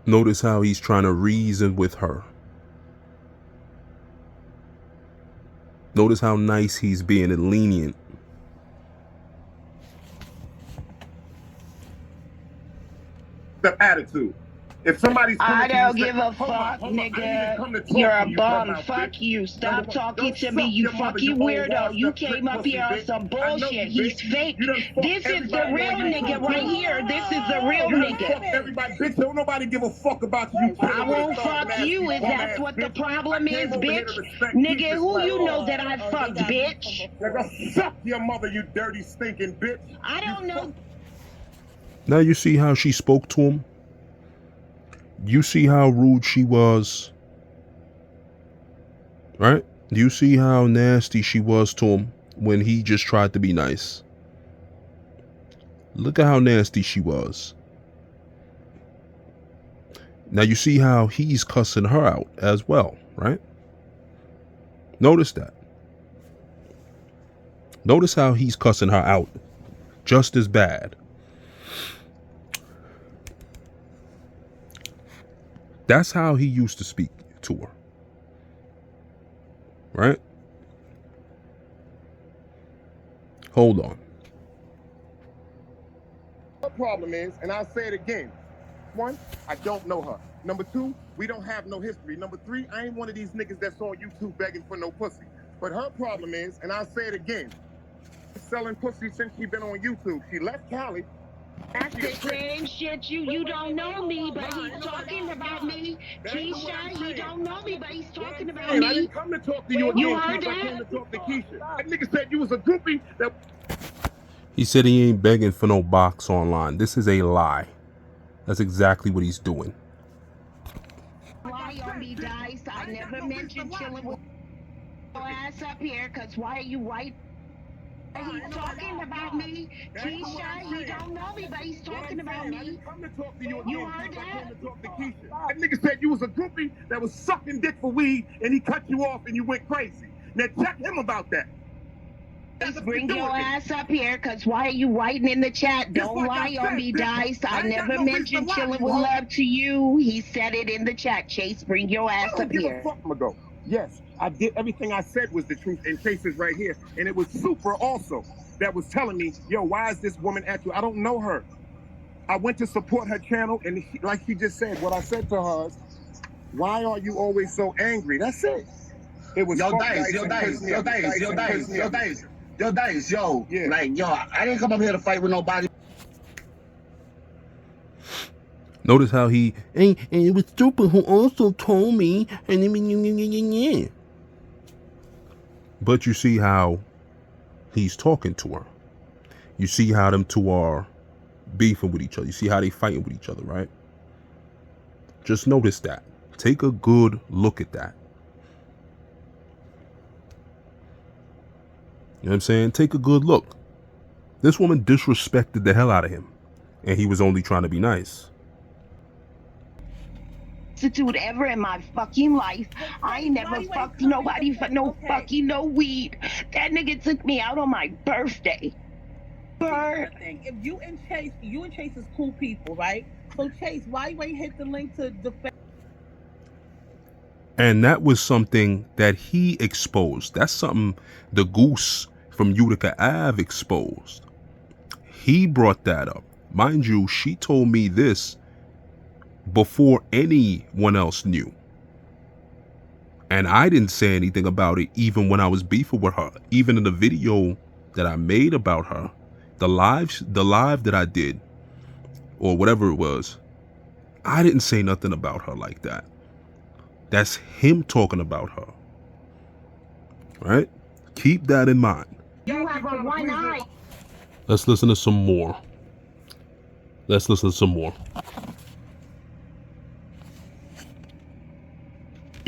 Notice how he's trying to reason with her. Notice how nice he's being and lenient. The attitude. If somebody's I don't give a fuck, nigga. You're a bum. Fuck you. Stop talking to me, you fucking weirdo. You came up here on some bullshit. He's fake. This is the real nigga right here. This is the real nigga. Everybody, bitch, don't nobody give a fuck about you. I won't fuck you if that's what the problem is, bitch. Nigga, who you know that I fucked, bitch? Nigga, suck your mother, you dirty, stinking bitch. I don't know. Now you see how she spoke to him? You see how rude she was? Right? You see how nasty she was to him when he just tried to be nice? Look at how nasty she was. Now you see how he's cussing her out as well, right? Notice that. Notice how he's cussing her out just as bad. That's how he used to speak to her. Right? Hold on. The problem is, and I'll say it again. One, I don't know her. Number two, we don't have no history. Number three, I ain't one of these niggas that's on YouTube begging for no pussy. But her problem is, and I'll say it again, selling pussy since she been on YouTube. She left Cali. That's the same shit. You don't know me, but he's talking about me. Keisha, he don't know me, but he's talking about me. I didn't come to talk to you again. You heard that? I came to talk to Keisha. That nigga said you was a groupie. He said he ain't begging for no box online. This is a lie. That's exactly what he's doing. Why on me, Dice? I never mentioned chilling with your ass up here, because why are you white? He's talking about me. Keisha, he don't know me, but he's talking about me. You heard that? That nigga said you was a groupie that was sucking dick for weed, and he cut you off and you went crazy. Now check him about that. Bring your ass up here, because why are you writing in the chat? Don't lie on me, Dice. I never mentioned chilling with love to you. He said it in the chat. Chase, bring your ass up here. Yes, I did. Everything I said was the truth, and Chase is right here. And it was Super also that was telling me, yo, why is this woman at you? I don't know her. I went to support her channel, and like she just said, what I said to her is, why are you always so angry? That's it. It was yo, Dice. Yeah. Like, yo, I didn't come up here to fight with nobody. Notice how he, and it was Super who also told me, and but you see how he's talking to her. You see how them two are beefing with each other. You see how they fighting with each other, right? Just notice that. Take a good look at that. You know what I'm saying? Take a good look. This woman disrespected the hell out of him, and he was only trying to be nice. Ever in my fucking life. I ain't never fucked nobody for no fucking no weed. That nigga took me out on my birthday. If you and Chase is cool people, right? So Chase, why you ain't hit the link to defend? And that was something that he exposed. That's something the Goose from Utica Ave exposed. He brought that up. Mind you, she told me this before anyone else knew. And I didn't say anything about it even when I was beefing with her. Even in the video that I made about her, the live that I did, or whatever it was, I didn't say nothing about her like that. That's him talking about her. Right? Keep that in mind. You have a one eye. Let's listen to some more.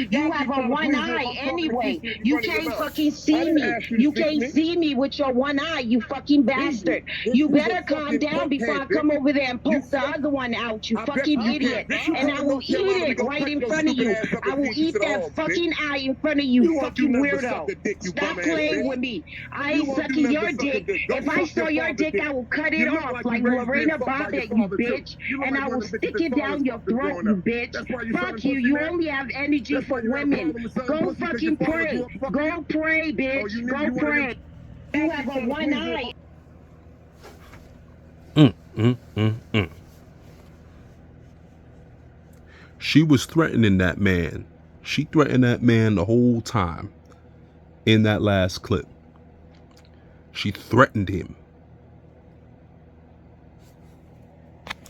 You have a one eye anyway. You can't fucking see me. You can't see me with your one eye, you fucking bastard. You better calm down before I come over there and poke the other one out, you fucking idiot. And I will eat it right in front of you. I will eat that fucking eye in front of you, fucking weirdo. Stop playing with me. I ain't sucking your dick. If I saw your dick, I will cut it off like Lorena Bobbitt, you bitch. And I will stick it down your throat, you bitch. Fuck you. You only have energy for women. Go fucking pray. Go pray, bitch. Go pray. You have a one eye. She was threatening that man. She threatened that man the whole time in that last clip. She threatened him.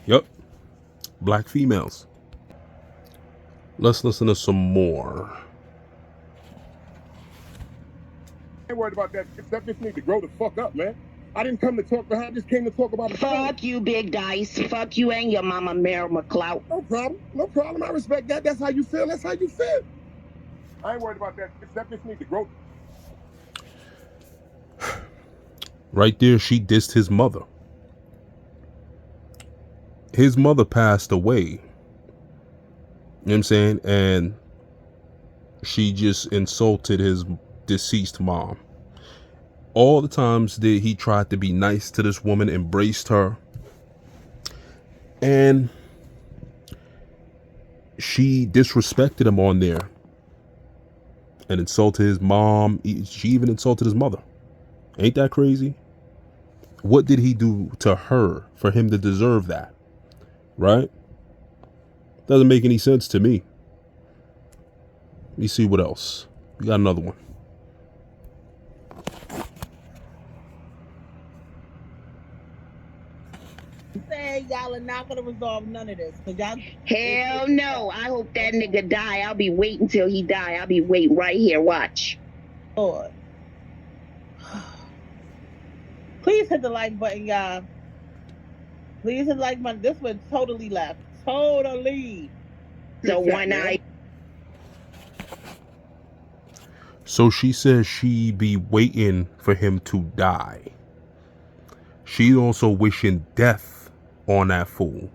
Yup. Black females. Let's listen to some more. I ain't worried about that. That bitch need to grow the fuck up, man. I didn't come to talk to her. I just came to talk about the Fuck you, Big Dice. Fuck you and your mama, Meryl McClout. No problem. No problem. I respect that. That's how you feel. That's how you feel. I ain't worried about that. That bitch need to grow. Right there, she dissed his mother. His mother passed away. You know what I'm saying? And she just insulted his deceased mom. All the times that he tried to be nice to this woman, embraced her, and she disrespected him on there and insulted his mom. She even insulted his mother. Ain't that crazy? What did he do to her for him to deserve that? Right? Doesn't make any sense to me. Let me see what else. We got another one. Say y'all are not gonna resolve none of this, cause y'all. Hell no. I hope that nigga die. I'll be waiting till he die. I'll be waiting right here. Watch. Lord. Please hit the like button, y'all. Please hit the like button. This one totally left. Totally. So one eye. So she says she be waiting for him to die. She also wishing death on that fool.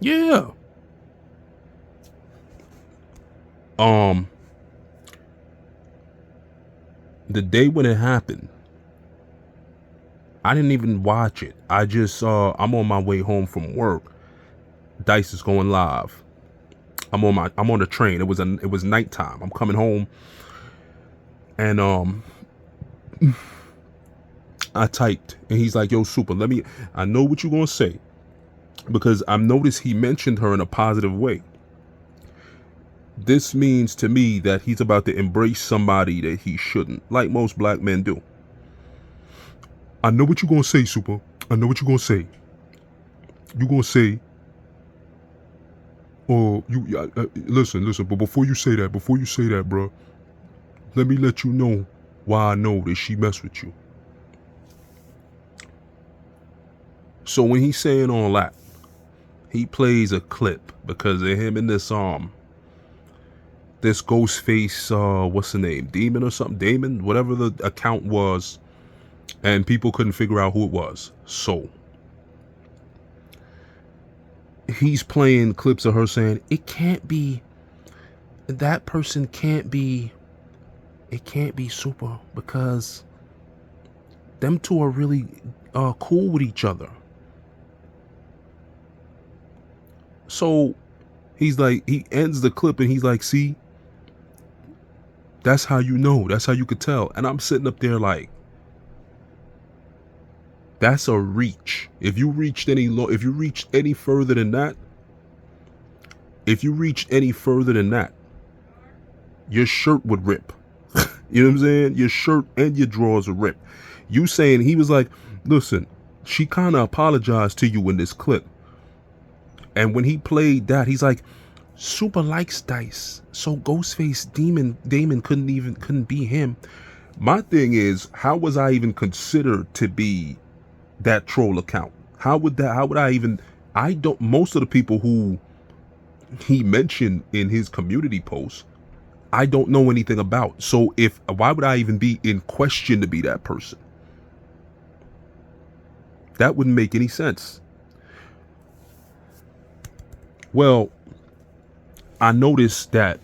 Yeah. The day when it happened, I didn't even watch it. I just saw, I'm on my way home from work. Dice is going live. I'm on the train. It was nighttime. I'm coming home. And I typed and he's like, yo, Super, I know what you're gonna say, because I noticed he mentioned her in a positive way. This means to me that he's about to embrace somebody that he shouldn't, like most black men do. I know what you're gonna say, Super. I know what you're gonna say. You're gonna say, oh, listen, but before you say that, bro, let me let you know why I know that she messed with you. So when he's saying all that, he plays a clip because of him and this ghost face, what's the name? Demon or something? Damon? Whatever the account was. And people couldn't figure out who it was. So he's playing clips of her saying, it can't be, that person can't be, it can't be Super because them two are really cool with each other. So he's like, he ends the clip and he's like, see, that's how you know, that's how you could tell. And I'm sitting up there like, that's a reach. If you reached any further than that, your shirt would rip. You know what I'm saying? Your shirt and your drawers would rip. You saying, he was like, listen, she kind of apologized to you in this clip. And when he played that, he's like, Super likes Dice, so Ghostface Damon couldn't be him. My thing is, how was I even considered to be that troll account? Most of the people who he mentioned in his community post, I don't know anything about. So why would I even be in question to be that person? That wouldn't make any sense. Well, I noticed that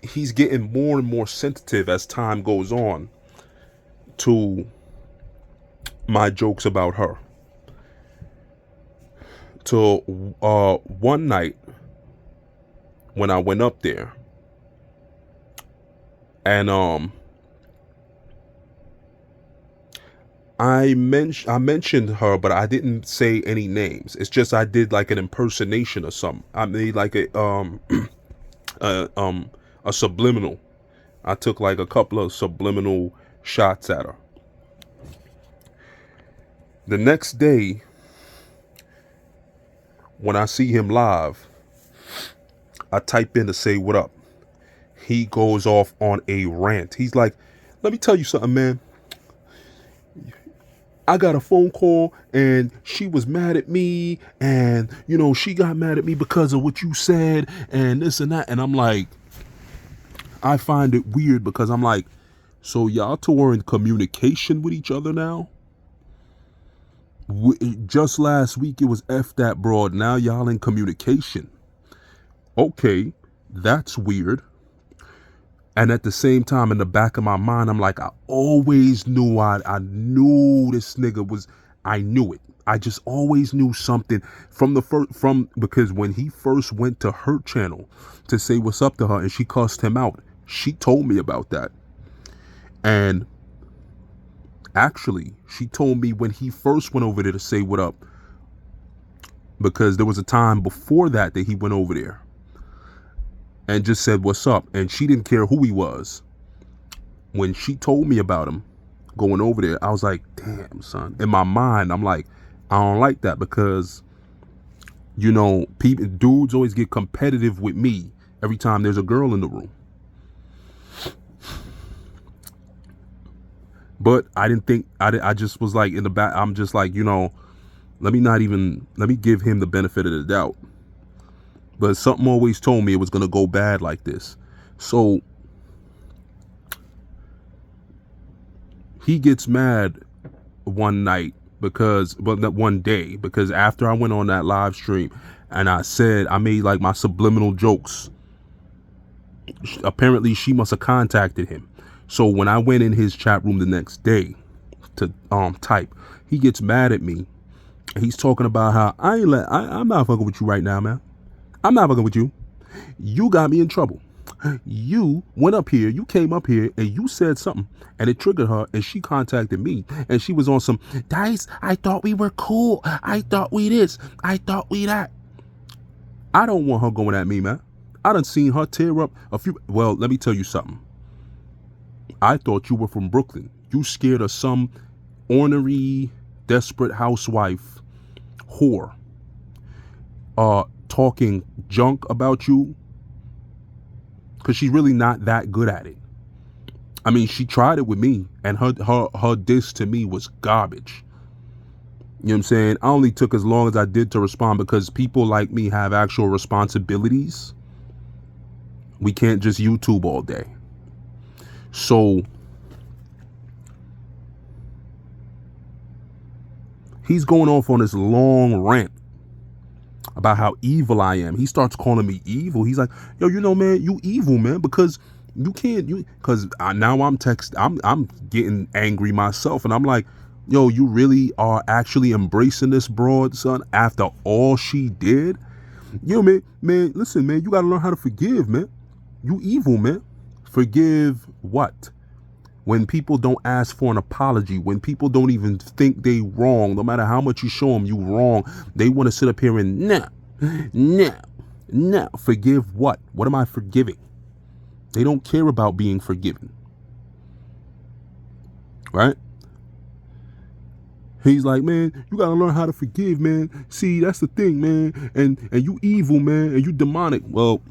he's getting more and more sensitive as time goes on to my jokes about her. Till one night when I went up there, and I mentioned her, but I didn't say any names. It's just I did like an impersonation or something. I made like a subliminal. I took like a couple of subliminal shots at her. The next day, when I see him live, I type in to say what up. He goes off on a rant. He's like, let me tell you something, man. I got a phone call and she was mad at me, and you know, she got mad at me because of what you said and this and that. And I'm like, I find it weird because I'm like, so y'all two are in communication with each other now? Just last week it was F that broad. Now y'all in communication. Okay, that's weird. And at the same time, in the back of my mind, I'm like, I always knew I knew this nigga was, I knew it. I just always knew something from because when he first went to her channel to say what's up to her and she cussed him out, she told me about that. And actually, she told me when he first went over there to say what up, because there was a time before that he went over there and just said what's up, and she didn't care who he was. When she told me about him going over there, I was like, damn, son. In my mind, I'm like, I don't like that, because you know, dudes always get competitive with me every time there's a girl in the room. But I didn't think, I just was like in the back, I'm just like, you know, let me give him the benefit of the doubt. But something always told me it was going to go bad like this. So he gets mad one night one day, because after I went on that live stream and I made like my subliminal jokes, apparently she must have contacted him. So when I went in his chat room the next day to type, he gets mad at me. He's talking about how I'm not fucking with you right now, man. I'm not fucking with you. You got me in trouble. You went up here, you came up here and you said something and it triggered her, and she contacted me and she was on some, Dice, I thought we were cool. I thought we this. I thought we that. I don't want her going at me, man. I done seen her tear up a few. Well, let me tell you something. I thought you were from Brooklyn. You scared of some ornery, desperate housewife whore talking junk about you, because she's really not that good at it. I mean, she tried it with me, and her diss to me was garbage. You know what I'm saying? I only took as long as I did to respond, because people like me have actual responsibilities. We can't just YouTube all day. So he's going off on this long rant about how evil I am. He starts calling me evil. He's like, yo, you know, man, you evil, man, because now I'm getting angry myself, and I'm like, yo, you really are actually embracing this broad, son, after all she did? Yo, man, listen, man, you gotta learn how to forgive, man. You evil, man. Forgive what? When people don't ask for an apology, when people don't even think they wrong, no matter how much you show them you wrong, they want to sit up here and forgive what? What am I forgiving? They don't care about being forgiven. Right? He's like, man, you got to learn how to forgive, man. See, that's the thing, man. And you evil, man, and you demonic. Well,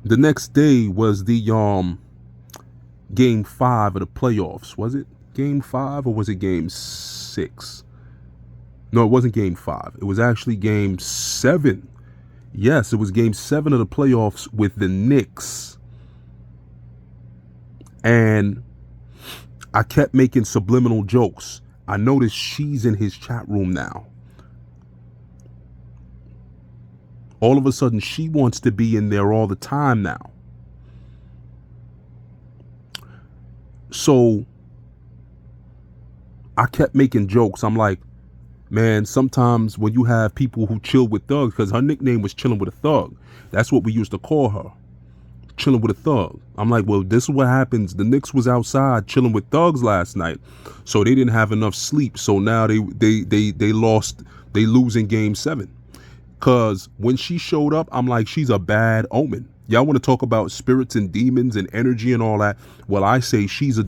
the next day was the game 5 of the playoffs. Was it game 5 or was it game 6? No, it wasn't game 5. It was actually game 7. Yes, it was game 7 of the playoffs with the Knicks. And I kept making subliminal jokes. I noticed she's in his chat room now. All of a sudden, she wants to be in there all the time now. So I kept making jokes. I'm like, man, sometimes when you have people who chill with thugs, because her nickname was Chilling with a Thug. That's what we used to call her. Chilling with a thug. I'm like, well, this is what happens. The Knicks was outside chilling with thugs last night, so they didn't have enough sleep. So now they lost. They lose in game 7. Cause when she showed up, I'm like, she's a bad omen. Y'all want to talk about spirits and demons and energy and all that? Well, I say she's a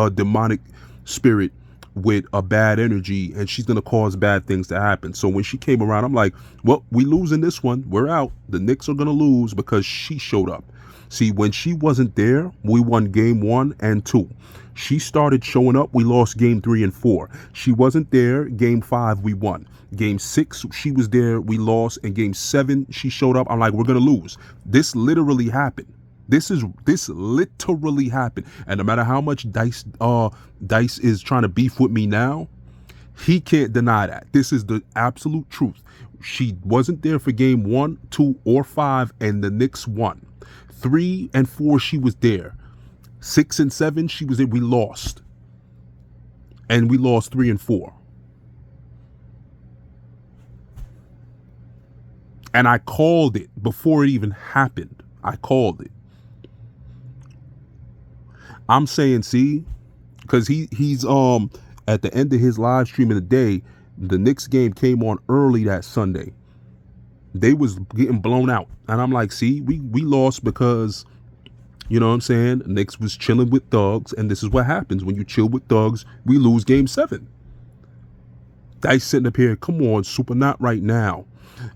demonic spirit with a bad energy, and she's gonna cause bad things to happen. So when she came around, I'm like, well, we losing this one. We're out. The Knicks are gonna lose because she showed up. See, when she wasn't there, we won game 1 and 2. She started showing up, we lost game 3 and 4. She wasn't there, game 5, we won. Game 6, she was there, we lost. And game 7, she showed up. I'm like, we're gonna lose. This literally happened. This literally happened. And no matter how much Dice is trying to beef with me now, he can't deny that. This is the absolute truth. She wasn't there for game 1, 2, or 5, and the Knicks won. 3 and 4, she was there. 6 and 7, she was there. We lost. And we lost 3 and 4. And I called it before it even happened. I called it. I'm saying, see, because he's at the end of his live stream of the day, the Knicks game came on early that Sunday. They was getting blown out. And I'm like, see, we lost because, you know what I'm saying? Knicks was chilling with thugs. And this is what happens when you chill with thugs. We lose game 7. Dice sitting up here, come on, super, not right now.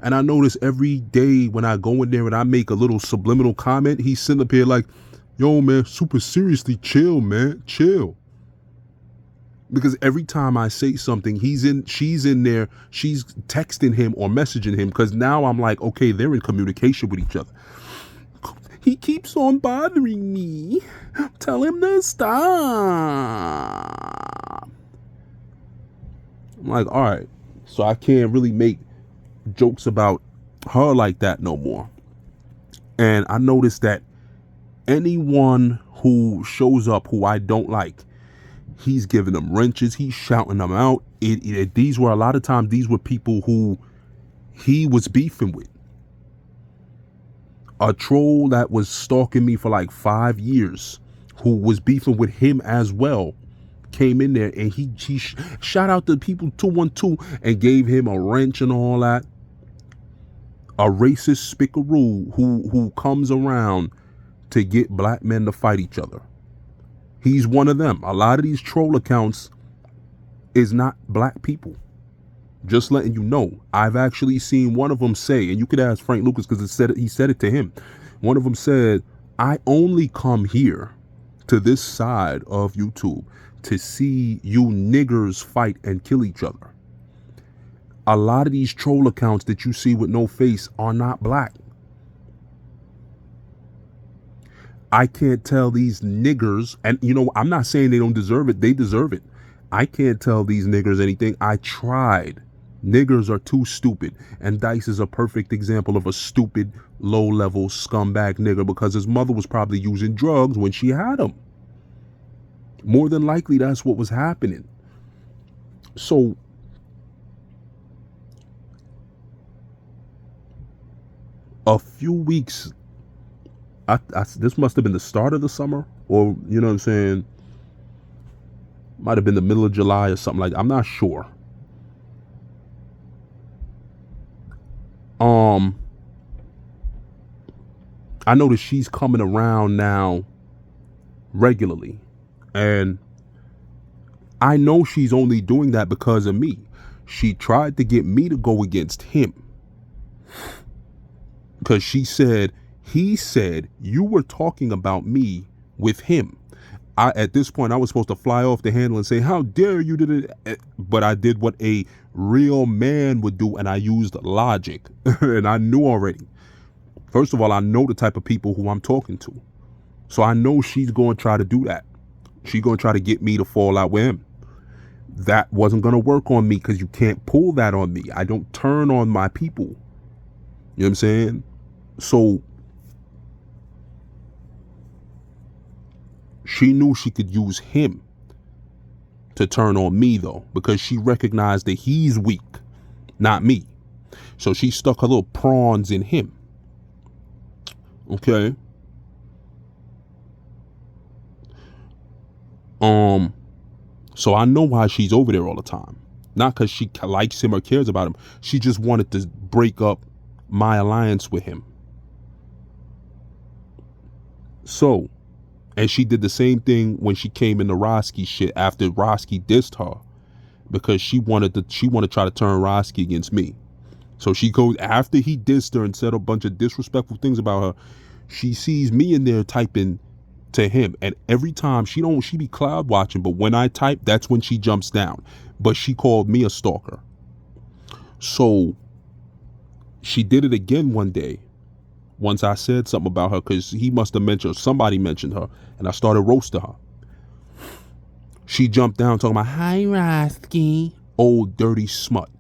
And I notice every day when I go in there and I make a little subliminal comment, he's sitting up here like, yo, man, super seriously, chill, man, chill. Because every time I say something, she's in there, she's texting him or messaging him, because now I'm like, okay, they're in communication with each other. He keeps on bothering me. Tell him to stop. I'm like, all right, so I can't really make jokes about her like that no more. And I noticed that anyone who shows up who I don't like, he's giving them wrenches. He's shouting them out. These were a lot of times, these were people who he was beefing with. A troll that was stalking me for like 5 years, who was beefing with him as well, came in there and he shot out the people 212 and gave him a wrench and all that. A racist spickaroo who comes around to get black men to fight each other. He's one of them. A lot of these troll accounts is not black people. Just letting you know. I've actually seen one of them say, and you could ask Frank Lucas because he said it to him. One of them said, I only come here to this side of YouTube to see you niggers fight and kill each other. A lot of these troll accounts that you see with no face are not black. I can't tell these niggers, and you know, I'm not saying they don't deserve it. They deserve it. I can't tell these niggers anything. I tried. Niggers are too stupid. And Dice is a perfect example of a stupid, low-level scumbag nigger because his mother was probably using drugs when she had him. More than likely, that's what was happening. So, a few weeks, this must have been the start of the summer, or, you know what I'm saying, might have been the middle of July or something like that. I'm not sure. I noticed she's coming around now regularly, and I know she's only doing that because of me. She tried to get me to go against him because he said you were talking about me with him. At this point, I was supposed to fly off the handle and say, how dare you did it? But I did what a real man would do, and I used logic. And I knew already. First of all, I know the type of people who I'm talking to. So I know she's going to try to do that. She's going to try to get me to fall out with him. That wasn't going to work on me because you can't pull that on me. I don't turn on my people. You know what I'm saying? So she knew she could use him to turn on me, though, because she recognized that he's weak, not me. So she stuck her little prawns in him. Okay. So I know why she's over there all the time. Not because she likes him or cares about him. She just wanted to break up my alliance with him. So, and she did the same thing when she came into Roski shit after Roski dissed her, because she wanted to try to turn Roski against me. So she goes after he dissed her and said a bunch of disrespectful things about her. She sees me in there typing to him, and every time she be cloud watching, but when I type, that's when she jumps down. But she called me a stalker. So she did it again one day once I said something about her, because he must have somebody mentioned her, and I started roasting her. She jumped down talking about, hi Roski, old dirty smut.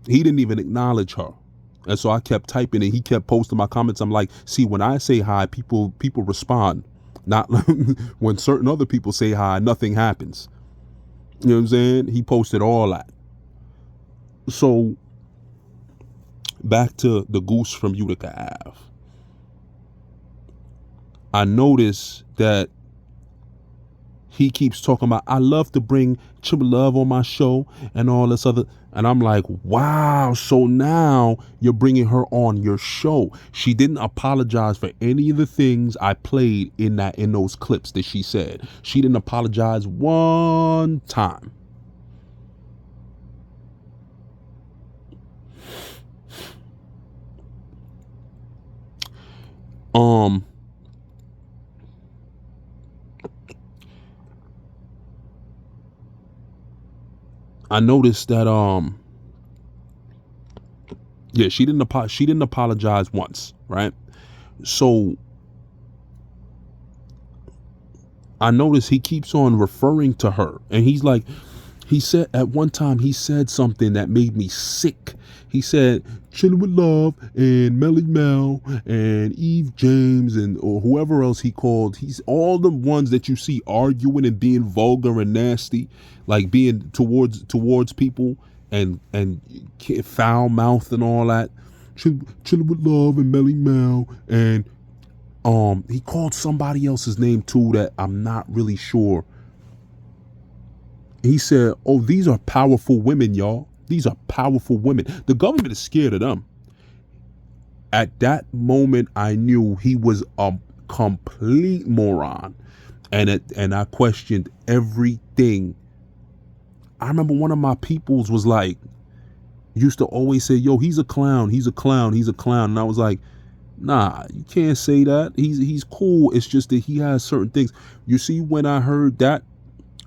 He didn't even acknowledge her. And so I kept typing and he kept posting my comments. I'm like, see, when I say hi, people respond. Not when certain other people say hi, nothing happens. You know what I'm saying? He posted all that. So back to the Goose from Utica Ave. I noticed that he keeps talking about, I love to bring Chip Love on my show and all this other. And I'm like, wow, so now you're bringing her on your show. She didn't apologize for any of the things I played in those clips that she said. She didn't apologize one time. I noticed that yeah, she didn't apologize once, right? So I noticed he keeps on referring to her, and he's like, he said at one time he said something that made me sick. He said, chilling with Love and Melly Mel and Eve James or whoever else he called. He's all the ones that you see arguing and being vulgar and nasty, like being towards people and foul mouth and all that. Chilling with Love and Melly Mel, and he called somebody else's name too that I'm not really sure. He said, oh, these are powerful women, y'all. These are powerful women. The government is scared of them. At that moment, I knew he was a complete moron. And I questioned everything. I remember one of my peoples was like, used to always say, yo, he's a clown. He's a clown. He's a clown. And I was like, nah, you can't say that. He's cool. It's just that he has certain things. You see, when I heard that,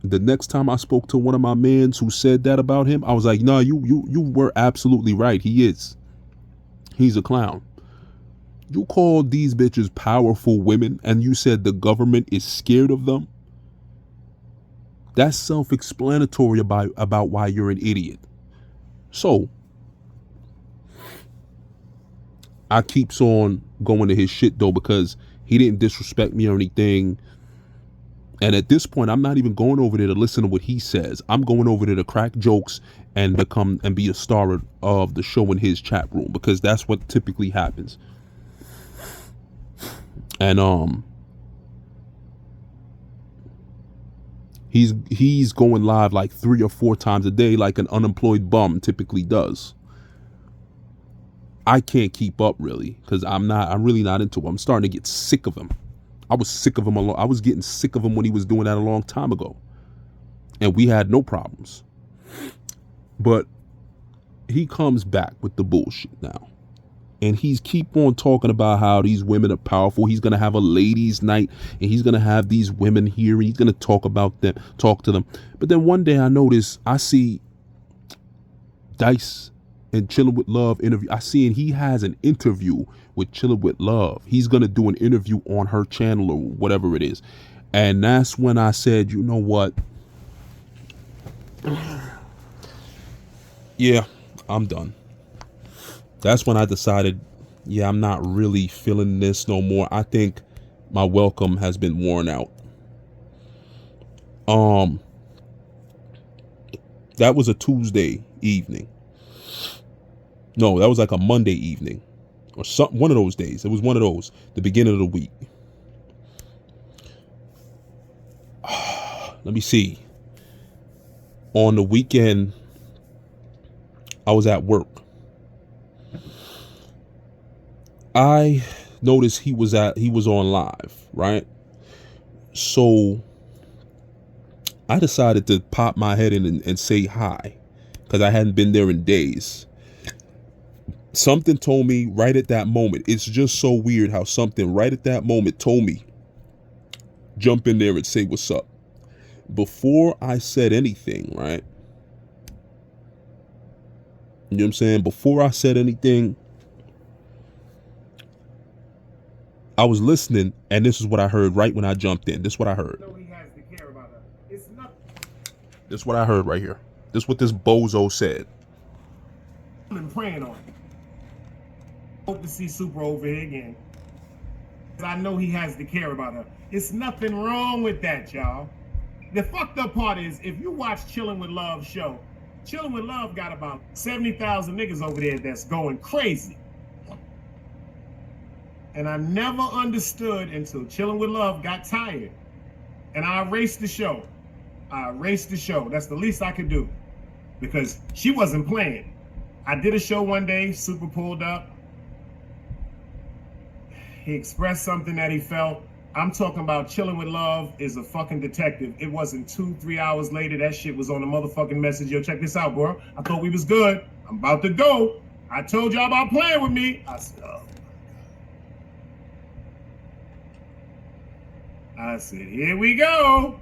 the next time I spoke to one of my mans who said that about him, I was like, no, you were absolutely right. He's a clown. You called these bitches powerful women and you said the government is scared of them. That's self-explanatory about why you're an idiot. So I keeps on going to his shit though, because he didn't disrespect me or anything. And at this point, I'm not even going over there to listen to what he says. I'm going over there to crack jokes and be a star of the show in his chat room, because that's what typically happens. And he's going live like 3 or 4 times a day, like an unemployed bum typically does. I can't keep up really, because I'm really not into him. I'm starting to get sick of him. I was sick of him. I was getting sick of him when he was doing that a long time ago, and we had no problems. But he comes back with the bullshit now, and he's keep on talking about how these women are powerful. He's going to have a ladies night, and he's going to have these women here, and he's going to talk to them. But then one day I see Dice and Chilling with Love interview. I see, and he has an interview with Chilling with Love. He's going to do an interview on her channel or whatever it is. And that's when I said, you know what? Yeah, I'm done. That's when I decided, yeah, I'm not really feeling this no more. I think my welcome has been worn out. That was a Tuesday evening. No, that was like a Monday evening or something. One of those days. It was one of those, the beginning of the week. Let me see. On the weekend, I was at work. I noticed he was on live, right? So I decided to pop my head in and say hi, because I hadn't been there in days. Something told me right at that moment. It's just so weird how something right at that moment told me, jump in there and say what's up. Before I said anything, right? You know what I'm saying? Before I said anything, I was listening, and this is what I heard right when I jumped in. This is what I heard. This is what I heard right here. This is what this bozo said. I'm praying on it. Hope to see Super over here again. I know he has to care about her. It's nothing wrong with that, y'all. The fucked up part is, if you watch Chilling with Love show, Chilling with Love got about 70,000 niggas over there that's going crazy. And I never understood until Chilling with Love got tired. And I erased the show. That's the least I could do. Because she wasn't playing. I did a show one day, Super pulled up. He expressed something that he felt. I'm talking about Chilling with Love is a fucking detective. It wasn't 2-3 hours later, that shit was on the motherfucking message. Yo, check this out, bro. I thought we was good. I'm about to go. I told y'all about playing with me. I said, oh. I said, here we go.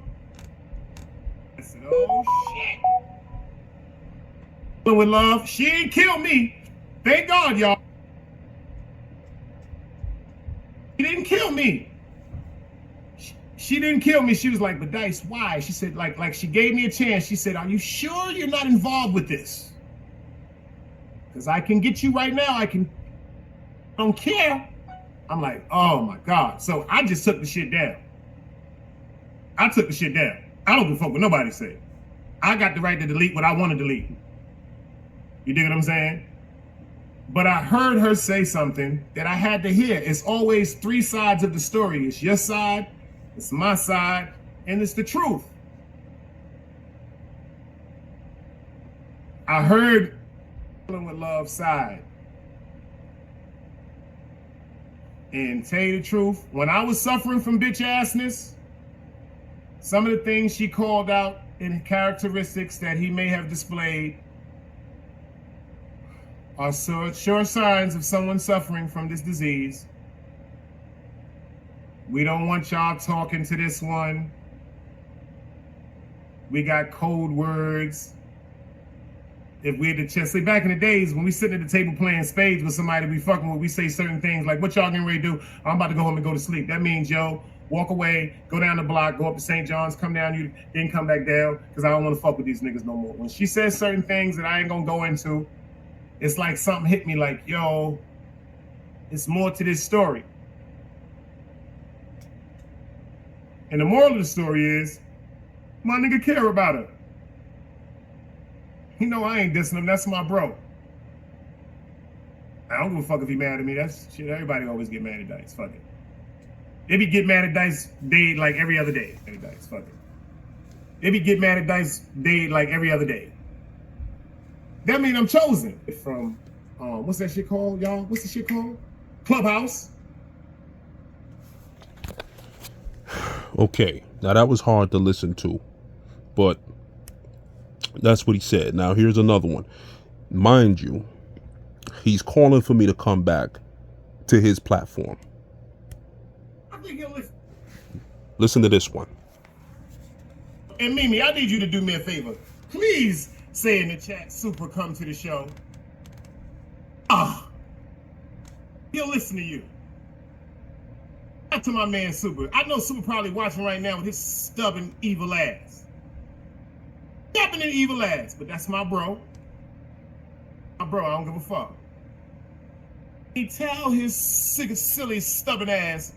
I said, oh shit. Chilling with Love, she ain't kill me. Thank God, y'all. She didn't kill me. She didn't kill me. She was like, but Dice, why? She said, like she gave me a chance. She said, are you sure you're not involved with this? Because I can get you right now. I don't care. I'm like, oh my God. So I just took the shit down. I took the shit down. I don't give a fuck what nobody said. I got the right to delete what I want to delete. You dig what I'm saying? But I heard her say something that I had to hear. It's always three sides of the story. It's your side, it's my side, and it's the truth. I heard Chilling with Love side. And tell you the truth, when I was suffering from bitch assness, some of the things she called out in characteristics that he may have displayed are sure signs of someone suffering from this disease. We don't want y'all talking to this one. We got code words. If we had to just say back in the days when we sitting at the table playing spades with somebody we fucking with, we say certain things like, what y'all getting ready to do? I'm about to go home and go to sleep. That means, yo, walk away, go down the block, go up to St. John's, come down, you then come back down, because I don't want to fuck with these niggas no more. When she says certain things that I ain't gonna go into, it's like something hit me like, yo, it's more to this story. And the moral of the story is, my nigga care about her. You know I ain't dissing him, that's my bro. I don't give a fuck if he mad at me, that's shit, everybody always get mad at Dice, fuck it. They be get mad at Dice day like every other day. Hey, Dice, fuck it. They be get mad at Dice day like every other day. That mean I'm chosen. From, what's that shit called, y'all? What's the shit called? Clubhouse. Okay, now that was hard to listen to, but that's what he said. Now here's another one. Mind you, He's calling for me to come back to his platform. I think he'll listen. Listen to this one. And Mimi, I need you to do me a favor. Please say in the chat, Super, come to the show. He'll listen to you. Not to my man Super. I know Super probably watching right now with his stubborn, evil ass. Stubborn and evil ass, but that's my bro. My bro, I don't give a fuck. He tell his sick, silly, stubborn ass,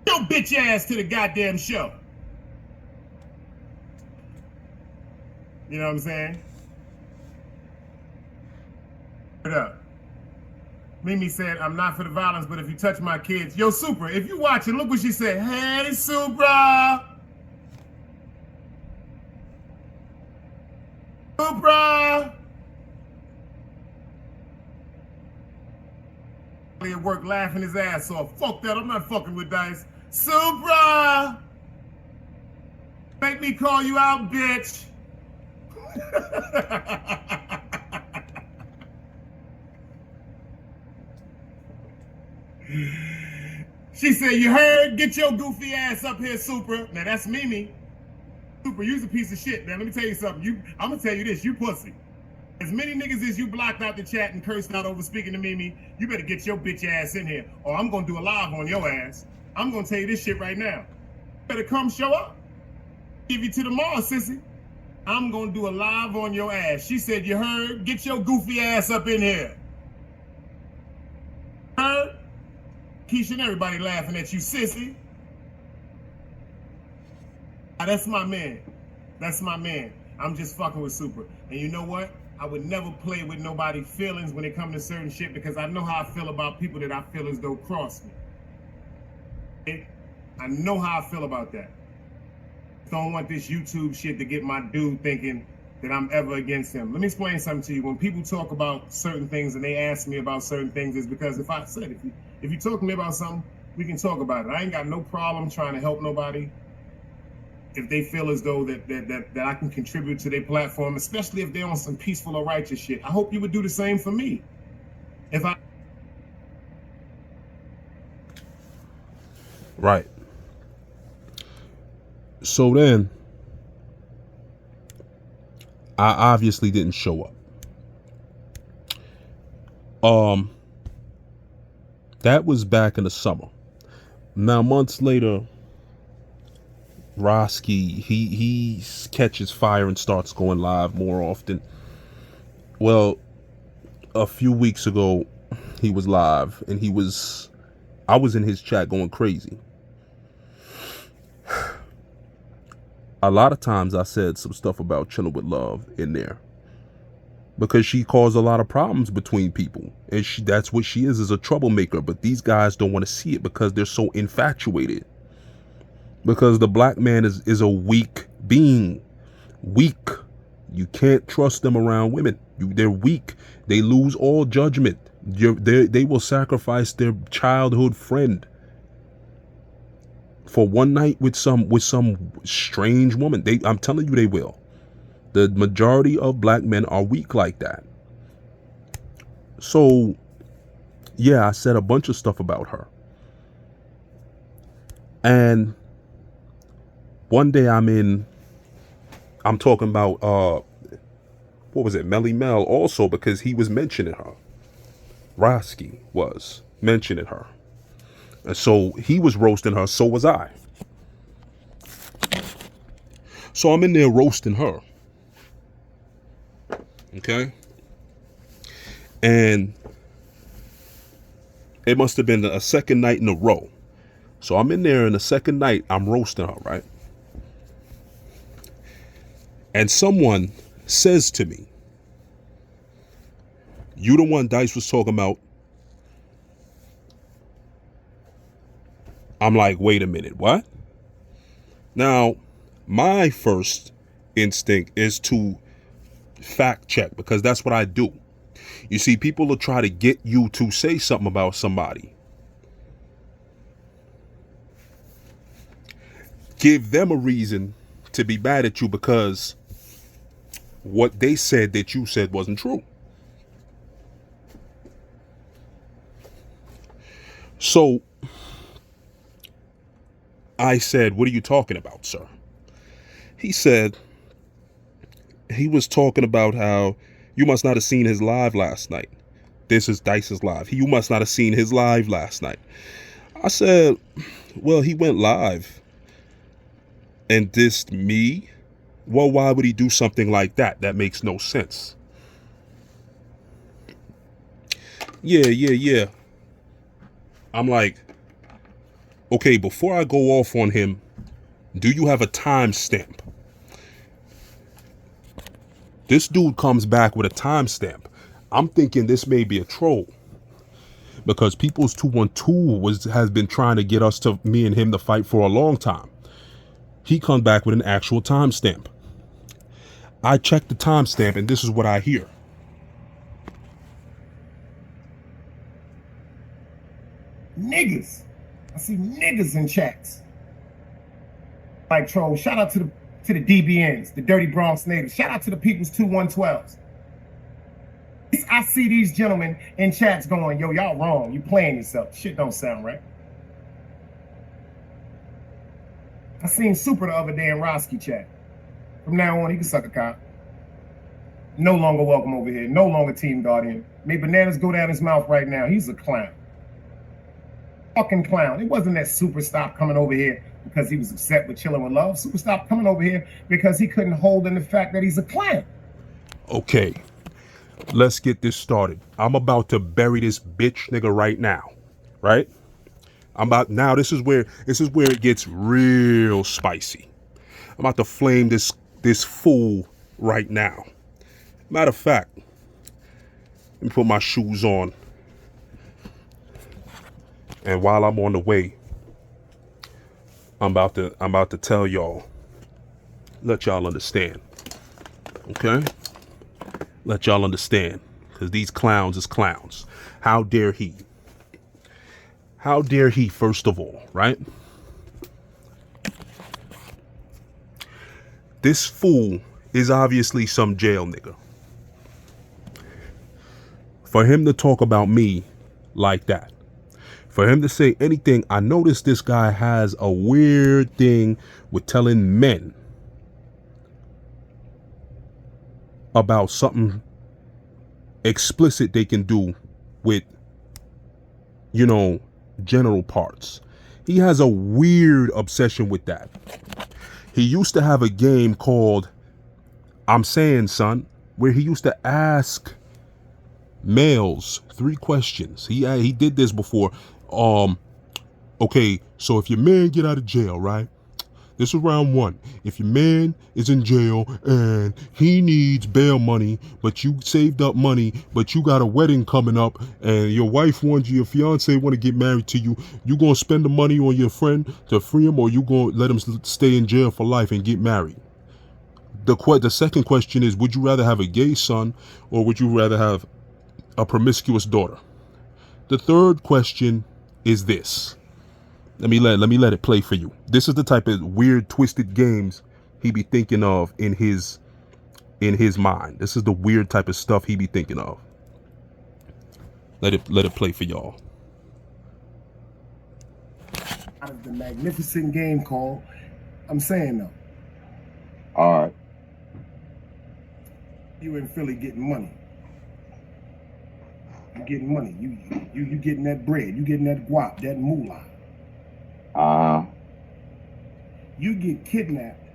yo bitch ass to the goddamn show. You know what I'm saying? What up? Mimi said, I'm not for the violence, but if you touch my kids, yo, Super, if you watching, look what she said. Hey, Supra. Supra. At work laughing his ass off. Fuck that, I'm not fucking with Dice. Supra. Make me call you out, bitch. She said, you heard? Get your goofy ass up here, Super. Now that's Mimi. Super, you's a piece of shit, man. Let me tell you something. I'm gonna tell you this, you pussy. As many niggas as you blocked out the chat and cursed out over speaking to Mimi, you better get your bitch ass in here, or I'm gonna do a live on your ass. I'm gonna tell you this shit right now. You better come show up. Give you to tomorrow, sissy. I'm gonna do a live on your ass. She said, you heard? Get your goofy ass up in here. Heard? Keisha and everybody laughing at you, sissy. That's my man. That's my man. I'm just fucking with Super. And you know what? I would never play with nobody's feelings when it comes to certain shit because I know how I feel about people that I feel as though cross me. Okay? I know how I feel about that. Don't want this YouTube shit to get my dude thinking that I'm ever against him. Let me explain something to you. When people talk about certain things and they ask me about certain things, it's because if I said, if you talk to me about something, we can talk about it. I ain't got no problem trying to help nobody if they feel as though that I can contribute to their platform, especially if they're on some peaceful or righteous shit. I hope you would do the same for me. Right. So then, I obviously didn't show up. That was back in the summer. Now, months later, Roski, he catches fire and starts going live more often. Well, a few weeks ago, he was live and I was in his chat going crazy. A lot of times I said some stuff about chilling with love in there because she caused a lot of problems between people, and that's what she is a troublemaker. But these guys don't want to see it because they're so infatuated. Because the black man is a weak being. Weak. You can't trust them around women. They're weak. They lose all judgment. They will sacrifice their childhood friend for one night with some strange woman. I'm telling you, they will. The majority of black men are weak like that. So, yeah, I said a bunch of stuff about her. And one day I'm talking about, what was it? Melly Mel also, because he was mentioning her. Roski was mentioning her. And so he was roasting her, so was I. So I'm in there roasting her. Okay? And it must have been a second night in a row. So I'm in there, and the second night, I'm roasting her, right? And someone says to me, you the one Dice was talking about. I'm like, wait a minute, what? Now, my first instinct is to fact check, because that's what I do. You see, people will try to get you to say something about somebody. Give them a reason to be mad at you because what they said that you said wasn't true. So I said, what are you talking about, sir? He said he was talking about how you must not have seen his live last night. This is Dice's live. You must not have seen his live last night. I said, well, he went live and dissed me. Well, why would he do something like that? That makes no sense. Yeah. I'm like, okay, before I go off on him, do you have a timestamp? This dude comes back with a timestamp. I'm thinking this may be a troll, because People's 212 has been trying to get me and him to fight for a long time. He comes back with an actual timestamp. I check the timestamp and this is what I hear. Niggas. I see niggas in chats. Like troll. Shout out to the DBNs, the Dirty Bronx natives. Shout out to the People's 2112s. I see these gentlemen in chats going, yo, y'all wrong. You playing yourself. Shit don't sound right. I seen Super the other day in Roski chat. From now on, he can suck a cock. No longer welcome over here. No longer team guardian. Made bananas go down his mouth right now. He's a clown. Fucking clown. It wasn't that Super stopped coming over here because he was upset with chilling with love. Super stopped coming over here because he couldn't hold in the fact that he's a clown. Okay, let's get this started. I'm about to bury this bitch nigga right now, right? This is where it gets real spicy. I'm about to flame this fool right now. Matter of fact, let me put my shoes on. And while I'm on the way, I'm about to tell y'all, let y'all understand. Okay? Let y'all understand. Because these clowns is clowns. How dare he? How dare he, first of all, right? This fool is obviously some jail nigga. For him to talk about me like that, for him to say anything, I noticed this guy has a weird thing with telling men about something explicit they can do with, genital parts. He has a weird obsession with that. He used to have a game called I'm Saying Son, where he used to ask males 3 questions. He did this before. Okay, so if your man get out of jail, right? This is round 1. If your man is in jail and he needs bail money, but you saved up money, but you got a wedding coming up and your wife wants you, your fiance want to get married to you, you gonna spend the money on your friend to free him, or you gonna let him stay in jail for life and get married? The second question is, would you rather have a gay son or would you rather have a promiscuous daughter? The third question is this. Let me let it play for you. This is the type of weird, twisted games he be thinking of in his mind. This is the weird type of stuff he be thinking of. Let it play for y'all. Out of the magnificent game called I'm Saying Though. All right. You in Philly getting money. You getting money. You getting that bread. You getting that guap, that moolah. You get kidnapped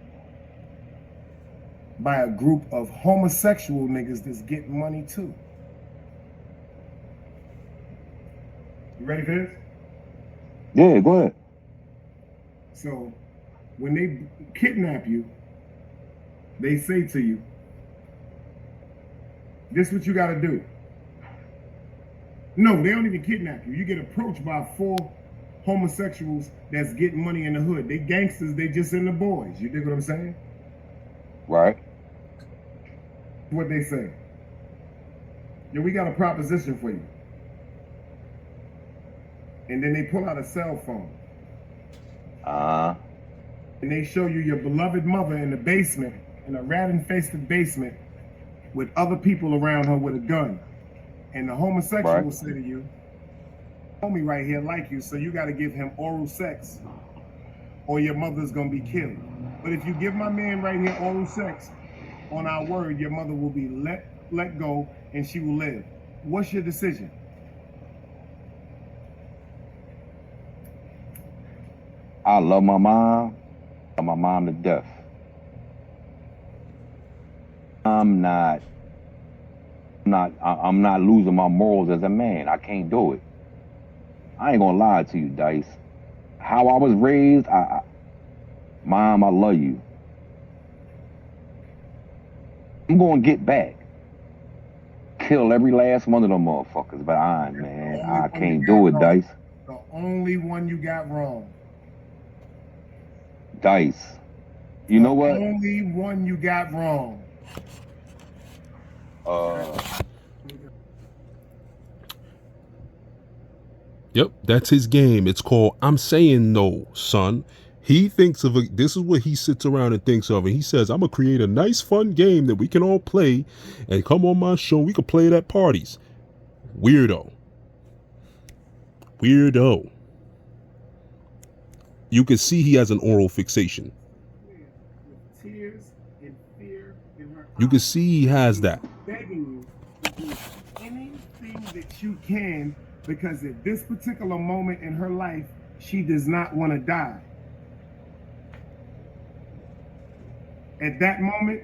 by a group of homosexual niggas that's getting money too. You ready for this? Yeah, go ahead. So when they kidnap you, they say to you, this is what you gotta do. No, they don't even kidnap you. You get approached by 4 homosexuals that's getting money in the hood. They gangsters, they just in the boys. You dig what I'm saying? Right. What they say. Yeah, we got a proposition for you. And then they pull out a cell phone. And they show you your beloved mother in the basement, in a rat-infested basement, with other people around her with a gun. And the homosexual will say to you, homie right here like you, so you got to give him oral sex or your mother's going to be killed. But if you give my man right here oral sex, on our word, your mother will be let go and she will live. What's your decision? I love my mom to death. I'm not losing my morals as a man. I can't do it. I ain't gonna lie to you, Dice. How I was raised, Mom, I love you. I'm gonna get back. Kill every last one of them motherfuckers, but I can't do it, Dice. The only one you got wrong. Dice. You know what? The only one you got wrong. Yep, that's his game. It's called I'm Saying No, son. He thinks of it. This is what he sits around and thinks of. And he says, I'm going to create a nice, fun game that we can all play and come on my show. We can play it at parties. Weirdo. Weirdo. You can see he has an oral fixation. With tears and fear in her You can see he has that. begging you to do anything that you can, because at this particular moment in her life, she does not want to die. At that moment,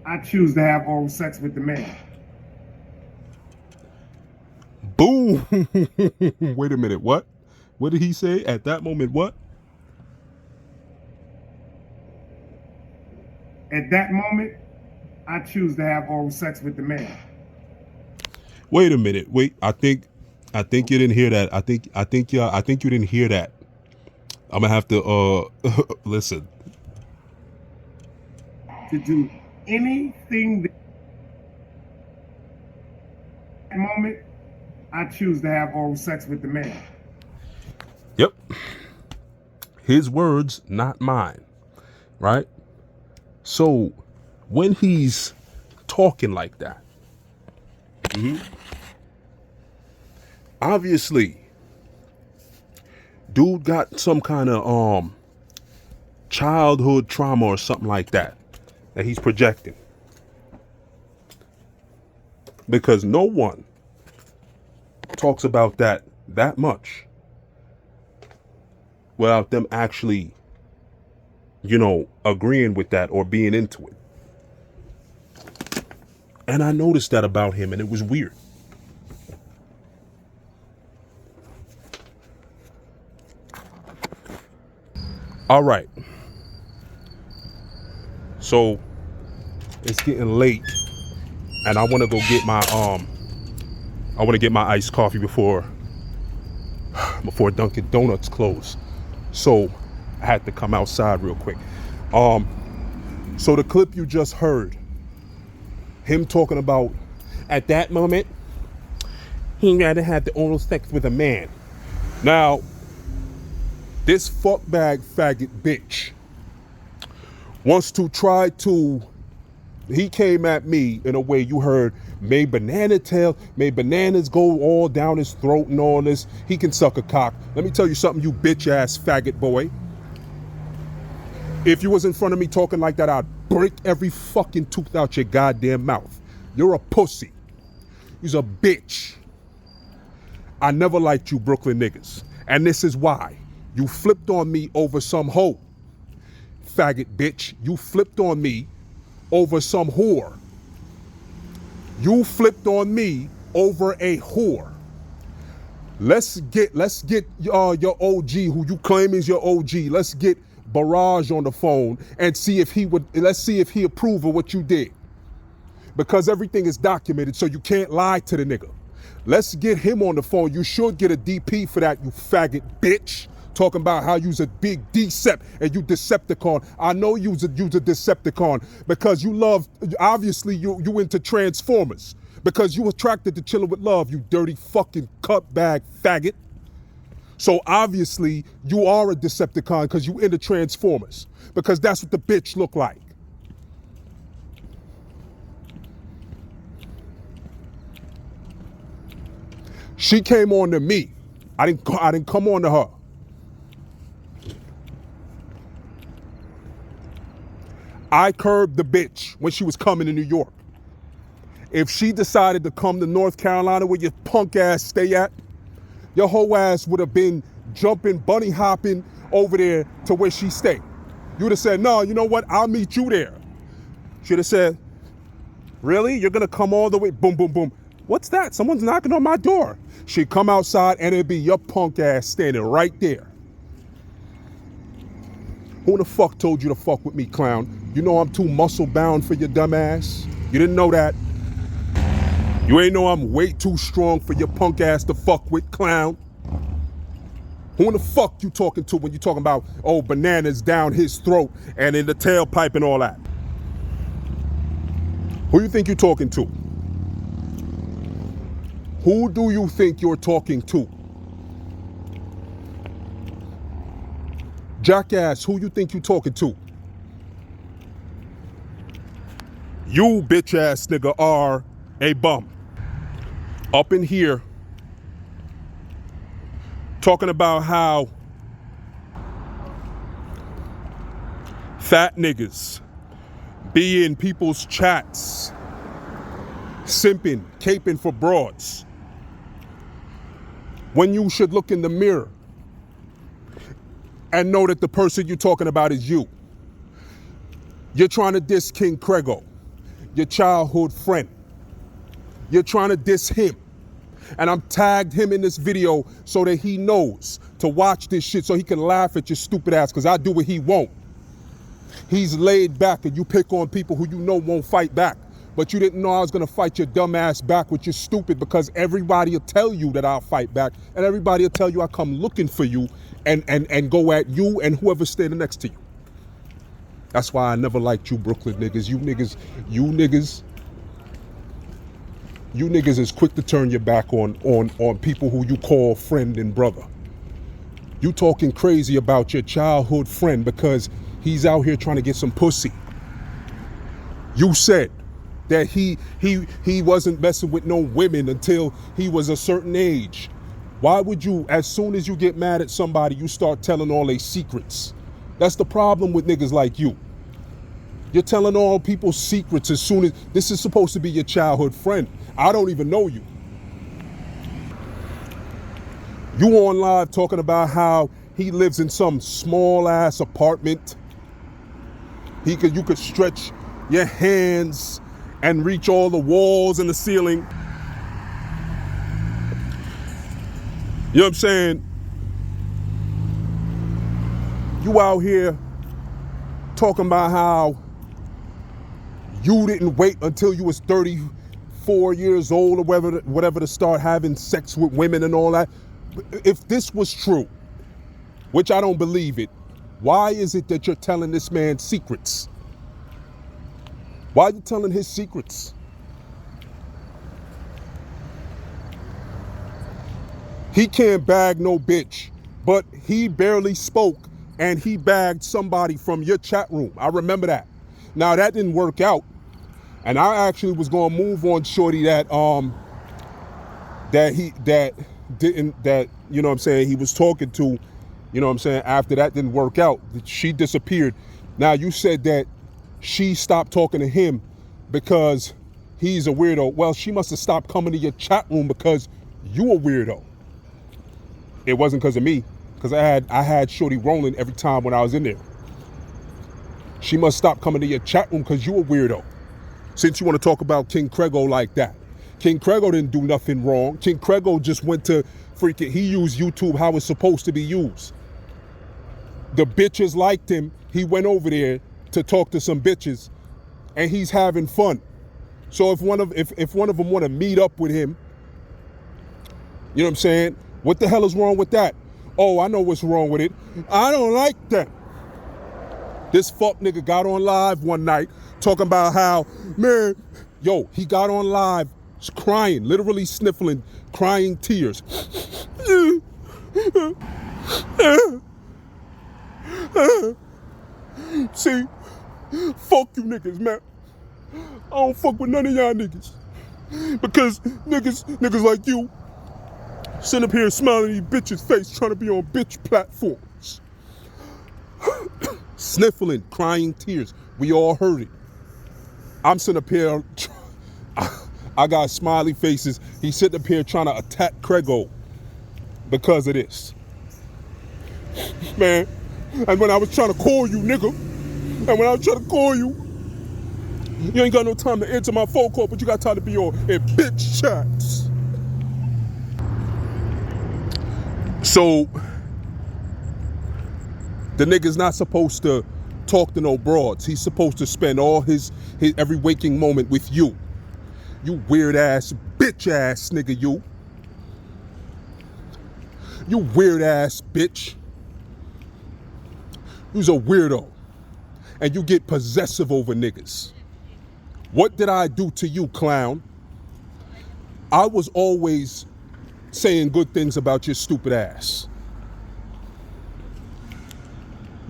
I choose to have oral sex with the man. Boom. Wait a minute. What? What did he say? At that moment, what? At that moment, I choose to have oral sex with the man. Wait a minute. Wait. I think you didn't hear that. I think you didn't hear that. I'm gonna have to listen. To do anything that moment, I choose to have oral sex with the man. Yep. His words, not mine. Right? So when he's talking like that, obviously, dude got some kind of childhood trauma or something like that he's projecting. Because no one talks about that much without them actually, agreeing with that or being into it. And I noticed that about him, and it was weird. All right. So it's getting late, and I want to go get my iced coffee before Dunkin' Donuts close. So I had to come outside real quick. So the clip you just heard, him talking about at that moment, he rather had the oral sex with a man. Now, this fuckbag faggot bitch wants to try to, he came at me in a way you heard, made bananas go all down his throat and all this. He can suck a cock. Let me tell you something, you bitch ass faggot boy. If you was in front of me talking like that, I'd break every fucking tooth out your goddamn mouth. You're a pussy. You's a bitch. I never liked you Brooklyn niggas. And this is why. You flipped on me over some hoe. Faggot bitch. You flipped on me over some whore. You flipped on me over a whore. Let's get your OG, who you claim is your OG. Let's get Barrage on the phone and let's see if he approve of what you did. Because everything is documented, so you can't lie to the nigga. Let's get him on the phone. You should get a DP for that, you faggot bitch. Talking about how you's a big Decept and you Decepticon. I know you's a Decepticon because you love, obviously you into Transformers. Because you attracted to chilling with love, you dirty fucking cutbag faggot. So obviously you are a Decepticon because you into Transformers. Because that's what the bitch look like. She came on to me I didn't come on to her. I curbed the bitch when she was coming to New York. If she decided to come to North Carolina where your punk ass stay at, your whole ass would have been jumping, bunny hopping over there to where she stay. You would have said, no, you know what? I'll meet you there. She'd have said, really? You're going to come all the way? Boom, boom, boom. What's that? Someone's knocking on my door. She'd come outside and it'd be your punk ass standing right there. Who the fuck told you to fuck with me, clown? You know I'm too muscle bound for your dumb ass. You didn't know that. You ain't know I'm way too strong for your punk ass to fuck with, clown. Who in the fuck you talking to when you talking about, oh, bananas down his throat and in the tailpipe and all that? Who you think you're talking to? Who do you think you're talking to? Jackass, who you think you talking to? You bitch ass nigga are a bum. Up in here talking about how fat niggas be in people's chats, simping, caping for broads, when you should look in the mirror and know that the person you're talking about is you. You're trying to diss King Crego, your childhood friend. You're trying to diss him. And I'm tagged him in this video so that he knows to watch this shit so he can laugh at your stupid ass, because I do what he won't. He's laid back and you pick on people who you know won't fight back. But you didn't know I was going to fight your dumb ass back with your stupid, because everybody will tell you that I'll fight back. And everybody will tell you I come looking for you and go at you and whoever's standing next to you. That's why I never liked you Brooklyn niggas. You niggas is quick to turn your back on people who you call friend and brother. You talking crazy about your childhood friend because he's out here trying to get some pussy. You said that he wasn't messing with no women until he was a certain age. Why would you, as soon as you get mad at somebody, you start telling all their secrets? That's the problem with niggas like you. You're telling all people's secrets as soon as, this is supposed to be your childhood friend. I don't even know you. You on live talking about how he lives in some small ass apartment. You could stretch your hands and reach all the walls and the ceiling. You know what I'm saying? You out here talking about how you didn't wait until you was 34 years old or whatever to start having sex with women and all that. If this was true, which I don't believe it, why is it that you're telling this man secrets? Why are you telling his secrets? He can't bag no bitch, but he barely spoke and he bagged somebody from your chat room. I remember that. Now that didn't work out. And I actually was gonna move on shorty that you know what I'm saying, he was talking to, you know what I'm saying, after that didn't work out. She disappeared. Now you said that she stopped talking to him because he's a weirdo. Well, she must have stopped coming to your chat room because you a weirdo. It wasn't because of me, because I had shorty rolling every time when I was in there. She must stop coming to your chat room because you a weirdo. Since you want to talk about King Crego like that. King Crego didn't do nothing wrong. King Crego just went to he used YouTube how it's supposed to be used. The bitches liked him. He went over there to talk to some bitches and he's having fun. So if one of them want to meet up with him, you know what I'm saying? What the hell is wrong with that? Oh, I know what's wrong with it. I don't like that. This fuck nigga got on live one night talking about how, man, yo, he got on live crying, literally sniffling, crying tears. See, fuck you niggas, man. I don't fuck with none of y'all niggas. Because niggas like you Sitting up here smiling in these bitches' face, trying to be on bitch platforms. Sniffling, crying tears. We all heard it. I'm sitting up here, I got smiley faces. He's sitting up here trying to attack Craigo because of this. Man, and when I was trying to call you, nigga, and when I was trying to call you, you ain't got no time to answer my phone call, but you got time to be on in bitch chats. So, the nigga's not supposed to talk to no broads. He's supposed to spend all his every waking moment with you. You weird ass, bitch ass nigga, you. You weird ass bitch. You's a weirdo. And you get possessive over niggas. What did I do to you, clown? I was always saying good things about your stupid ass.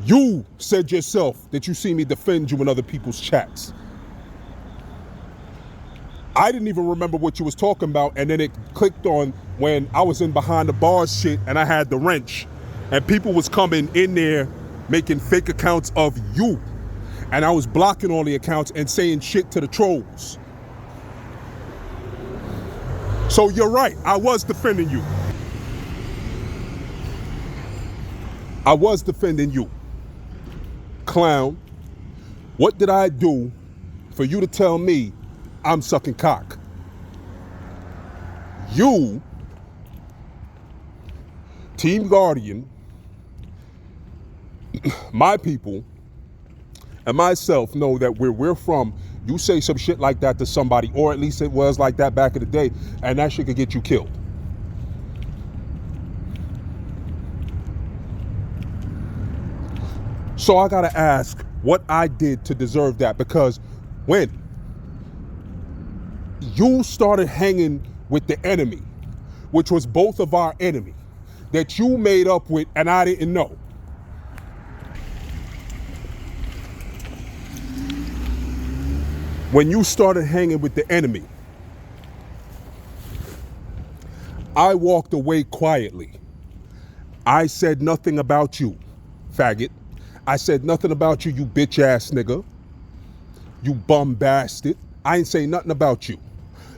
You said yourself that you see me defend you in other people's chats. I didn't even remember what you was talking about, and then it clicked on when I was in behind the bars shit and I had the wrench, and people was coming in there making fake accounts of you, and I was blocking all the accounts and saying shit to the trolls. So you're right, I was defending you. I was defending you. Clown, what did I do for you to tell me I'm sucking cock? You, Team Guardian, my people, and myself know that where we're from, you say some shit like that to somebody, or at least it was like that back in the day, and that shit could get you killed. So I gotta ask what I did to deserve that, because when you started hanging with the enemy, which was both of our enemy, that you made up with and I didn't know. When you started hanging with the enemy, I walked away quietly. I said nothing about you, faggot. I said nothing about you, you bitch ass nigga. You bum bastard. I ain't say nothing about you.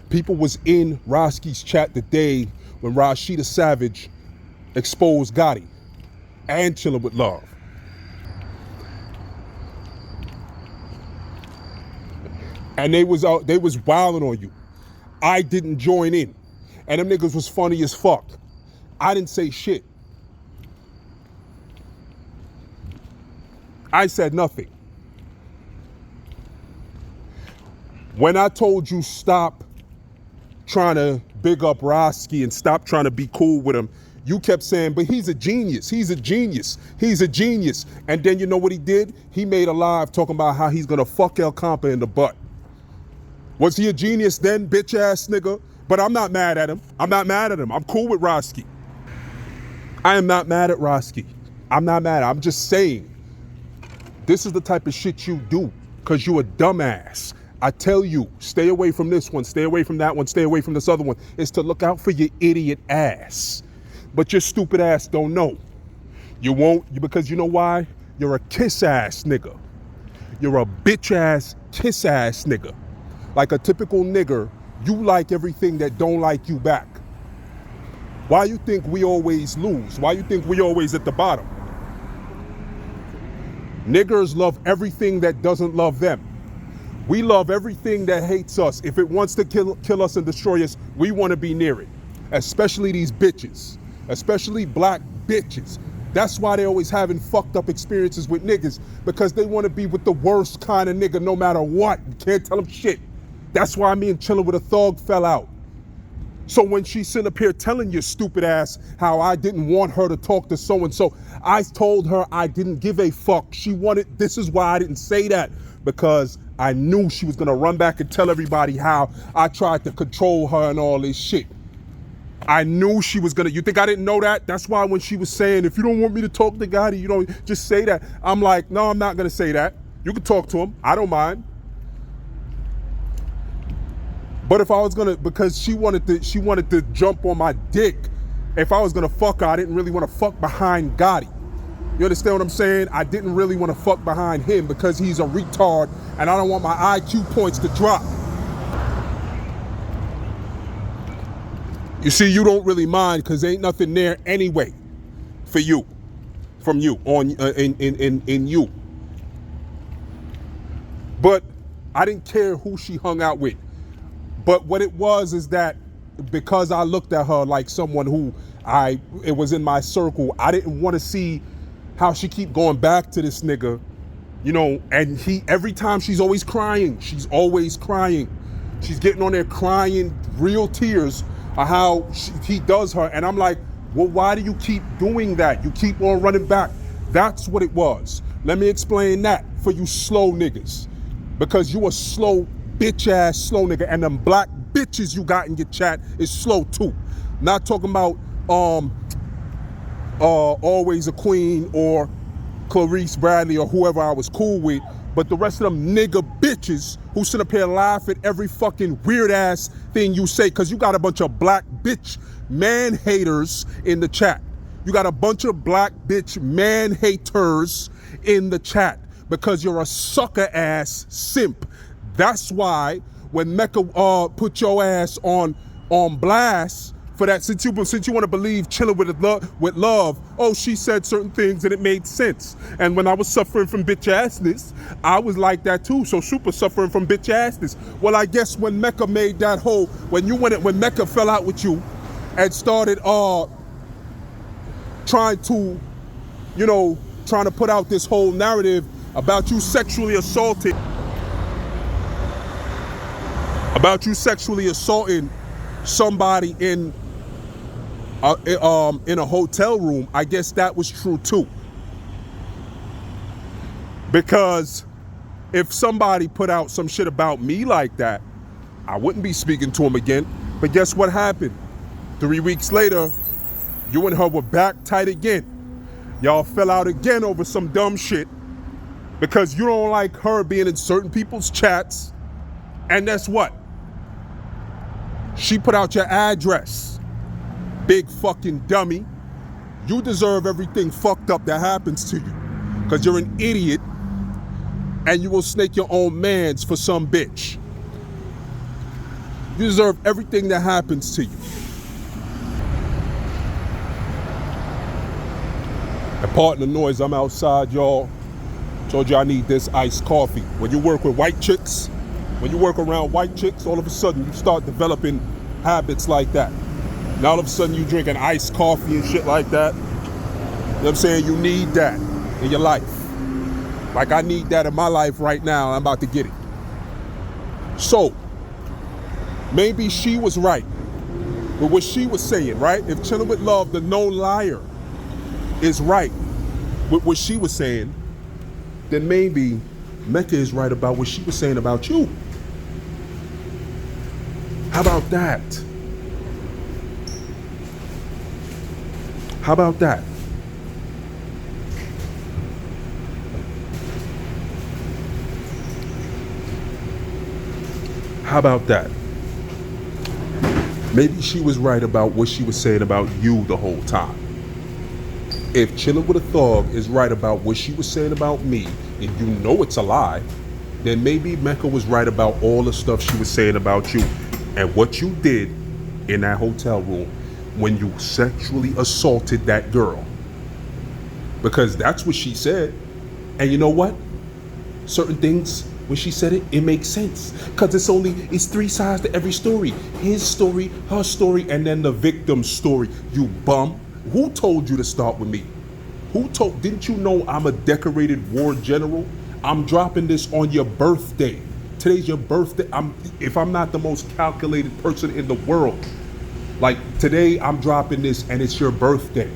People was in Roski's chat the day when Rashida Savage exposed Gotti and Chillin' with Love. And they was wilding on you. I didn't join in. And them niggas was funny as fuck. I didn't say shit. I said nothing. When I told you stop trying to big up Roski and stop trying to be cool with him, you kept saying, but he's a genius, he's a genius, he's a genius. And then you know what he did? He made a live talking about how he's gonna fuck El Compa in the butt. Was he a genius then, bitch ass nigga? But I'm not mad at him. I'm not mad at him. I'm cool with Roski. I am not mad at Roski. I'm not mad. I'm just saying, this is the type of shit you do because you a dumbass. I tell you, stay away from this one, stay away from that one, stay away from this other one. It's to look out for your idiot ass. But your stupid ass don't know. You won't, because you know why? You're a kiss ass nigga. You're a bitch ass, kiss ass nigga. Like a typical nigger, you like everything that don't like you back. Why you think we always lose? Why you think we always at the bottom? Niggers love everything that doesn't love them. We love everything that hates us. If it wants to kill us and destroy us, we want to be near it. Especially these bitches. Especially black bitches. That's why they always having fucked up experiences with niggas, because they want to be with the worst kind of nigga no matter what. You can't tell them shit. That's why me and Chillin' with a Thug fell out. So when she's sitting up here telling your stupid ass how I didn't want her to talk to so-and-so, I told her I didn't give a fuck. She wanted, this is why I didn't say that, because I knew she was gonna run back and tell everybody how I tried to control her and all this shit. I knew she was gonna, you think I didn't know that? That's why when she was saying, if you don't want me to talk to Gotti, you don't, just say that. I'm like, no, I'm not gonna say that. You can talk to him, I don't mind. But if I was gonna, because she wanted to jump on my dick if I was gonna fuck her, I didn't really want to fuck behind Gotti. You understand what I'm saying? I didn't really want to fuck behind him because he's a retard and I don't want my IQ points to drop. You see, you don't really mind because ain't nothing there anyway for you, from you, on in you. But I didn't care who she hung out with. But what it was is that because I looked at her like someone who it was in my circle, I didn't want to see how she keep going back to this nigga, you know, and every time she's always crying. She's always crying. She's getting on there crying real tears of how he does her. And I'm like, well, why do you keep doing that? You keep on running back. That's what it was. Let me explain that for you slow niggas. Because you a slow, bitch ass slow nigga. And them black bitches you got in your chat is slow too. Not talking about Always a Queen or Clarice Bradley or whoever I was cool with, but the rest of them nigga bitches who sit up here and laugh at every fucking weird ass thing you say, because you got a bunch of black bitch man haters in the chat. You got a bunch of black bitch man haters in the chat because you're a sucker ass simp. That's why when Mecca put your ass on blast for that, since you want to believe chilling with love, oh, she said certain things and it made sense. And when I was suffering from bitch assness, I was like that too. So super suffering from bitch assness. Well, I guess when Mecca made that whole, when Mecca fell out with you and started trying to put out this whole narrative about you sexually assaulting somebody in a hotel room, I guess that was true too. Because if somebody put out some shit about me like that, I wouldn't be speaking to him again. But guess what happened? 3 weeks later, you and her were back tight again. Y'all fell out again over some dumb shit because you don't like her being in certain people's chats. And that's what? She put out your address. Big fucking dummy. You deserve everything fucked up that happens to you because you're an idiot and you will snake your own mans for some bitch. You deserve everything that happens to you. And pardon the noise, I'm outside, y'all. Told you I need this iced coffee. When you work with white chicks, when you work around white chicks, all of a sudden you start developing habits like that. Now all of a sudden you drinking iced coffee and shit like that. You know what I'm saying? You need that in your life. Like I need that in my life right now. I'm about to get it. So, maybe she was right with what she was saying, right? If Chilling with Love, the known liar, is right with what she was saying, then maybe Mecca is right about what she was saying about you. How about that? How about that? How about that? Maybe she was right about what she was saying about you the whole time. If Chilling with a Thug is right about what she was saying about me, and you know it's a lie, then maybe Mecca was right about all the stuff she was saying about you and what you did in that hotel room when you sexually assaulted that girl. Because that's what she said. And you know what? Certain things, when she said it, it makes sense. Because it's three sides to every story. His story, her story, and then the victim's story. You bum. Who told you to start with me? Didn't you know I'm a decorated war general? I'm dropping this on your birthday. Today's your birthday. If I'm not the most calculated person in the world, like today I'm dropping this and it's your birthday.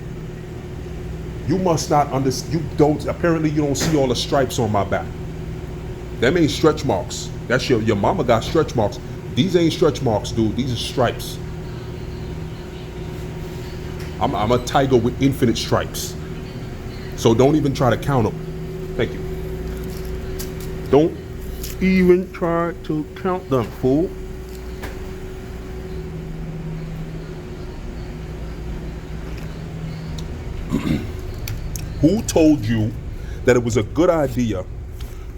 You must not understand. Apparently you don't see all the stripes on my back. Them ain't stretch marks. That's your mama got stretch marks. These ain't stretch marks, dude. These are stripes. I'm a tiger with infinite stripes. So don't even try to count them. Thank you. Don't even try to count them, fool. Who told you that it was a good idea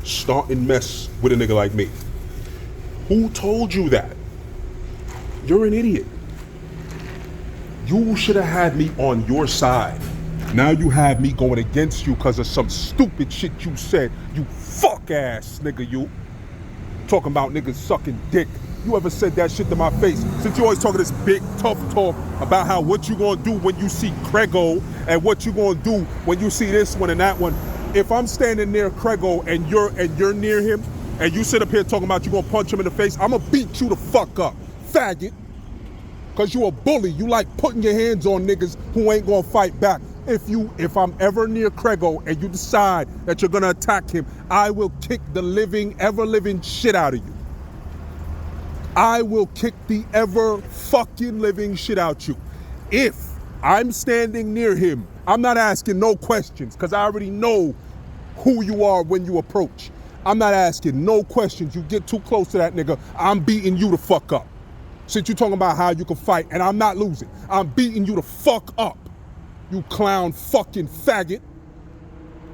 starting mess with a nigga like me? Who told you that? You're an idiot. You should have had me on your side. Now you have me going against you because of some stupid shit you said. You fuck ass nigga, you. Talking about niggas sucking dick. You ever said that shit to my face? Since you always talking this big tough talk about how what you gonna do when you see Crego and what you gonna do when you see this one and that one. If I'm standing near Crego and you're near him and you sit up here talking about you gonna punch him in the face, I'm gonna beat you the fuck up, faggot. Cause you a bully. You like putting your hands on niggas who ain't gonna fight back. If I'm ever near Crego and you decide that you're gonna attack him, I will kick the ever living shit out of you. I will kick the ever fucking living shit out you. If I'm standing near him, I'm not asking no questions because I already know who you are when you approach. I'm not asking no questions. You get too close to that nigga, I'm beating you the fuck up. Since you're talking about how you can fight and I'm not losing, I'm beating you the fuck up. You clown fucking faggot.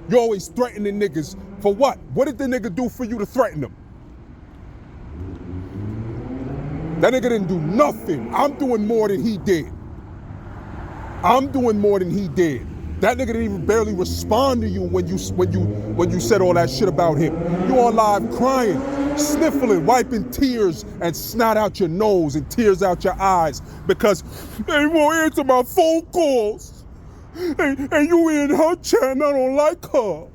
You're always threatening niggas for what? What did the nigga do for you to threaten him? That nigga didn't do nothing. I'm doing more than he did. I'm doing more than he did. That nigga didn't even barely respond to you when you said all that shit about him. You on live crying, sniffling, wiping tears and snot out your nose and tears out your eyes because they won't answer my phone calls. And you in her chat and I don't like her.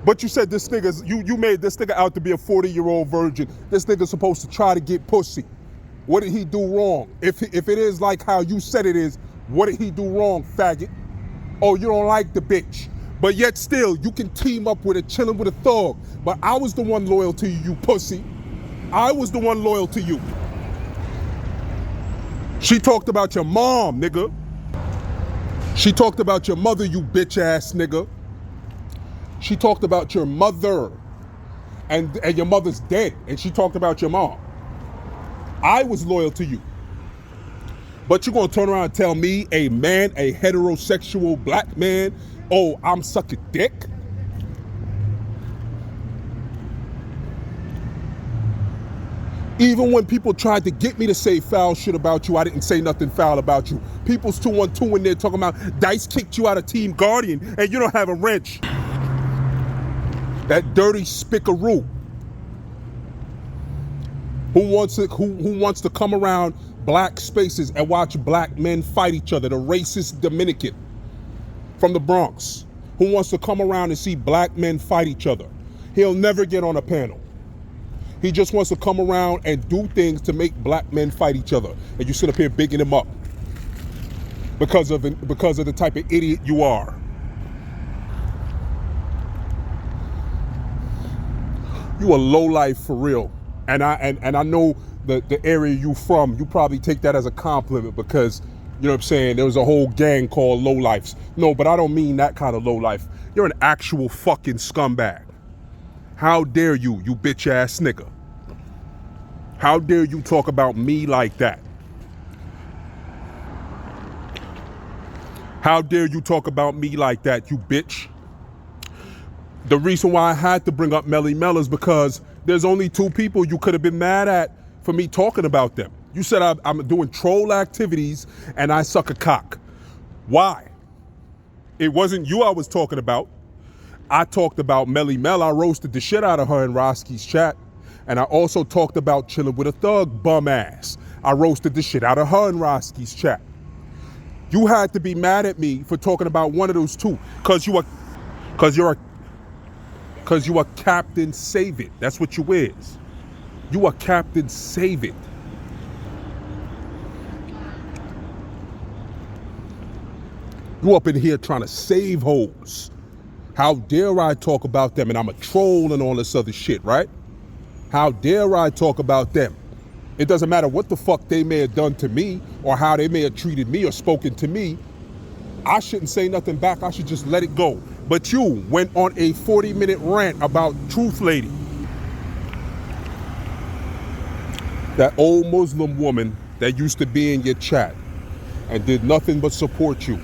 But you said this nigga's, you made this nigga out to be a 40-year-old virgin. This nigga's supposed to try to get pussy. What did he do wrong? If it is like how you said it is, what did he do wrong, faggot? Oh, you don't like the bitch. But yet still, you can team up with her, chilling with a thug. But I was the one loyal to you, you pussy. I was the one loyal to you. She talked about your mom, nigga. She talked about your mother, you bitch ass nigga. She talked about your mother. And your mother's dead. And she talked about your mom. I was loyal to you. But you're gonna turn around and tell me, a man, a heterosexual black man, oh, I'm sucking dick? Even when people tried to get me to say foul shit about you, I didn't say nothing foul about you. People's 212 in there talking about Dice kicked you out of Team Guardian and you don't have a wrench. That dirty spickaroo who wants to come around black spaces and watch black men fight each other, the racist Dominican from the Bronx, who wants to come around and see black men fight each other. He'll never get on a panel. He just wants to come around and do things to make black men fight each other. And you sit up here bigging him up because of the type of idiot you are. You a lowlife for real. And I know the area you from, you probably take that as a compliment because, you know what I'm saying, there was a whole gang called lowlifes. No, but I don't mean that kind of lowlife. You're an actual fucking scumbag. How dare you bitch ass nigga? How dare you talk about me like that? How dare you talk about me like that, you bitch? The reason why I had to bring up Melly Mel is because there's only two people you could have been mad at for me talking about them. You said I'm doing troll activities and I suck a cock. Why? It wasn't you I was talking about. I talked about Melly Mel. I roasted the shit out of her in Roski's chat. And I also talked about chilling with a thug bum ass. I roasted the shit out of her in Roski's chat. You had to be mad at me for talking about one of those two because you're a Captain Save It. That's what you is. You are Captain Save It. You up in here trying to save hoes. How dare I talk about them and I'm a troll and all this other shit, right? How dare I talk about them? It doesn't matter what the fuck they may have done to me or how they may have treated me or spoken to me. I shouldn't say nothing back. I should just let it go. But you went on a 40-minute rant about Truth Lady. That old Muslim woman that used to be in your chat and did nothing but support you.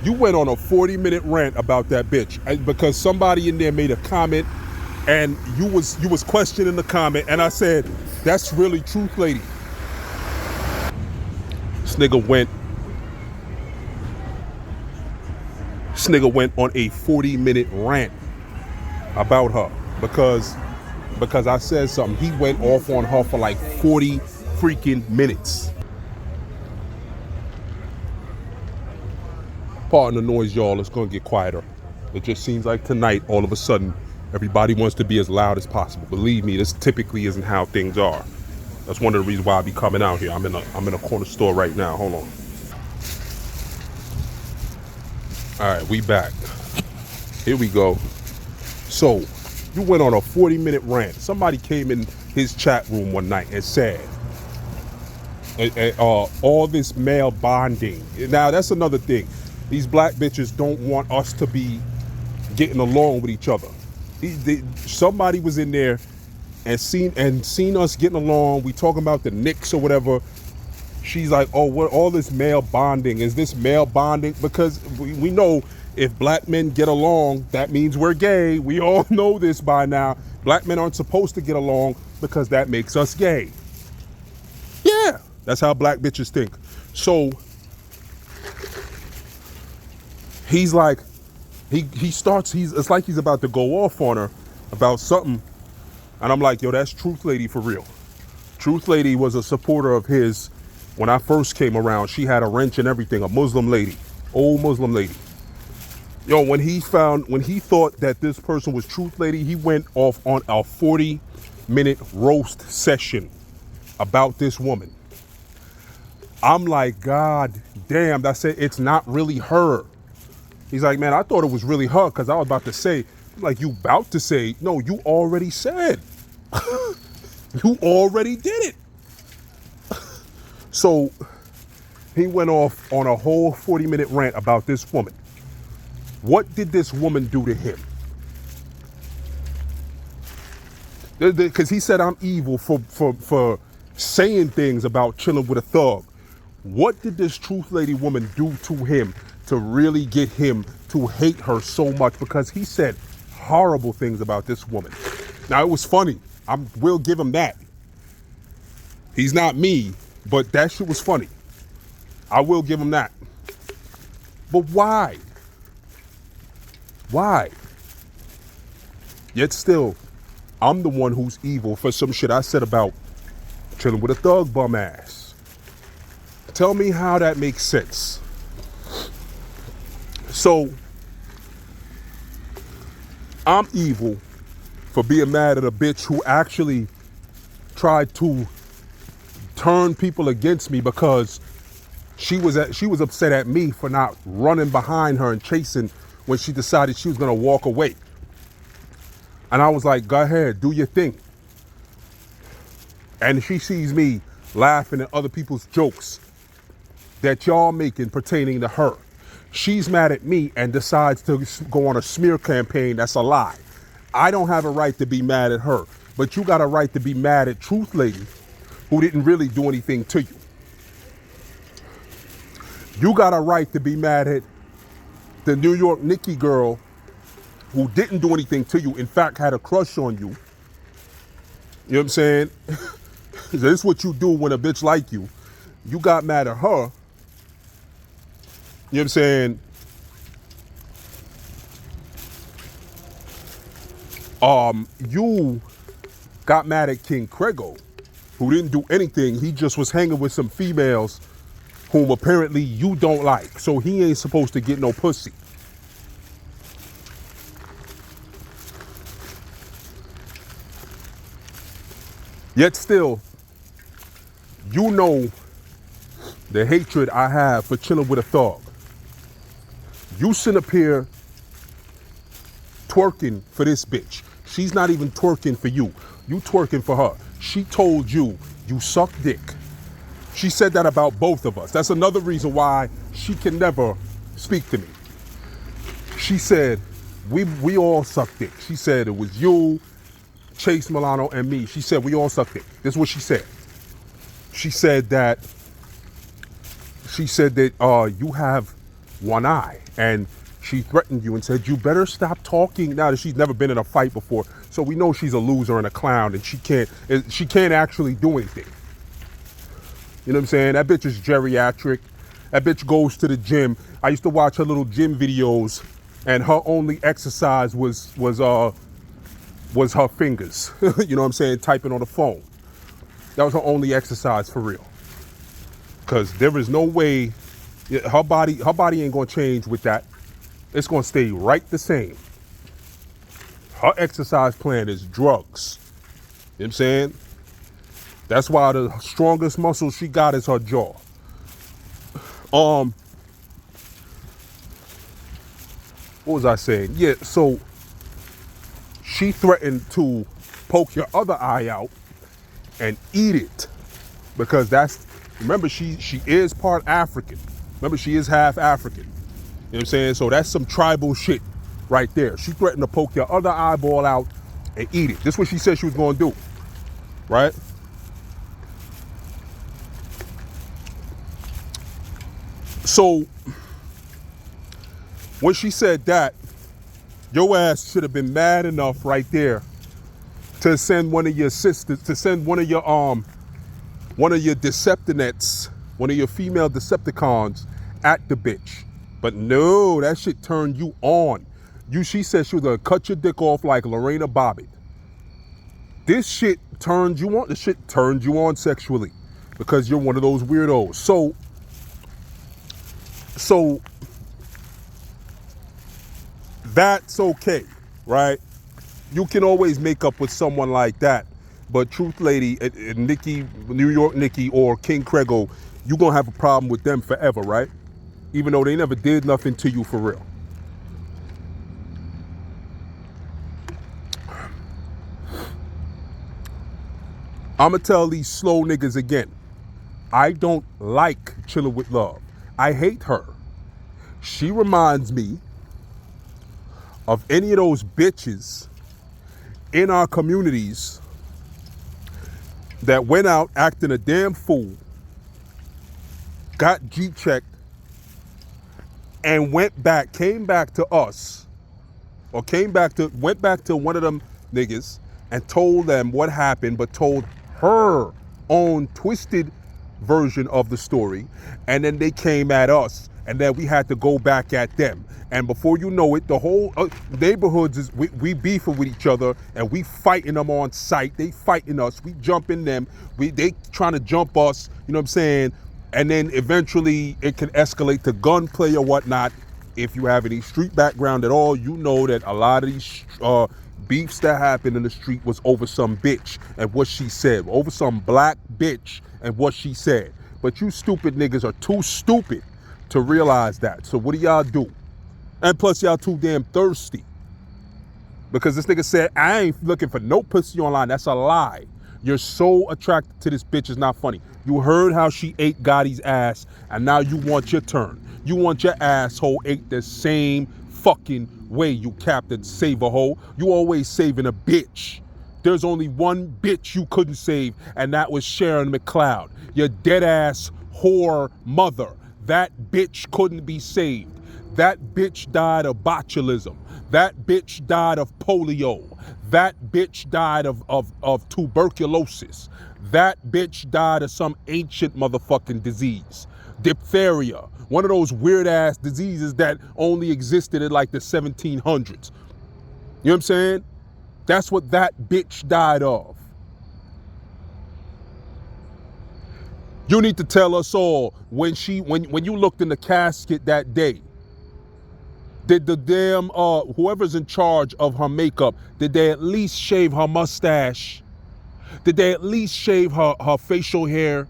You went on a 40-minute rant about that bitch because somebody in there made a comment, and you was questioning the comment, and I said, "That's really truth, lady." This nigga went on a 40-minute rant about her because I said something. He went off on her for like 40 freaking minutes. Pardon the noise, y'all. It's gonna get quieter. It just seems like tonight, all of a sudden, everybody wants to be as loud as possible. Believe me, this typically isn't how things are. That's one of the reasons why I be coming out here. I'm in a corner store right now. Hold on. All right, we back. Here we go. So, you went on a 40-minute rant. Somebody came in his chat room one night and said, all this male bonding. Now, that's another thing. These black bitches don't want us to be getting along with each other. Somebody was in there and seen us getting along. We talking about the Knicks or whatever. She's like, oh, what all this male bonding? Is this male bonding? Because we know if black men get along, that means we're gay. We all know this by now. Black men aren't supposed to get along because that makes us gay. Yeah, that's how black bitches think. So he's like, it's like he's about to go off on her about something. And I'm like, yo, that's Truth Lady for real. Truth Lady was a supporter of his when I first came around. She had a wrench and everything, a Muslim lady, old Muslim lady. Yo, when he thought that this person was Truth Lady, he went off on a 40-minute roast session about this woman. I'm like, God damn, that's it. It's not really her. He's like, man, I thought it was really her because I was about to say, like, you about to say, no, you already said. You already did it. So he went off on a whole 40-minute rant about this woman. What did this woman do to him? Because he said I'm evil for saying things about chilling with a thug. What did this Truth Lady woman do to him to really get him to hate her so much? Because he said horrible things about this woman. Now, it was funny. I will give him that. He's not me, but that shit was funny. I will give him that. But why? Why? Yet still, I'm the one who's evil for some shit I said about chilling with a thug bum ass. Tell me how that makes sense. So, I'm evil for being mad at a bitch who actually tried to turn people against me because she was upset at me for not running behind her and chasing when she decided she was gonna walk away. And I was like, go ahead, do your thing. And she sees me laughing at other people's jokes that y'all making pertaining to her. She's mad at me and decides to go on a smear campaign that's a lie. I don't have a right to be mad at her, but you got a right to be mad at Truth Lady, who didn't really do anything to you. You got a right to be mad at the New York Nikki girl who didn't do anything to you, in fact had a crush on you. You know what I'm saying? This is what you do when a bitch like you. You got mad at her. You know what I'm saying? You got mad at King Crego, who didn't do anything. He just was hanging with some females whom apparently you don't like. So he ain't supposed to get no pussy. Yet still, you know the hatred I have for chilling with a thug. You sit up here twerking for this bitch. She's not even twerking for you. You twerking for her. She told you you suck dick. She said that about both of us. That's another reason why she can never speak to me. She said, we all suck dick. She said it was you, Chase Milano, and me. She said we all suck dick. This is what she said. She said that you have one eye. And she threatened you and said, you better stop talking. Now that she's never been in a fight before, so we know she's a loser and a clown, and she can't actually do anything. You know what I'm saying? That bitch is geriatric. That bitch goes to the gym. I used to watch her little gym videos, and her only exercise was her fingers. You know what I'm saying? Typing on the phone. That was her only exercise for real. Cause there is no way her body ain't gonna change with that. It's gonna stay right the same. Her exercise plan is drugs. You know what I'm saying? That's why the strongest muscle she got is her jaw. What was I saying? Yeah, so she threatened to poke your other eye out and eat it. Because remember, she is part African. Remember, she is half African. You know what I'm saying? So that's some tribal shit right there. She threatened to poke your other eyeball out and eat it. This is what she said she was going to do, right? So when she said that, your ass should have been mad enough right there to send one of your sisters, to send one of your Deceptinettes, one of your female Decepticons at the bitch. But no, that shit turned you on. She said she was gonna cut your dick off like Lorena Bobbitt. This shit turned you on. This shit turned you on sexually because you're one of those weirdos. So that's okay, right? You can always make up with someone like that. But Truth Lady, Nikki, New York Nikki, or King Crego, you're going to have a problem with them forever, right? Even though they never did nothing to you for real. I'm going to tell these slow niggas again. I don't like Chillin' With Love. I hate her. She reminds me of any of those bitches in our communities that went out acting a damn fool, got G-checked, and came back to us, or went back to one of them niggas and told them what happened, but told her own twisted version of the story, and then they came at us, and then we had to go back at them. And before you know it, the whole neighborhoods we beefing with each other, and we fighting them on sight. They fighting us. We jumping them. They trying to jump us. You know what I'm saying? And then eventually it can escalate to gunplay or whatnot. If you have any street background at all, you know that a lot of these beefs that happened in the street was over some bitch and what she said, over some black bitch and what she said. But you stupid niggas are too stupid to realize that. So what do y'all do? And plus y'all too damn thirsty. Because this nigga said, I ain't looking for no pussy online. That's a lie. You're so attracted to this bitch, it's not funny. You heard how she ate Gotti's ass, and now you want your turn. You want your asshole ate the same fucking way, you Captain Save-A-Ho. You always saving a bitch. There's only one bitch you couldn't save, and that was Sharon McLeod. Your dead-ass whore mother. That bitch couldn't be saved. That bitch died of botulism. That bitch died of polio. That bitch died of tuberculosis. That bitch died of some ancient motherfucking disease. Diphtheria. One of those weird ass diseases that only existed in like the 1700s. You know what I'm saying? That's what that bitch died of. You need to tell us all when you looked in the casket that day, did the damn whoever's in charge of her makeup, did they at least shave her mustache? Did they at least shave her facial hair?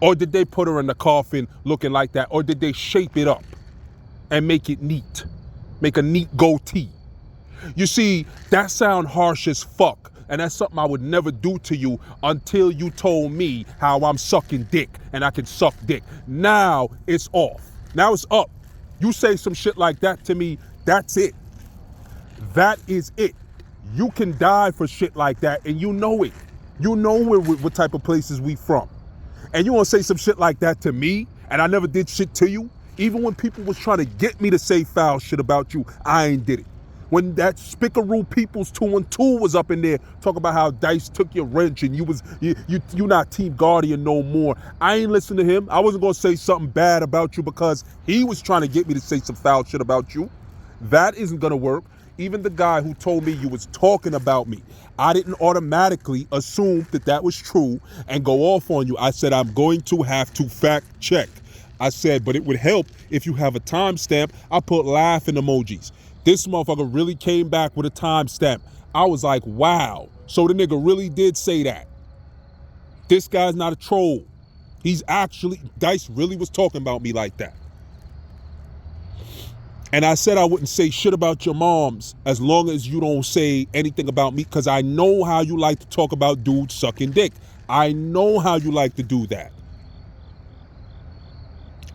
Or did they put her in the coffin looking like that? Or did they shape it up and make it neat? Make a neat goatee? You see, that sound harsh as fuck. And that's something I would never do to you until you told me how I'm sucking dick and I can suck dick. Now it's off. Now it's up. You say some shit like that to me, that's it. That is it. You can die for shit like that, and you know it. You know what type of places we from. And you want to say some shit like that to me, and I never did shit to you? Even when people was trying to get me to say foul shit about you, I ain't did it. When that Spickaroo People's 212 was up in there talking about how Dice took your wrench and you not Team Guardian no more, I ain't listen to him. I wasn't gonna say something bad about you because he was trying to get me to say some foul shit about you. That isn't gonna work. Even the guy who told me you was talking about me, I didn't automatically assume that that was true and go off on you. I said, I'm going to have to fact check. I said, but it would help if you have a timestamp. I put laughing emojis. This motherfucker really came back with a timestamp. I was like, wow. So the nigga really did say that. This guy's not a troll. Dice really was talking about me like that. And I said I wouldn't say shit about your moms as long as you don't say anything about me, because I know how you like to talk about dudes sucking dick. I know how you like to do that.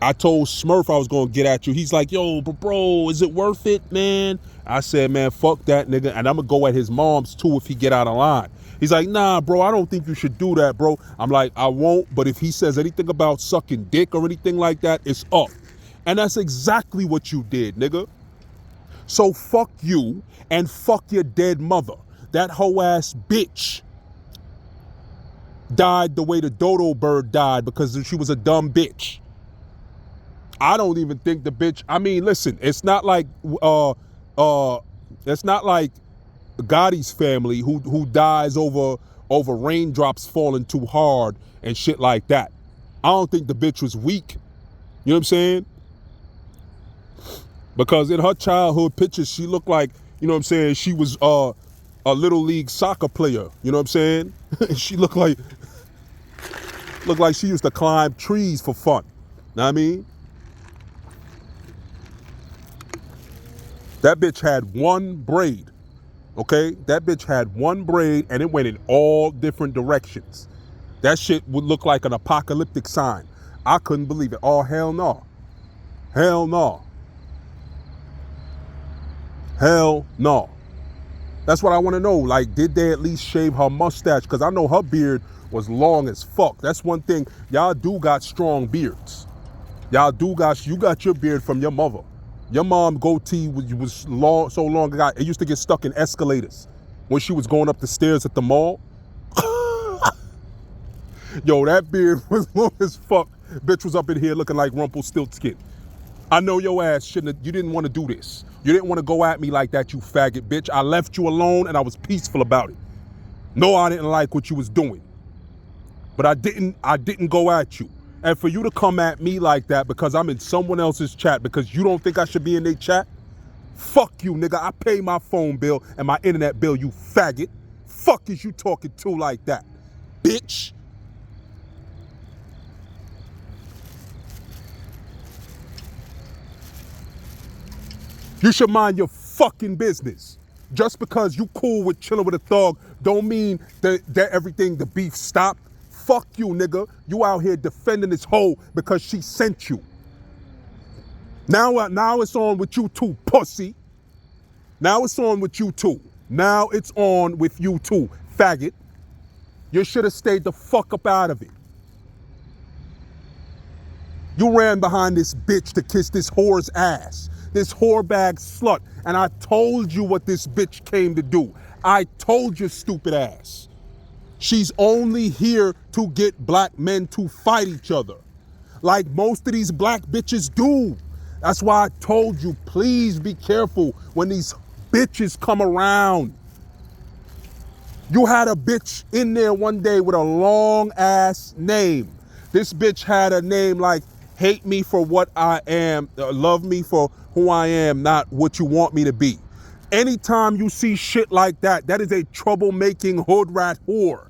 I told Smurf I was going to get at you. He's like, yo, bro, is it worth it, man? I said, man, fuck that nigga. And I'm going to go at his mom's too if he get out of line. He's like, nah, bro, I don't think you should do that, bro. I'm like, I won't. But if he says anything about sucking dick or anything like that, it's up. And that's exactly what you did, nigga. So fuck you and fuck your dead mother. That hoe ass bitch died the way the dodo bird died because she was a dumb bitch. I don't even think the bitch, I mean, listen, it's not like Gotti's family who dies over raindrops falling too hard and shit like that. I don't think the bitch was weak. You know what I'm saying? Because in her childhood pictures, she looked like, you know what I'm saying, she was a little league soccer player. You know what I'm saying? She looked like she used to climb trees for fun. Know what I mean? That bitch had one braid, okay? That bitch had one braid and it went in all different directions. That shit would look like an apocalyptic sign. I couldn't believe it. Oh, hell no. Hell no. Hell no. That's what I want to know. Like, did they at least shave her mustache? Because I know her beard was long as fuck. That's one thing. Y'all do got strong beards. You got your beard from your mother. Your mom goatee was long, so long it used to get stuck in escalators when she was going up the stairs at the mall. Yo, that beard was long as fuck. Bitch was up in here looking like Rumpelstiltskin. I know your ass you didn't want to do this. You didn't want to go at me like that, you faggot bitch. I left you alone and I was peaceful about it. No, I didn't like what you was doing. But I didn't go at you. And for you to come at me like that because I'm in someone else's chat because you don't think I should be in their chat? Fuck you, nigga. I pay my phone bill and my internet bill, you faggot. Fuck is you talking to like that, bitch? You should mind your fucking business. Just because you cool with chilling with a thug don't mean that everything, the beef stopped. Fuck you, nigga. You out here defending this hoe because she sent you. Now it's on with you too, pussy. Now it's on with you too. Now it's on with you too, faggot. You should have stayed the fuck up out of it. You ran behind this bitch to kiss this whore's ass. This whore bag slut. And I told you what this bitch came to do. I told your stupid ass. She's only here to get black men to fight each other. Like most of these black bitches do. That's why I told you, please be careful when these bitches come around. You had a bitch in there one day with a long ass name. This bitch had a name like, hate me for what I am, love me for who I am, not what you want me to be. Anytime you see shit like that, that is a troublemaking hood rat whore.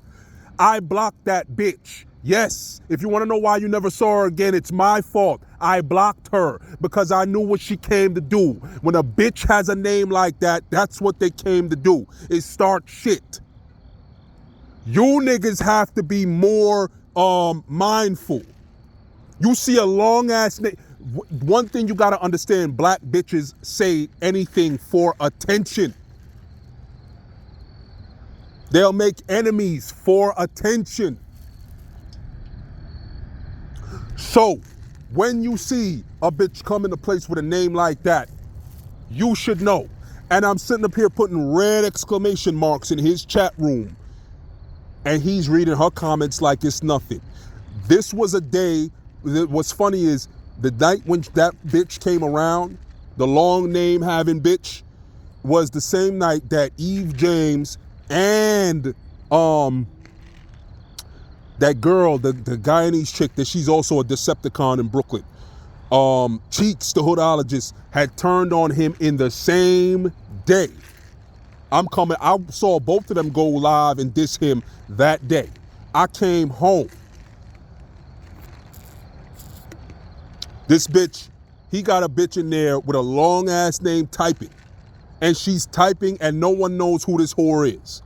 I blocked that bitch. Yes, if you want to know why you never saw her again, it's my fault. I blocked her because I knew what she came to do. When a bitch has a name like that, that's what they came to do, is start shit. You niggas have to be more mindful. You see a long ass name. One thing you gotta understand, black bitches say anything for attention. They'll make enemies for attention. So, when you see a bitch come into place with a name like that, you should know. And I'm sitting up here putting red exclamation marks in his chat room, and he's reading her comments like it's nothing. This was a day, what's funny is the night when that bitch came around, the long name having bitch, was the same night that Eve James and that girl, the Guyanese chick that she's also a Decepticon in Brooklyn, Cheeks, the hoodologist, had turned on him in the same day. I saw both of them go live and diss him that day. I came home. This bitch, he got a bitch in there with a long ass name typing. And she's typing and no one knows who this whore is.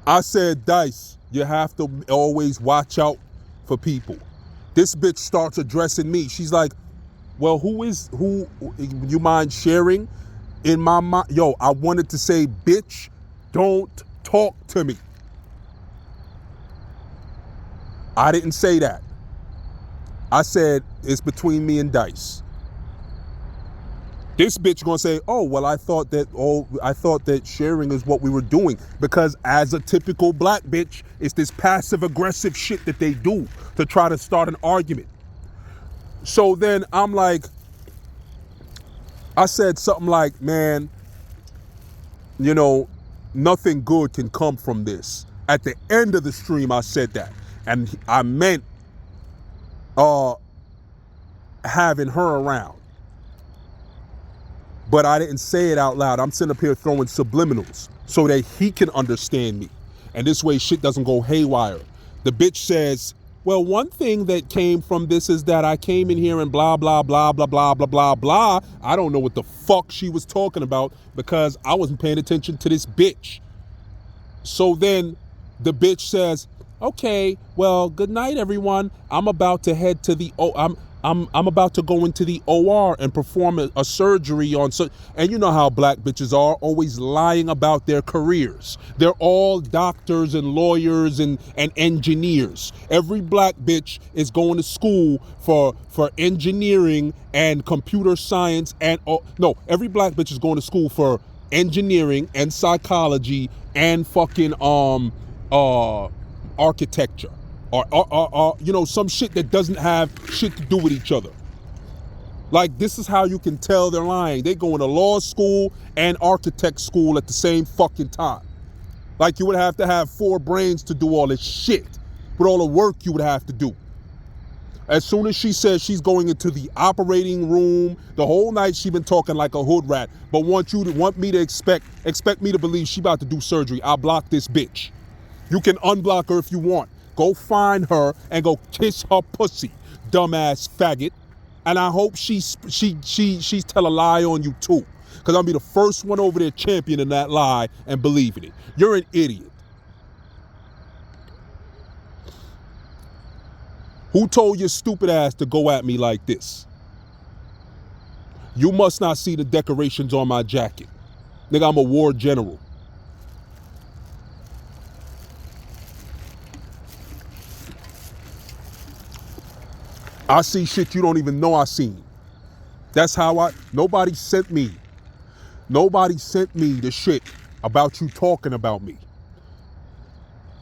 I said, Dice, you have to always watch out for people. This bitch starts addressing me. She's like, well, who you mind sharing? In my mind, yo, I wanted to say, bitch, don't talk to me. I didn't say that. I said, it's between me and Dice. This bitch gonna say, oh, well, I thought that sharing is what we were doing. Because as a typical black bitch, it's this passive aggressive shit that they do to try to start an argument. So then I'm like, I said something like, man, you know, nothing good can come from this. At the end of the stream, I said that. And I meant having her around. But I didn't say it out loud. I'm sitting up here throwing subliminals so that he can understand me. And this way shit doesn't go haywire. The bitch says, well, one thing that came from this is that I came in here and blah, blah, blah, blah, blah, blah, blah, blah. I don't know what the fuck she was talking about because I wasn't paying attention to this bitch. So then the bitch says, okay, well, good night, everyone. I'm about to head to the, I'm about to go into the OR and perform a surgery on, and you know how black bitches are, always lying about their careers. They're all doctors and lawyers and engineers. Every black bitch is going to school for engineering and computer science and, no, every black bitch is going to school for engineering and psychology and fucking architecture. Or you know, some shit that doesn't have shit to do with each other. Like, this is how you can tell they're lying. They go into law school and architect school at the same fucking time. Like, you would have to have 4 brains to do all this shit with all the work you would have to do. As soon as she says she's going into the operating room, the whole night she been talking like a hood rat, but want me to expect me to believe she about to do surgery. I block this bitch. You can unblock her if you want. Go find her and go kiss her pussy, dumbass faggot. And I hope she's tell a lie on you too. Because I'll be the first one over there championing that lie and believing it. You're an idiot. Who told your stupid ass to go at me like this? You must not see the decorations on my jacket. Nigga, I'm a war general. I see shit you don't even know I seen. That's how nobody sent me the shit about you talking about me.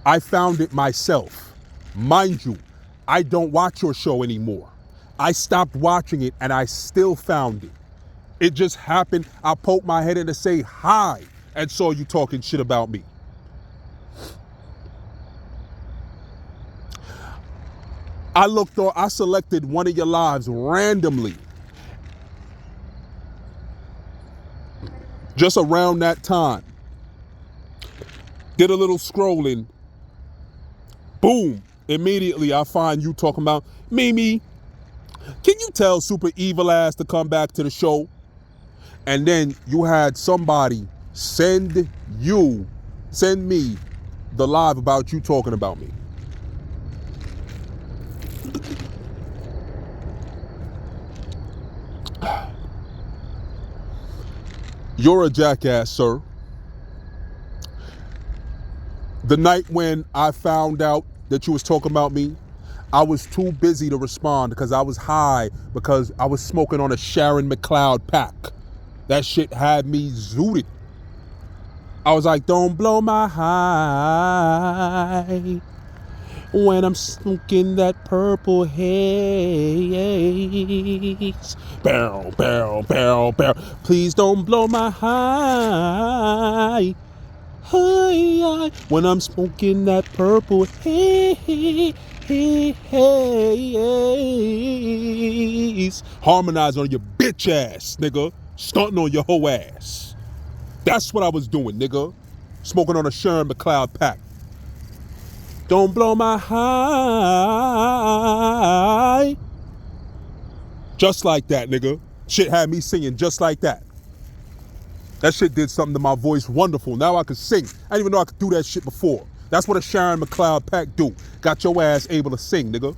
I found it myself. Mind you, I don't watch your show anymore. I stopped watching it and I still found it. It just happened. I poked my head in to say hi and saw you talking shit about me. I selected one of your lives randomly. Just around that time. Did a little scrolling. Boom. Immediately I find you talking about, Mimi, can you tell super evil ass to come back to the show? And then you had somebody send me the live about you talking about me. You're a jackass, sir. The night when I found out that you was talking about me, I was too busy to respond because I was high because I was smoking on a Sharon McLeod pack. That shit had me zooted. I was like, don't blow my high when I'm smoking that purple haze. Barrel, barrel, barrel, barrel. Please don't blow my high. High, when I'm smoking that purple haze. Harmonize on your bitch ass, nigga. Stunting on your whole ass. That's what I was doing, nigga. Smoking on a Sharon McLeod pack. Don't blow my high. Just like that, nigga. Shit had me singing just like that. That shit did something to my voice wonderful. Now I can sing. I didn't even know I could do that shit before. That's what a Sharon McLeod pack do. Got your ass able to sing, nigga.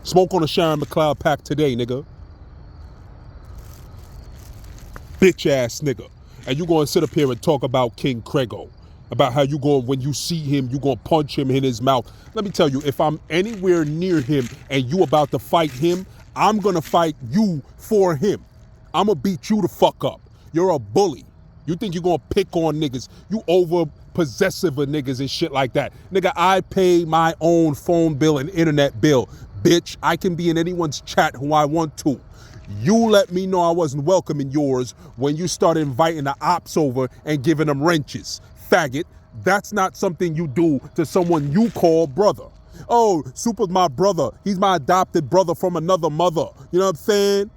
Smoke on a Sharon McLeod pack today, nigga. Bitch ass nigga. And you gonna sit up here and talk about King Crego. About how you going, when you see him, you gonna punch him in his mouth. Let me tell you, if I'm anywhere near him and you about to fight him, I'm gonna fight you for him. I'm gonna beat you the fuck up. You're a bully. You think you're gonna pick on niggas. You over possessive of niggas and shit like that. Nigga, I pay my own phone bill and internet bill. Bitch, I can be in anyone's chat who I want to. You let me know I wasn't welcome in yours when you started inviting the ops over and giving them wrenches. Faggot, that's not something you do to someone you call brother. Oh, Super's my brother. He's my adopted brother from another mother. You know what I'm saying?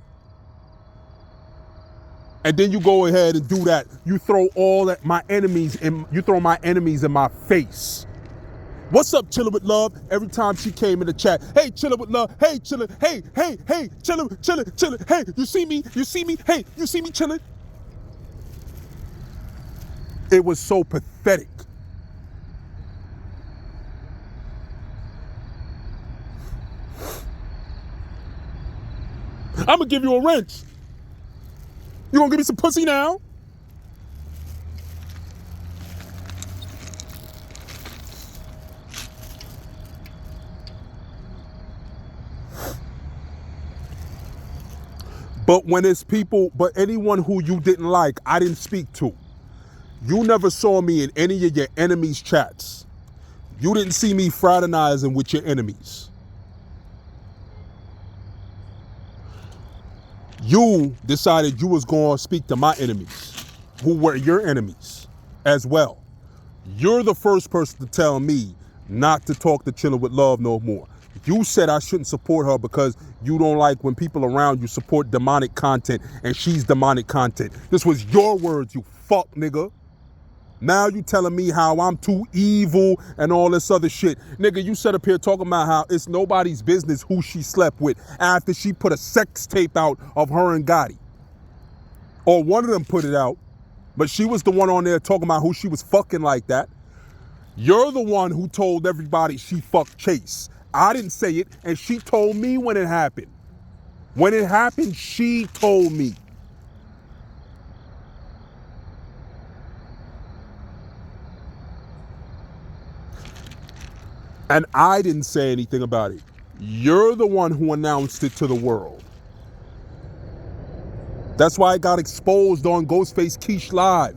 And then you go ahead and do that. You throw all that my enemies in my face. What's up, Chillin' with Love? Every time she came in the chat, hey, Chillin' with Love, hey, Chillin', hey, Chillin', hey, you see me, hey, you see me chillin'? It was so pathetic. I'm gonna give you a wrench. You gonna give me some pussy now? But when it's people, but anyone who you didn't like, I didn't speak to. You never saw me in any of your enemies' chats. You didn't see me fraternizing with your enemies. You decided you was going to speak to my enemies, who were your enemies as well. You're the first person to tell me not to talk to Chillin' with Love no more. You said I shouldn't support her because you don't like when people around you support demonic content and she's demonic content. This was your words, you fuck nigga. Now you telling me how I'm too evil and all this other shit. Nigga, you sat up here talking about how it's nobody's business who she slept with after she put a sex tape out of her and Gotti. Or one of them put it out, but she was the one on there talking about who she was fucking like that. You're the one who told everybody she fucked Chase. I didn't say it, and she told me when it happened. When it happened, she told me. And I didn't say anything about it. You're the one who announced it to the world. That's why it got exposed on Ghostface Quiche Live.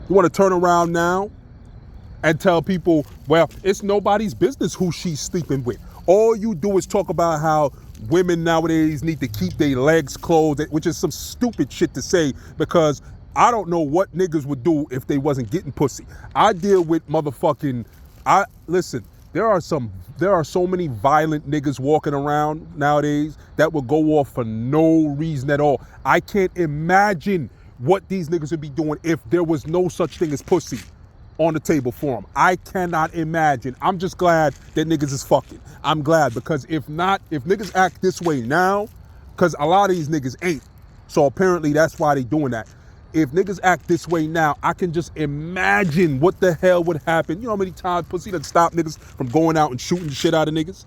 You want to turn around now and tell people, well, it's nobody's business who she's sleeping with. All you do is talk about how women nowadays need to keep their legs closed, which is some stupid shit to say because I don't know what niggas would do if they wasn't getting pussy. I deal with motherfucking, listen, there are so many violent niggas walking around nowadays that will go off for no reason at all. I can't imagine what these niggas would be doing if there was no such thing as pussy on the table for them. I cannot imagine. I'm just glad that niggas is fucking. I'm glad because if not, if niggas act this way now, because a lot of these niggas ain't. So apparently that's why they doing that. If niggas act this way now, I can just imagine what the hell would happen. You know how many times pussy done stop niggas from going out and shooting shit out of niggas?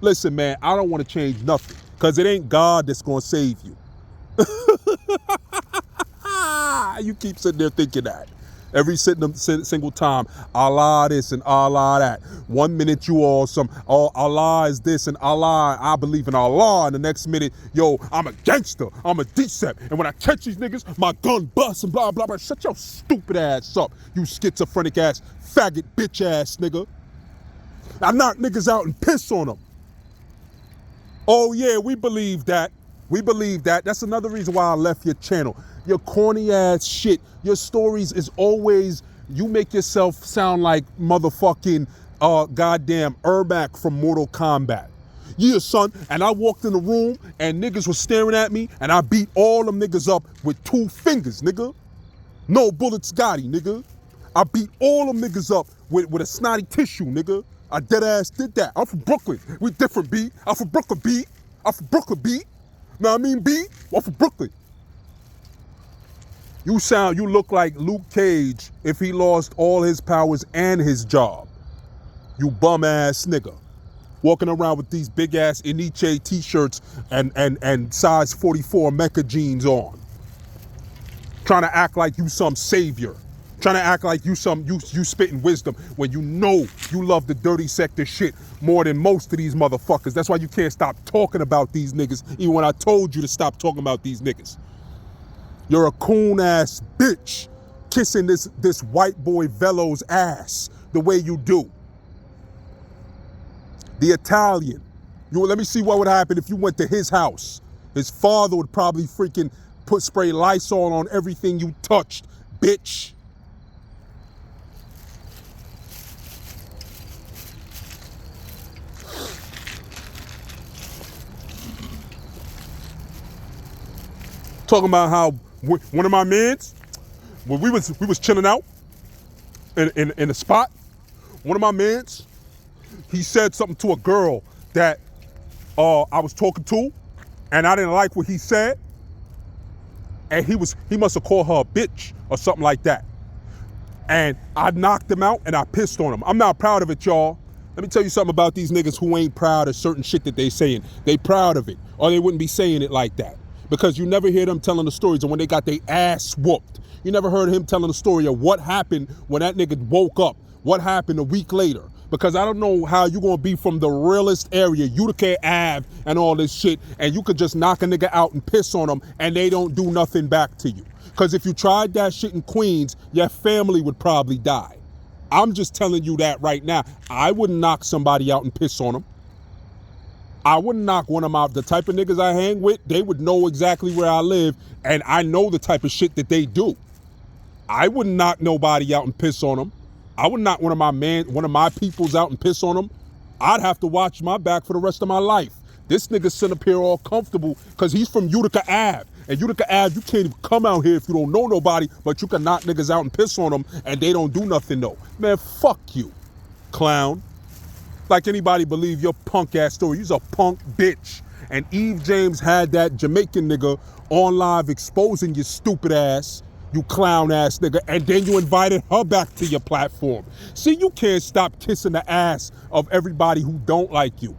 Listen, man, I don't want to change nothing because it ain't God that's going to save you. You keep sitting there thinking that. Every single time, Allah this and Allah that. 1 minute you all Allah is this and Allah, I believe in Allah. And the next minute, yo, I'm a gangster, I'm a decep. And when I catch these niggas, my gun busts and blah, blah, blah. Shut your stupid ass up, you schizophrenic ass, faggot bitch ass nigga. I knock niggas out and piss on them. Oh yeah, we believe that. We believe that. That's another reason why I left your channel. Your corny ass shit. Your stories is always, you make yourself sound like motherfucking goddamn Ermac from Mortal Kombat. Yeah, son, and I walked in the room and niggas was staring at me and I beat all them niggas up with 2 fingers, nigga. No bullets, Gotti, nigga. I beat all them niggas up with a snotty tissue, nigga. I dead ass did that. I'm from Brooklyn. We different, B. I'm from Brooklyn, B. I'm from Brooklyn, B. Know what I mean, B? I'm from Brooklyn. You look like Luke Cage if he lost all his powers and his job. You bum ass nigga. Walking around with these big ass Iniche t-shirts and size 44 Mecca jeans on. Trying to act like you some savior. Trying to act like you spitting wisdom when you know you love the dirty sector shit more than most of these motherfuckers. That's why you can't stop talking about these niggas, even when I told you to stop talking about these niggas. You're a coon ass bitch kissing this white boy Velo's ass the way you do. The Italian. Let me see what would happen if you went to his house. His father would probably freaking spray Lysol on everything you touched, bitch. Talking about how one of my mans, when we was chilling out in a spot, one of my mans, he said something to a girl that I was talking to, and I didn't like what he said, and he must have called her a bitch or something like that. And I knocked him out and I pissed on him. I'm not proud of it, y'all. Let me tell you something about these niggas who ain't proud of certain shit that they saying. They proud of it, or they wouldn't be saying it like that. Because you never hear them telling the stories of when they got their ass whooped. You never heard him telling the story of what happened when that nigga woke up. What happened a week later. Because I don't know how you gonna be from the realest area, Utica Ave and all this shit, and you could just knock a nigga out and piss on them and they don't do nothing back to you. Because if you tried that shit in Queens, your family would probably die. I'm just telling you that right now. I wouldn't knock somebody out and piss on them. I wouldn't knock one of them out. The type of niggas I hang with, they would know exactly where I live, and I know the type of shit that they do. I wouldn't knock nobody out and piss on them. I would knock one of my peoples out and piss on them. I'd have to watch my back for the rest of my life. This nigga sitting up here all comfortable because he's from Utica Ave. And Utica Ave, you can't even come out here if you don't know nobody, but you can knock niggas out and piss on them, and they don't do nothing though. Man, fuck you, clown. Like anybody believe your punk ass story. You's a punk bitch. And Eve James had that Jamaican nigga on live exposing your stupid ass, you clown ass nigga, and then you invited her back to your platform. See, you can't stop kissing the ass of everybody who don't like you.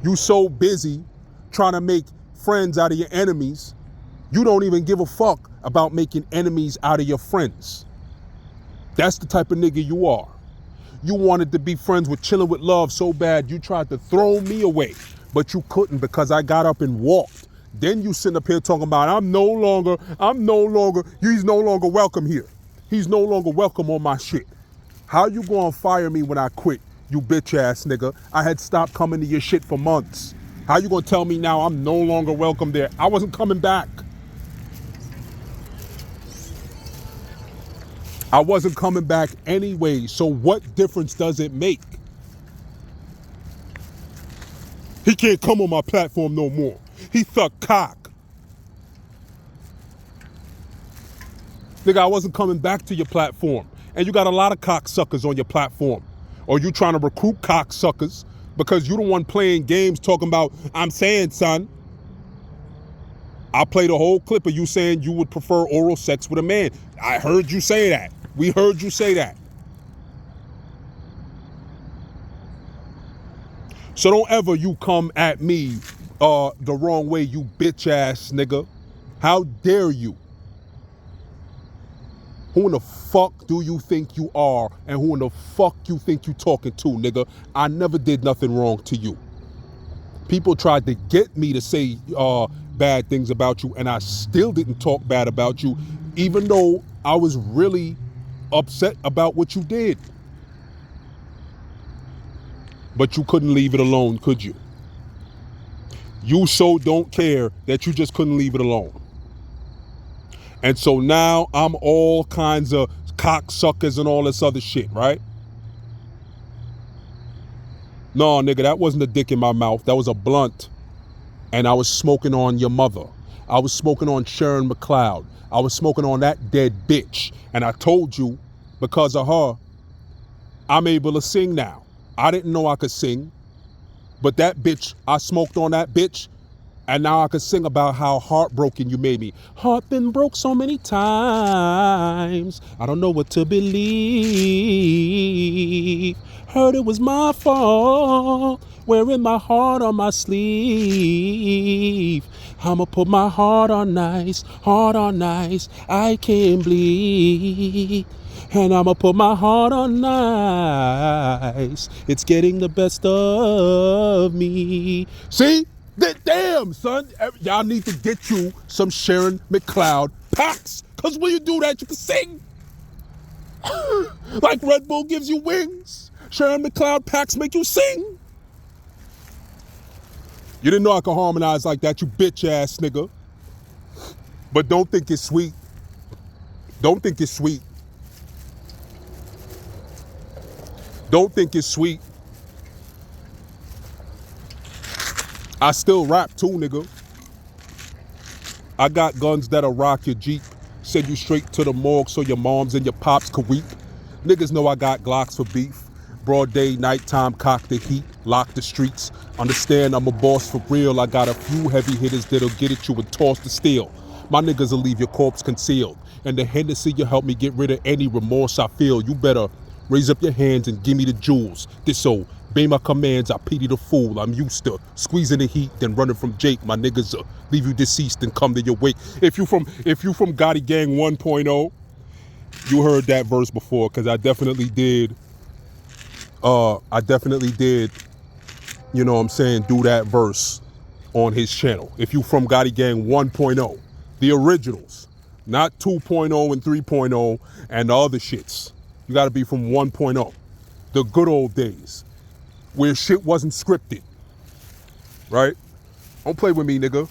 You so busy trying to make friends out of your enemies, you don't even give a fuck about making enemies out of your friends. That's the type of nigga you are. You wanted to be friends with Chilling with Love so bad you tried to throw me away, but you couldn't because I got up and walked. Then you sitting up here talking about he's no longer welcome here. He's no longer welcome on my shit. How you gonna fire me when I quit, you bitch ass nigga? I had stopped coming to your shit for months. How you gonna tell me now I'm no longer welcome there? I wasn't coming back. I wasn't coming back anyway, so what difference does it make? He can't come on my platform no more. He suck cock. Nigga, I wasn't coming back to your platform. And you got a lot of cocksuckers on your platform. Or you trying to recruit cocksuckers because you the one playing games talking about, I'm saying, son. I played a whole clip of you saying you would prefer oral sex with a man. I heard you say that. We heard you say that. So don't ever you come at me the wrong way, you bitch ass nigga. How dare you? Who in the fuck do you think you are, and who in the fuck you think you talking to, nigga? I never did nothing wrong to you. People tried to get me to say bad things about you, and I still didn't talk bad about you, even though I was really upset about what you did. But you couldn't leave it alone, could you? You so don't care that you just couldn't leave it alone. And so now I'm all kinds of cocksuckers and all this other shit, right? No, nigga, that wasn't a dick in my mouth. That was a blunt. And I was smoking on your mother. I was smoking on Sharon McLeod. I was smoking on that dead bitch. And I told you, because of her, I'm able to sing now. I didn't know I could sing. But that bitch, I smoked on that bitch. And now I can sing about how heartbroken you made me. Heart been broke so many times. I don't know what to believe. Heard it was my fault. Wearing my heart on my sleeve. I'ma put my heart on nice. I can't bleed. And I'ma put my heart on nice. It's getting the best of me. See? Damn, son. Y'all need to get you some Sharon McLeod packs. Because when you do that, you can sing. Like Red Bull gives you wings. Sharon McLeod packs make you sing. You didn't know I could harmonize like that, you bitch ass nigga. But don't think it's sweet. Don't think it's sweet. Don't think it's sweet. I still rap too, nigga. I got guns that'll rock your Jeep. Send you straight to the morgue so your moms and your pops could weep. Niggas know I got Glocks for beef. Broad day, nighttime, cock the heat, lock the streets. Understand I'm a boss for real. I got a few heavy hitters that'll get at you and toss the steel. My niggas will leave your corpse concealed. And the Hennessy will help me get rid of any remorse I feel. You better raise up your hands and give me the jewels. This old obey my commands, I pity the fool. I'm used to squeezing the heat, then running from Jake. My niggas leave you deceased and come to your wake. If you from Gotti Gang 1.0, you heard that verse before, because I definitely did. You know what I'm saying, do that verse on his channel. If you from Gotti Gang 1.0, the originals, not 2.0 and 3.0 and the other shits. You got to be from 1.0, the good old days, where shit wasn't scripted, right? Don't play with me, nigga.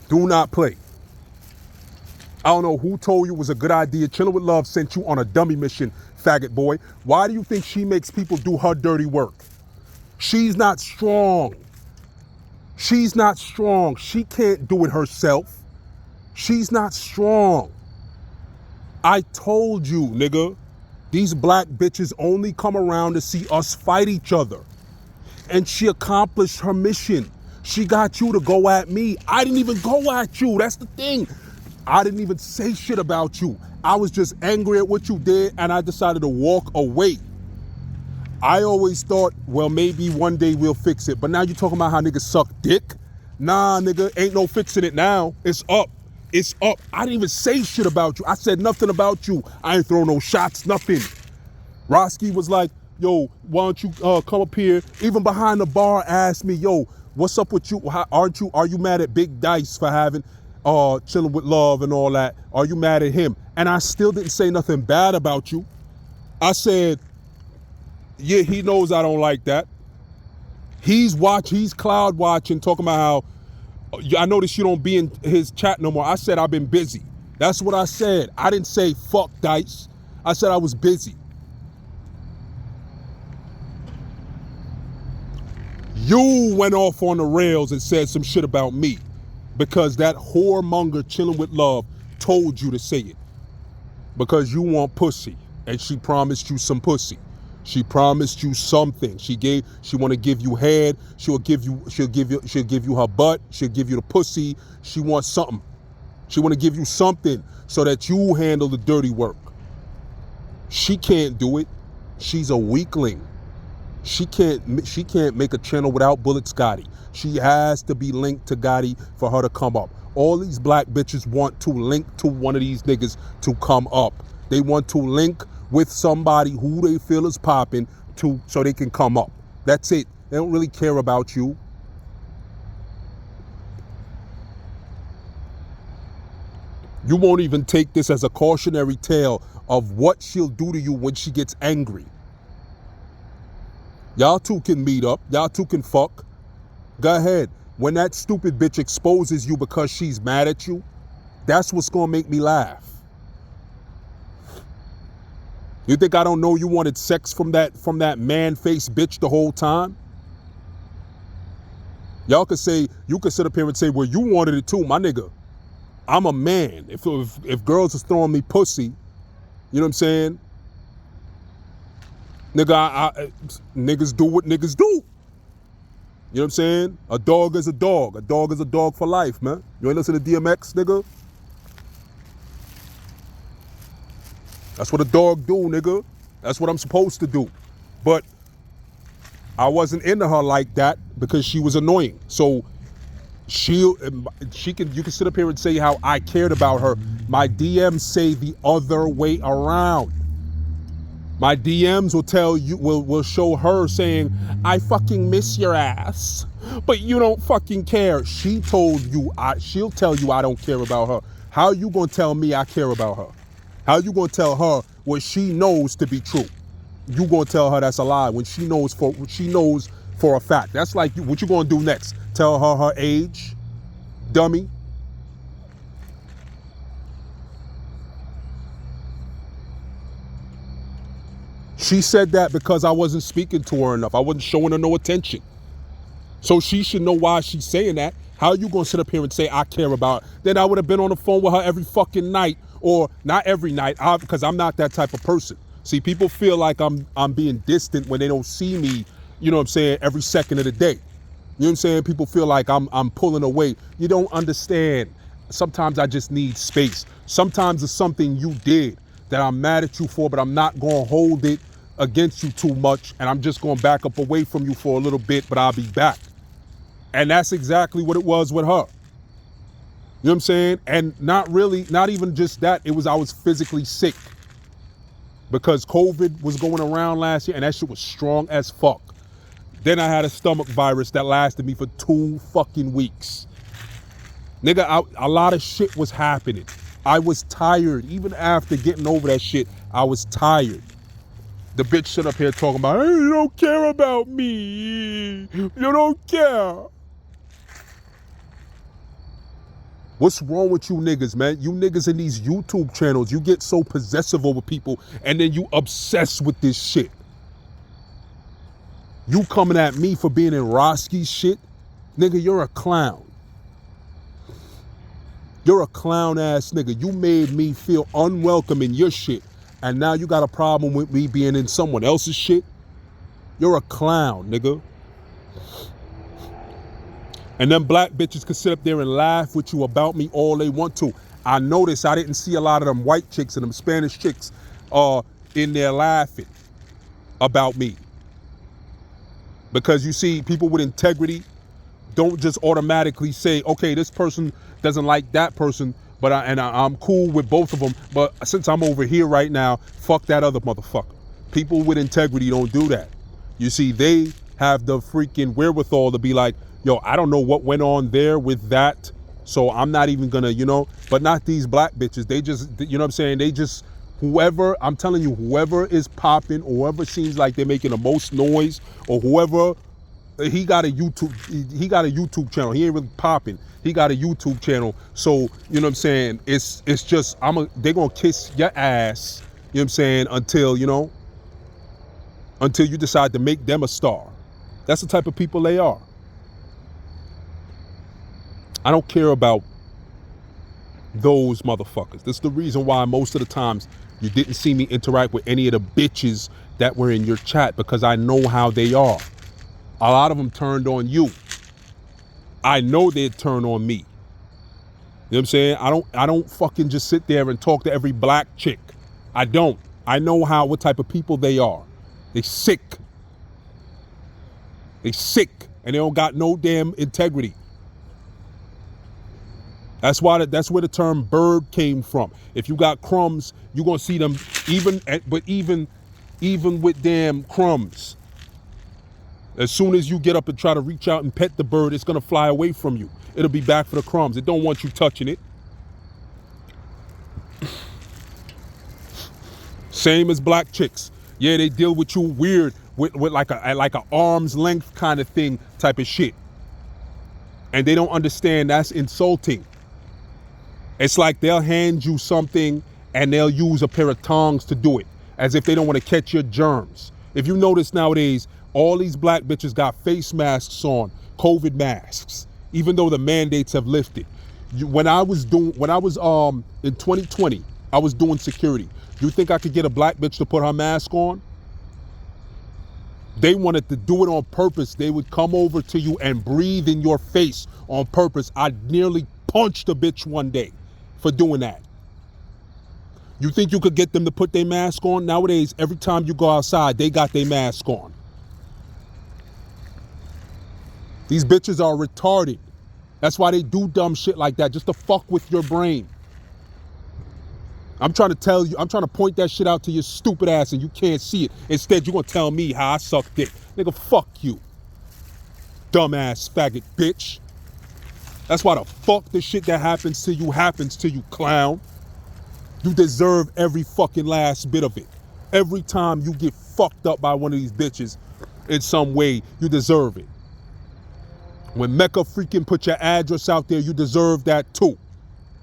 Do not play. I don't know who told you it was a good idea. Chillin' with Love sent you on a dummy mission, faggot boy. Why do you think she makes people do her dirty work? She's not strong. She's not strong. She can't do it herself. She's not strong. I told you, nigga. These black bitches only come around to see us fight each other. And she accomplished her mission. She got you to go at me. I didn't even go at you. That's the thing. I didn't even say shit about you. I was just angry at what you did, and I decided to walk away. I always thought, well, maybe one day we'll fix it. But now you talking about how niggas suck dick? Nah, nigga, ain't no fixing it now. It's up. It's up. I didn't even say shit about you. I said nothing about you. I ain't throw no shots, nothing. Roski was like, yo, why don't you come up here? Even behind the bar asked me, yo, what's up with you? Are you mad at Big Dice for having Chilling with Love and all that? Are you mad at him? And I still didn't say nothing bad about you. I said, yeah, he knows I don't like that. He's cloud watching, talking about how, I noticed you don't be in his chat no more. I said I've been busy. That's what I said. I didn't say fuck Dice. I said I was busy. You went off on the rails and said some shit about me because that whoremonger Chilling with Love told you to say it. Because you want pussy, and she promised you some pussy. She promised you something. She want to give you head. She'll give you her butt. She'll give you the pussy. She wants something. She want to give you something so that you handle the dirty work. She can't do it. She's a weakling. She can't make a channel without Bullets Gotti. She has to be linked to Gotti for her to come up. All these black bitches want to link to one of these niggas to come up. They want to link with somebody who they feel is popping so they can come up. That's it. They don't really care about you. You won't even take this as a cautionary tale of what she'll do to you when she gets angry. Y'all two can meet up. Y'all two can fuck. Go ahead. When that stupid bitch exposes you because she's mad at you, that's what's gonna make me laugh. You think I don't know you wanted sex from that man-faced bitch the whole time? Y'all could say, you could sit up here and say, well, you wanted it too, my nigga. I'm a man. If girls is throwing me pussy, you know what I'm saying? Nigga, niggas do what niggas do. You know what I'm saying? A dog is a dog. A dog is a dog for life, man. You ain't listen to DMX, nigga? That's what a dog do, nigga. That's what I'm supposed to do. But I wasn't into her like that because she was annoying. So you can sit up here and say how I cared about her. My DMs say the other way around. My DMs will tell you, will show her saying, I fucking miss your ass, but you don't fucking care. She'll tell you I don't care about her. How you gonna tell me I care about her? How you gonna tell her what she knows to be true? You gonna tell her that's a lie when she knows for a fact. That's like, what you gonna do next? Tell her her age? Dummy. She said that because I wasn't speaking to her enough. I wasn't showing her no attention. So she should know why she's saying that. How are you gonna sit up here and say I care about her? Then I would have been on the phone with her every fucking night, or not every night, because I'm not that type of person. See, people feel like I'm being distant when they don't see me, you know what I'm saying, every second of the day. You know what I'm saying? People feel like I'm pulling away. You don't understand. Sometimes I just need space. Sometimes it's something you did that I'm mad at you for, but I'm not gonna hold it against you too much, and I'm just gonna back up away from you for a little bit, but I'll be back. And that's exactly what it was with her. You know what I'm saying? And not even just that, I was physically sick because COVID was going around last year and that shit was strong as fuck. Then I had a stomach virus that lasted me for 2 fucking weeks. Nigga, a lot of shit was happening. I was tired. Even after getting over that shit, I was tired. The bitch sit up here talking about, hey, you don't care about me. You don't care. What's wrong with you niggas, man? You niggas in these YouTube channels, you get so possessive over people and then you obsess with this shit. You coming at me for being in Roski's shit? Nigga, you're a clown. You're a clown ass nigga. You made me feel unwelcome in your shit. And now you got a problem with me being in someone else's shit? You're a clown, nigga. And them black bitches could sit up there and laugh with you about me all they want to. I noticed I didn't see a lot of them white chicks and them Spanish chicks in there laughing about me. Because you see, people with integrity don't just automatically say, okay, this person doesn't like that person, but I'm cool with both of them. But since I'm over here right now, fuck that other motherfucker. People with integrity don't do that. You see, they have the freaking wherewithal to be like, yo, I don't know what went on there with that, so I'm not even gonna, but not these black bitches. They just, you know what I'm saying? They just, whoever, I'm telling you, whoever is popping, or whoever seems like they're making the most noise, or whoever, he got a YouTube channel. He ain't really popping. He got a YouTube channel. So, you know what I'm saying? It's just, they're gonna kiss your ass, you know what I'm saying, until you decide to make them a star. That's the type of people they are. I don't care about those motherfuckers. That's the reason why most of the times you didn't see me interact with any of the bitches that were in your chat, because I know how they are. A lot of them turned on you. I know they'd turn on me. You know what I'm saying? I don't fucking just sit there and talk to every black chick. I don't. I know what type of people they are. They sick. They sick, and they don't got no damn integrity. That's why that's where the term bird came from. If you got crumbs, you're gonna see them even with damn crumbs. As soon as you get up and try to reach out and pet the bird, it's gonna fly away from you. It'll be back for the crumbs. It don't want you touching it. Same as black chicks. Yeah, they deal with you weird with like a arm's length kind of thing type of shit. And they don't understand that's insulting. It's like they'll hand you something and they'll use a pair of tongs to do it, as if they don't want to catch your germs. If you notice nowadays, all these black bitches got face masks on, COVID masks, even though the mandates have lifted. When I was in 2020, I was doing security. You think I could get a black bitch to put her mask on? They wanted to do it on purpose. They would come over to you and breathe in your face on purpose. I nearly punched a bitch one day for doing that. You think you could get them to put their mask on? Nowadays, every time you go outside, they got their mask on. These bitches are retarded. That's why they do dumb shit like that, just to fuck with your brain. I'm trying to tell you, I'm trying to point that shit out to your stupid ass and you can't see it. Instead, you're gonna tell me how I suck dick. Nigga, fuck you. Dumbass faggot bitch. That's why the fuck the shit that happens to you, clown. You deserve every fucking last bit of it. Every time you get fucked up by one of these bitches in some way, you deserve it. When Mecca freaking put your address out there, you deserve that too.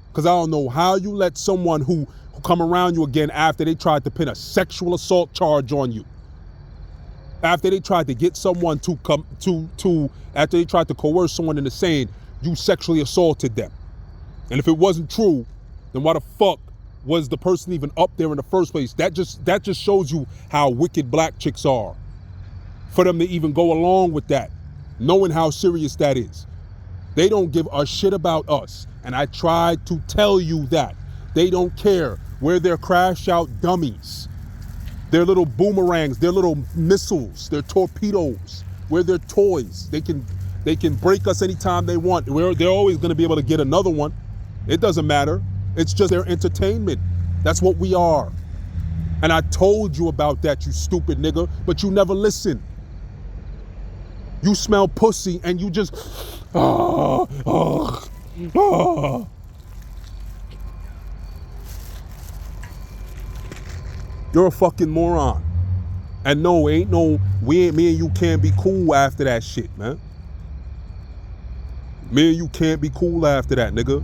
Because I don't know how you let someone who come around you again after they tried to pin a sexual assault charge on you. After they tried to get someone after they tried to coerce someone into saying you sexually assaulted them. And if it wasn't true, then why the fuck was the person even up there in the first place? That just shows you how wicked black chicks are. For them to even go along with that, knowing how serious that is. They don't give a shit about us. And I tried to tell you that. They don't care. We're their crash out dummies. They're little boomerangs, they're little missiles, they're torpedoes. We're their toys. They can break us anytime they want. They're always gonna be able to get another one. It doesn't matter. It's just their entertainment. That's what we are. And I told you about that, you stupid nigga, but you never listen. You smell pussy and you just, You're a fucking moron. And no, me and you can't be cool after that shit, man. Me and you can't be cool after that, nigga.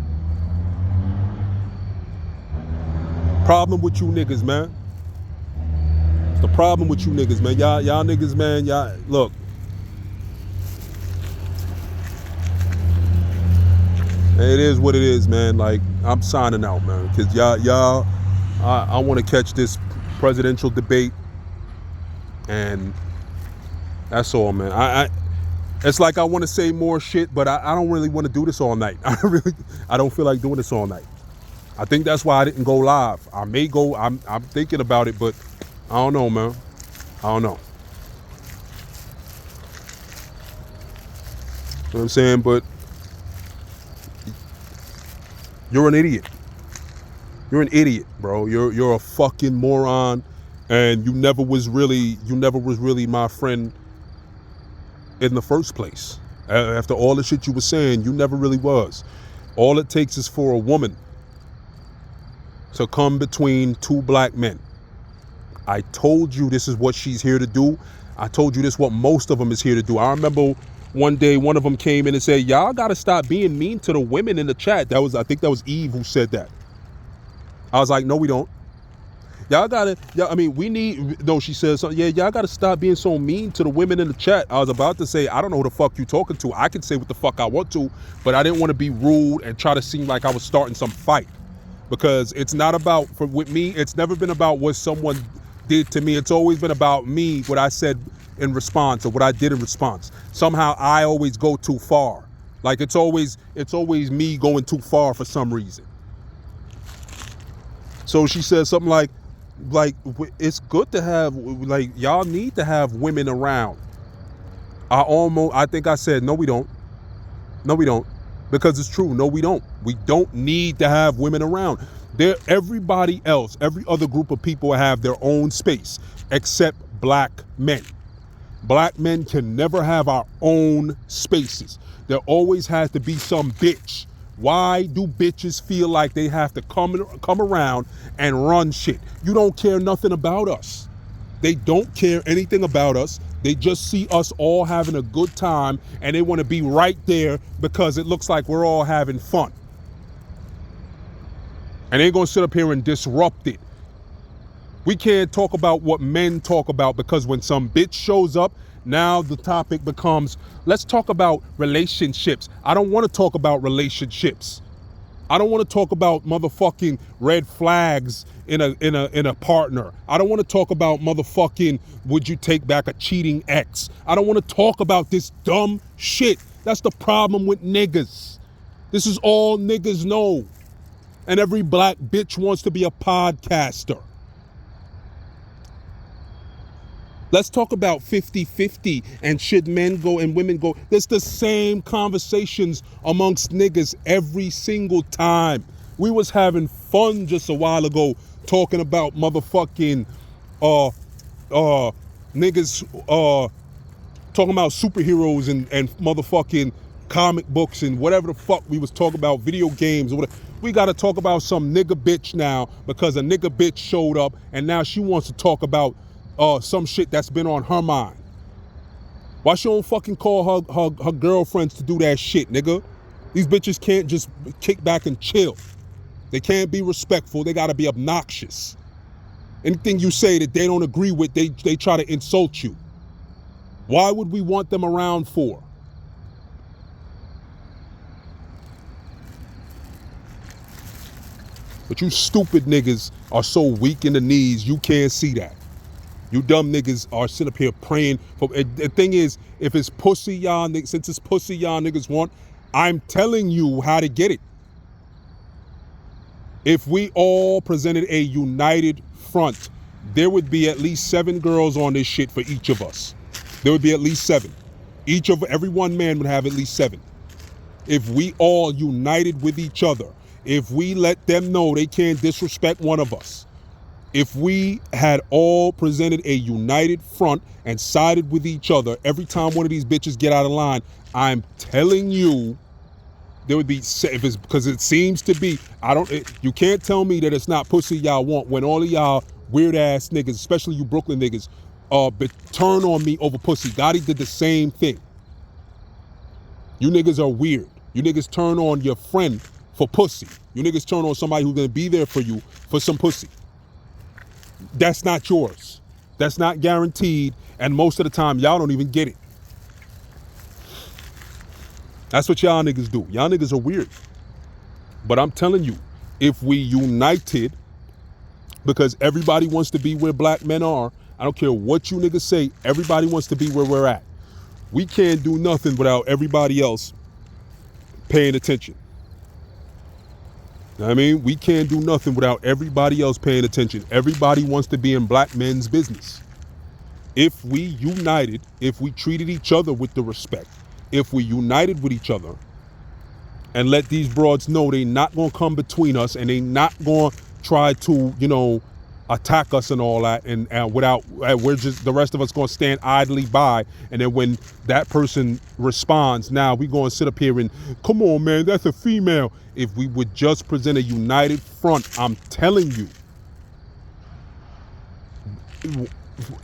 Problem with you niggas, man. It's the problem with you niggas, man. Y'all niggas, man, look. It is what it is, man. Like, I'm signing out, man. Because I want to catch this presidential debate. And that's all, man. It's like I want to say more shit, but I don't really want to do this all night. I don't feel like doing this all night. I think that's why I didn't go live. I may go, I'm thinking about it, but I don't know, man. I don't know. You know what I'm saying? But you're an idiot. You're an idiot, bro. You're a fucking moron, and you never was really my friend in the first place. After all the shit you were saying, you never really was. All it takes is for a woman to come between two black men. I told you this is what she's here to do. I told you this is what most of them is here to do. I remember one day one of them came in and said, y'all gotta stop being mean to the women in the chat. I think that was Eve who said that. I was like, no, we don't. She said something. Yeah, y'all gotta stop being so mean to the women in the chat. I was about to say, I don't know who the fuck you talking to. I can say what the fuck I want to, but I didn't want to be rude and try to seem like I was starting some fight. Because it's not about, with me, it's never been about what someone did to me. It's always been about me, what I said in response or what I did in response. Somehow I always go too far. Like it's always me going too far for some reason. So she said something like it's good to have, like, y'all need to have women around. I think I said, no, we don't. No, we don't. Because it's true. No, we don't. We don't need to have women around. Everybody else, every other group of people have their own space, except black men. Black men can never have our own spaces. There always has to be some bitch. Why do bitches feel like they have to come around and run shit? You don't care nothing about us. They don't care anything about us. They just see us all having a good time and they want to be right there because it looks like we're all having fun. And they're going to sit up here and disrupt it. We can't talk about what men talk about because when some bitch shows up, now the topic becomes, let's talk about relationships. I don't want to talk about relationships. I don't want to talk about motherfucking red flags in a partner. I don't want to talk about motherfucking would you take back a cheating ex. I don't want to talk about this dumb shit. That's the problem with niggas. This is all niggas know. And every black bitch wants to be a podcaster. Let's talk about 50-50 and should men go and women go. It's the same conversations amongst niggas every single time. We was having fun just a while ago talking about motherfucking niggas talking about superheroes and motherfucking comic books and whatever the fuck we was talking about, video games or whatever. We got to talk about some nigga bitch now because a nigga bitch showed up and now she wants to talk about some shit that's been on her mind. Why she don't fucking call her girlfriends to do that shit, nigga? These bitches can't just kick back and chill. They can't be respectful. They gotta be obnoxious. Anything you say that they don't agree with, they try to insult you. Why would we want them around for? But you stupid niggas are so weak in the knees, you can't see that. You dumb niggas are sitting up here praying for. The thing is, if it's pussy y'all niggas, since it's pussy y'all niggas want, I'm telling you how to get it. If we all presented a united front, there would be at least 7 girls on this shit for each of us. There would be at least 7. Every one man would have at least 7. If we all united with each other, if we let them know they can't disrespect one of us, if we had all presented a united front and sided with each other every time one of these bitches get out of line, I'm telling you, there would be, if it's because it seems to be, you can't tell me that it's not pussy y'all want when all of y'all weird ass niggas, especially you Brooklyn niggas, turn on me over pussy. Gotti did the same thing. You niggas are weird. You niggas turn on your friend for pussy. You niggas turn on somebody who's gonna be there for you for some pussy. That's not yours. That's not guaranteed. And most of the time, y'all don't even get it. That's what y'all niggas do. Y'all niggas are weird. But I'm telling you, if we united, because everybody wants to be where black men are, I don't care what you niggas say, everybody wants to be where we're at. We can't do nothing without everybody else paying attention. I mean, we can't do nothing without everybody else paying attention. Everybody wants to be in black men's business. If we united, if we treated each other with the respect, if we united with each other and let these broads know they not gonna come between us and they not gonna try to, attack us and all that, and we're just, the rest of us gonna stand idly by, and then when that person responds, now we gonna sit up here and, come on man, that's a female. If we would just present a united front, I'm telling you,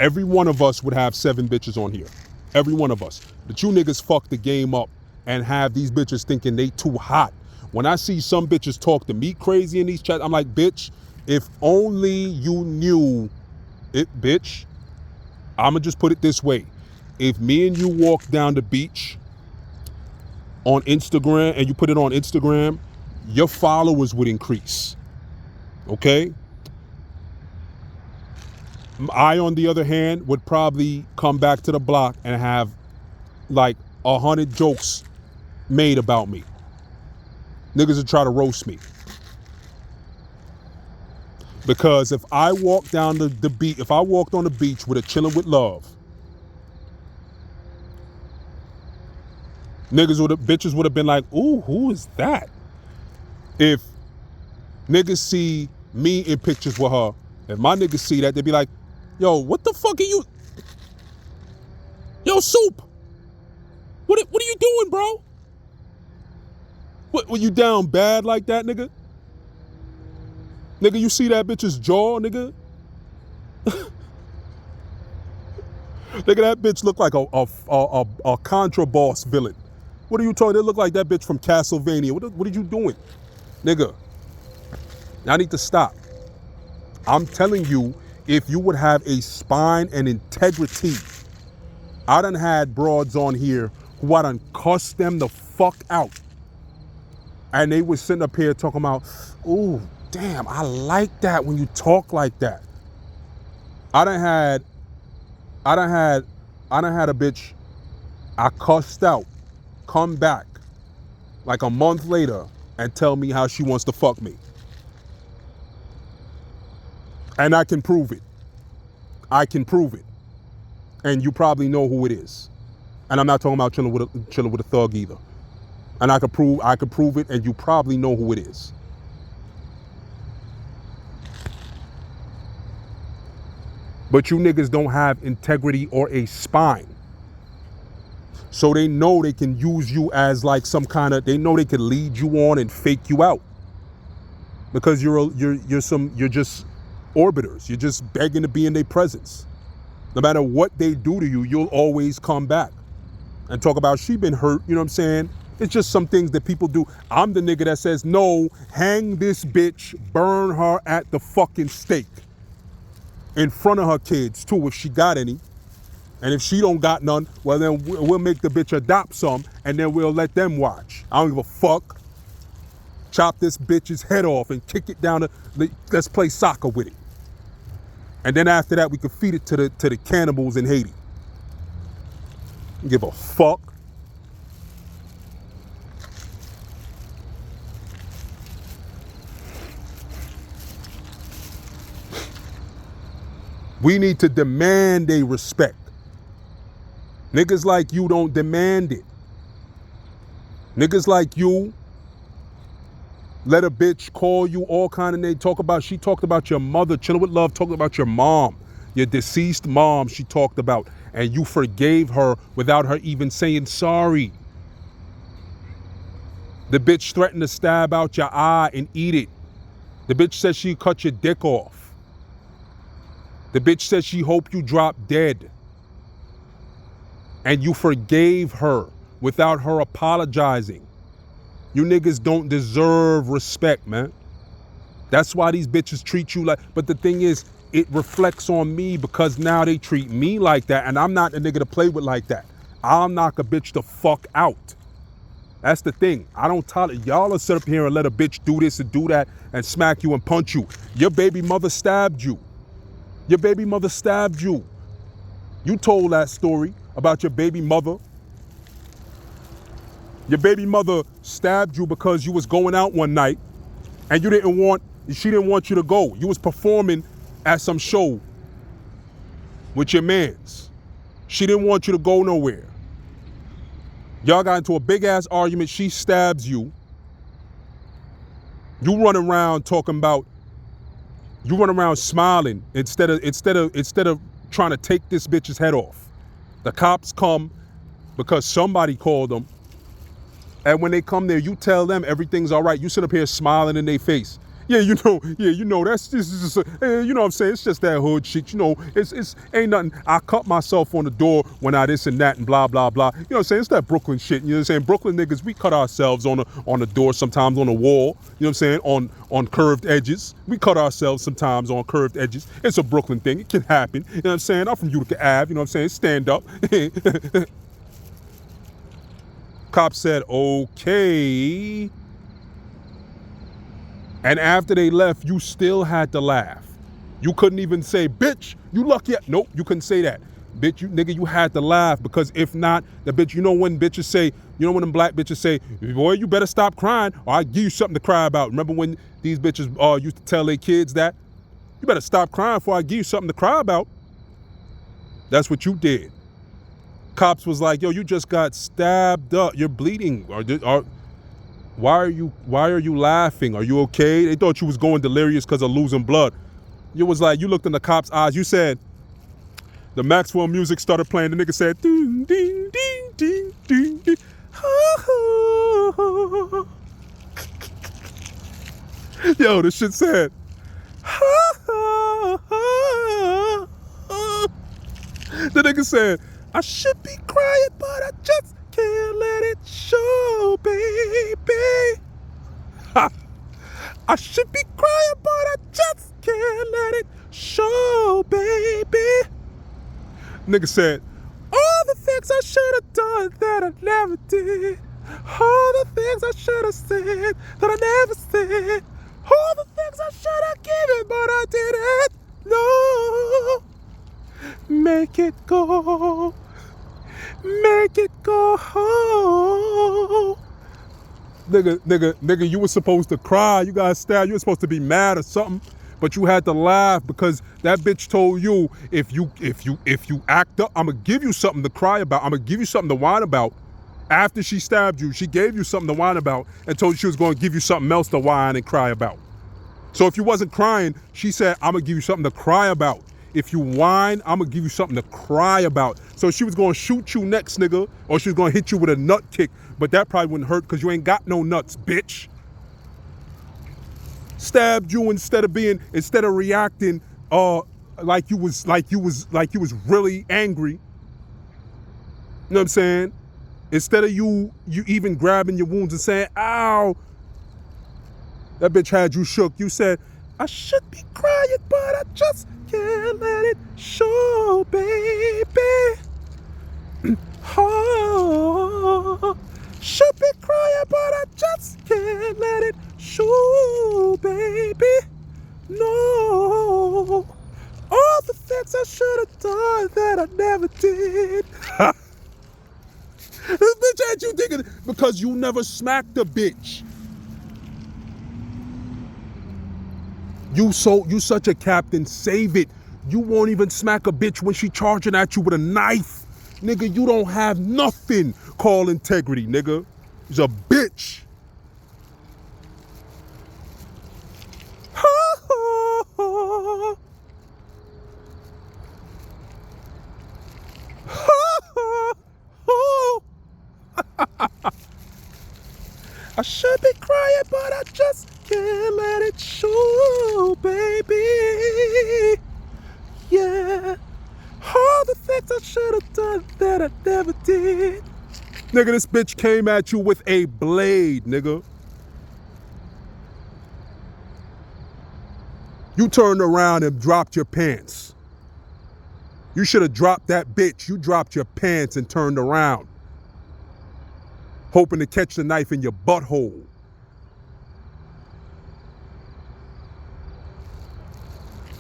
every one of us would have 7 bitches on here. Every one of us. But you niggas fuck the game up and have these bitches thinking they too hot. When I see some bitches talk to me crazy in these chats, I'm like, bitch, if only you knew it, bitch. I'ma just put it this way. If me and you walk down the beach on Instagram and you put it on Instagram, your followers would increase. Okay? I, on the other hand, would probably come back to the block and have like 100 jokes made about me. Niggas would try to roast me. Because if I walked down the beach, if I walked on the beach with a chilling with love, bitches would have been like, ooh, who is that? If niggas see me in pictures with her, if my niggas see that, they be like, yo, what the fuck are you? Yo, Soup, what are you doing, bro? What, were you down bad like that, nigga? Nigga, you see that bitch's jaw, nigga? Nigga, that bitch look like a Contra boss villain. What are you talking? They look like that bitch from Castlevania. What are you doing? Nigga, I need to stop. I'm telling you, if you would have a spine and integrity, I done had broads on here who I done cussed them the fuck out. And they was sitting up here talking about, ooh, damn, I like that when you talk like that. I done had a bitch I cussed out come back like a month later and tell me how she wants to fuck me. And I can prove it. I can prove it. And you probably know who it is. And I'm not talking about chilling with a thug either. And I could prove it, and you probably know who it is. But you niggas don't have integrity or a spine. So they know they can use you as like some kind of, they know they can lead you on and fake you out. Because you're just orbiters. You're just begging to be in their presence. No matter what they do to you, you'll always come back and talk about she been hurt, you know what I'm saying? It's just some things that people do. I'm the nigga that says, no, hang this bitch, burn her at the fucking stake. In front of her kids, too, if she got any. And if she don't got none, well, then we'll make the bitch adopt some, and then we'll let them watch. I don't give a fuck. Chop this bitch's head off and kick it down let's play soccer with it. And then after that, we can feed it to the cannibals in Haiti. Don't give a fuck. We need to demand a respect. Niggas like you don't demand it. Niggas like you let a bitch call you all kind of names. She talked about your mother, Chilling with Love, talking about your mom, your deceased mom she talked about, and you forgave her without her even saying sorry. The bitch threatened to stab out your eye and eat it. The bitch said she'd cut your dick off. The bitch said she hoped you drop dead. And you forgave her without her apologizing. You niggas don't deserve respect, man. That's why these bitches treat you like, but the thing is, it reflects on me because now they treat me like that, and I'm not a nigga to play with like that. I'll knock a bitch the fuck out. That's the thing. I don't tolerate, y'all will sit up here and let a bitch do this and do that and smack you and punch you. Your baby mother stabbed you. Your baby mother stabbed you. You told that story about your baby mother. Your baby mother stabbed you because you was going out one night and she didn't want you to go. You was performing at some show with your mans. She didn't want you to go nowhere. Y'all got into a big ass argument. She stabs you. You run around smiling instead of trying to take this bitch's head off. The cops come because somebody called them. And when they come there, you tell them everything's all right. You sit up here smiling in their face. Yeah, you know, that's just you know what I'm saying? It's just that hood shit, you know, it's ain't nothing. I cut myself on the door when I this and that and blah, blah, blah. You know what I'm saying? It's that Brooklyn shit, you know what I'm saying? Brooklyn niggas, we cut ourselves on the door, sometimes on the wall, you know what I'm saying? On curved edges. We cut ourselves sometimes on curved edges. It's a Brooklyn thing, it can happen, you know what I'm saying? I'm from Utica Ave, you know what I'm saying? Stand up. Cop said, okay. And after they left, you still had to laugh. You couldn't even say, bitch, you lucky. Nope, you couldn't say that. Bitch, you had to laugh because if not, the bitch, you know when bitches say, you know when them black bitches say, boy, you better stop crying or I give you something to cry about. Remember when these bitches used to tell their kids that? You better stop crying before I give you something to cry about. That's what you did. Cops was like, yo, you just got stabbed up. You're bleeding. Why are you laughing? Are you okay? They thought you was going delirious because of losing blood. You was like, you looked in the cop's eyes. You said, the Maxwell music started playing. The nigga said, ding, ding, ding, ding, ding, ding. Yo, this shit said, the nigga said, I should be crying, but I just can't let it show, baby. I should be crying, but I just can't let it show, baby. Nigga said, all the things I should have done that I never did. All the things I should have said that I never said. All the things I should have given, but I didn't. No. Make it go. Make it go. Nigga, you were supposed to cry. You got stabbed. You were supposed to be mad or something. But you had to laugh because that bitch told you, if you act up, I'm gonna give you something to cry about. I'm gonna give you something to whine about. After she stabbed you, she gave you something to whine about and told you she was gonna give you something else to whine and cry about. So if you wasn't crying, she said, I'm gonna give you something to cry about. If you whine, I'm gonna give you something to cry about. So she was gonna shoot you next, nigga, or she was gonna hit you with a nut kick, but that probably wouldn't hurt because you ain't got no nuts, bitch. Stabbed you instead of reacting like you was really angry. You know what I'm saying? Instead of you even grabbing your wounds and saying, ow, that bitch had you shook. You said, I should be crying, but I just can't let it show, baby. Oh, should be crying, but I just can't let it show, baby. No. All the things I should have done that I never did. This bitch had you thinking because you never smacked a bitch. You such a captain, save it. You won't even smack a bitch when she charging at you with a knife. Nigga, you don't have nothing called integrity, nigga. You're a bitch. I should be crying, but I just can't let it show, baby. Yeah. All the things I should have done that I never did. Nigga, this bitch came at you with a blade, nigga. You turned around and dropped your pants. You should have dropped that bitch. You dropped your pants and turned around, hoping to catch the knife in your butthole.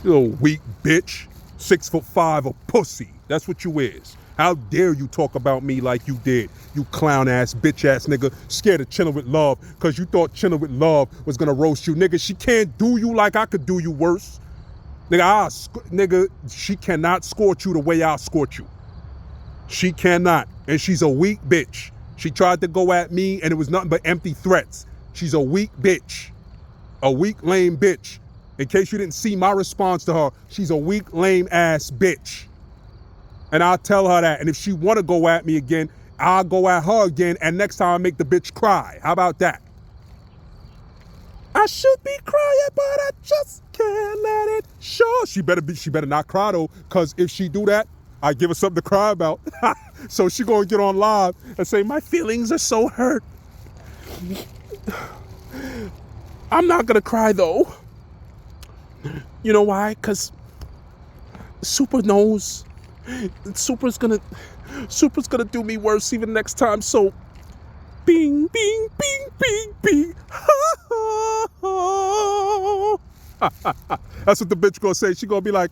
You little weak bitch. 6'5" of pussy. That's what you is. How dare you talk about me like you did, you clown ass, bitch ass nigga, scared of chilling with love because you thought chilling with love was gonna roast you. Nigga, she can't do you like I could do you worse. Nigga, she cannot scorch you the way I'll scorch you. She cannot. And she's a weak bitch. She tried to go at me and it was nothing but empty threats. She's a weak bitch. A weak, lame bitch. In case you didn't see my response to her, she's a weak, lame ass bitch. And I'll tell her that. And if she want to go at me again, I'll go at her again. And next time I make the bitch cry. How about that? I should be crying, but I just can't let it show. She better not cry though, because if she do that, I give her something to cry about. So she gonna get on live and say, my feelings are so hurt. I'm not gonna cry though. You know why? Because Super knows. Super's gonna do me worse even next time. So, bing, bing, bing, bing, bing. That's what the bitch gonna say. She gonna be like,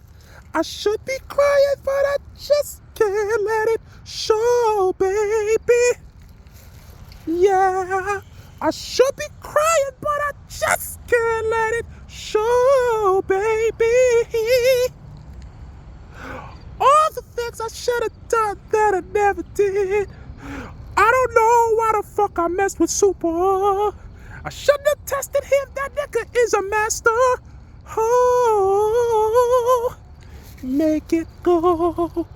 I should be crying, but I just can't let it show, baby. Yeah, I should be crying, but I just can't let it show, baby. All the things I should have done that I never did. I don't know why the fuck I messed with Super. I shouldn't have tested him. That nigga is a master. Oh, make it go.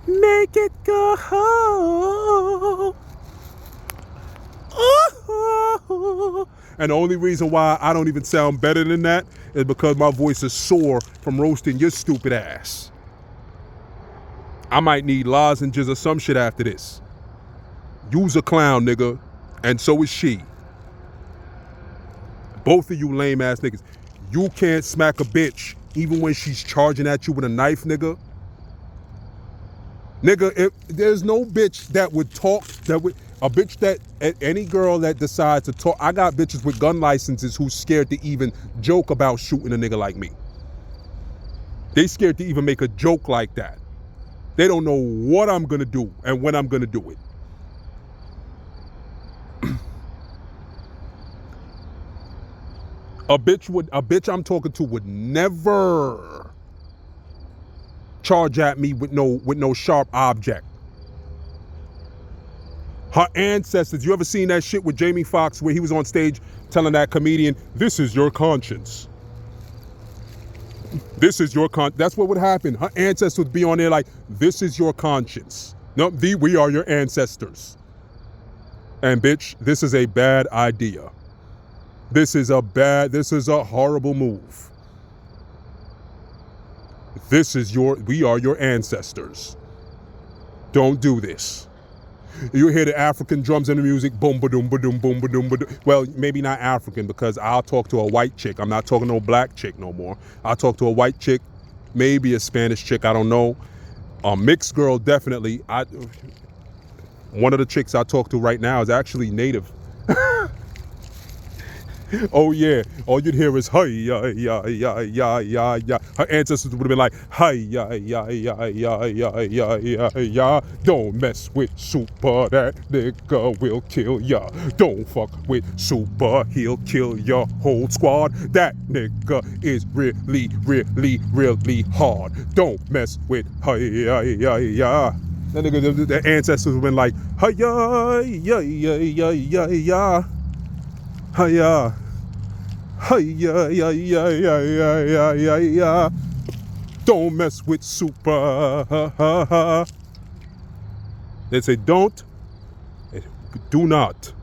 Make it go. Oh. And the only reason why I don't even sound better than that is because my voice is sore from roasting your stupid ass. I might need lozenges or some shit after this. You's a clown, nigga. And so is she. Both of you lame ass niggas. You can't smack a bitch even when she's charging at you with a knife, nigga. Nigga, if there's no bitch that would talk, a bitch that, any girl that decides to talk, I got bitches with gun licenses who's scared to even joke about shooting a nigga like me. They scared to even make a joke like that. They don't know what I'm gonna do and when I'm gonna do it. A bitch I'm talking to would never charge at me with no sharp object. Her ancestors, you ever seen that shit with Jamie Foxx where he was on stage telling that comedian, this is your conscience. This is your that's what would happen. Her ancestors would be on there like, this is your conscience. No, we are your ancestors. And bitch, this is a bad idea. This is a horrible move. We are your ancestors. Don't do this. You hear the African drums and the music, boom, ba-doom, ba-doom, boom, ba-doom, ba-doom. Well, maybe not African because I'll talk to a white chick. I'm not talking to a black chick no more. I'll talk to a white chick, maybe a Spanish chick, I don't know. A mixed girl, definitely. One of the chicks I talk to right now is actually native. Oh yeah, all you'd hear is hi ya ya ya ya ya ya. Her ancestors would have been like hi ya ya ya ya ya ya ya ya. Don't mess with Super, that nigga will kill ya. Don't fuck with Super, he'll kill your whole squad. That nigga is really, really, really hard. Don't mess with hi ya ya ya. That nigga, the ancestors would have been like hi ya ya ya ya ya ya. Hiya. Hiya, ya, ya, ya, ya, ya, ya, ya. Don't mess with Super. They say do not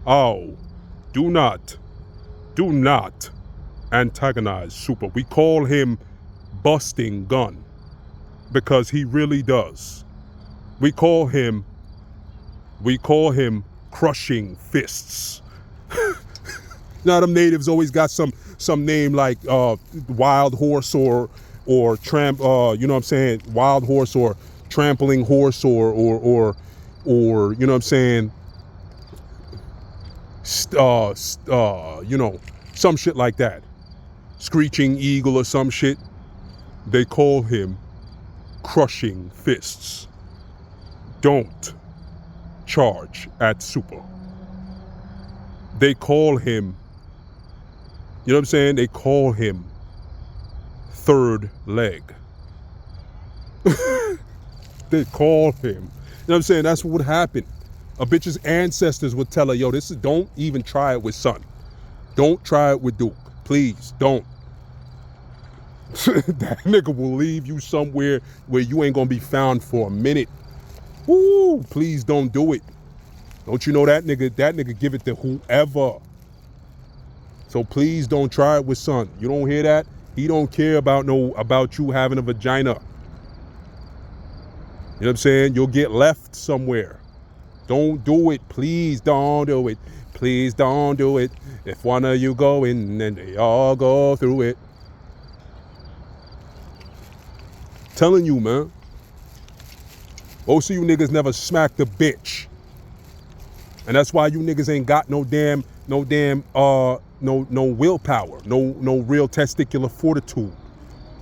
antagonize Super. We call him Busting Gun because he really does. We call him Crushing Fists. Now them natives always got some name like Wild Horse or Tramp, you know what I'm saying, Wild Horse or Trampling Horse or you know what I'm saying, you know, some shit like that. Screeching Eagle or some shit. They call him Crushing Fists. Don't charge at Super. They call him, you know what I'm saying? They call him Third Leg. They call him, you know what I'm saying? That's what would happen. A bitch's ancestors would tell her, yo, don't even try it with Son. Don't try it with Duke. Please, don't. That nigga will leave you somewhere where you ain't gonna be found for a minute. Woo, please don't do it. Don't you know that nigga give it to whoever. So please don't try it with Son. You don't hear that? He don't care about you having a vagina. You know what I'm saying? You'll get left somewhere. Don't do it. Please don't do it. Please don't do it. If one of you go in, then they all go through it. Telling you, man. Most of you niggas never smacked a bitch. And that's why you niggas ain't got no willpower, no real testicular fortitude.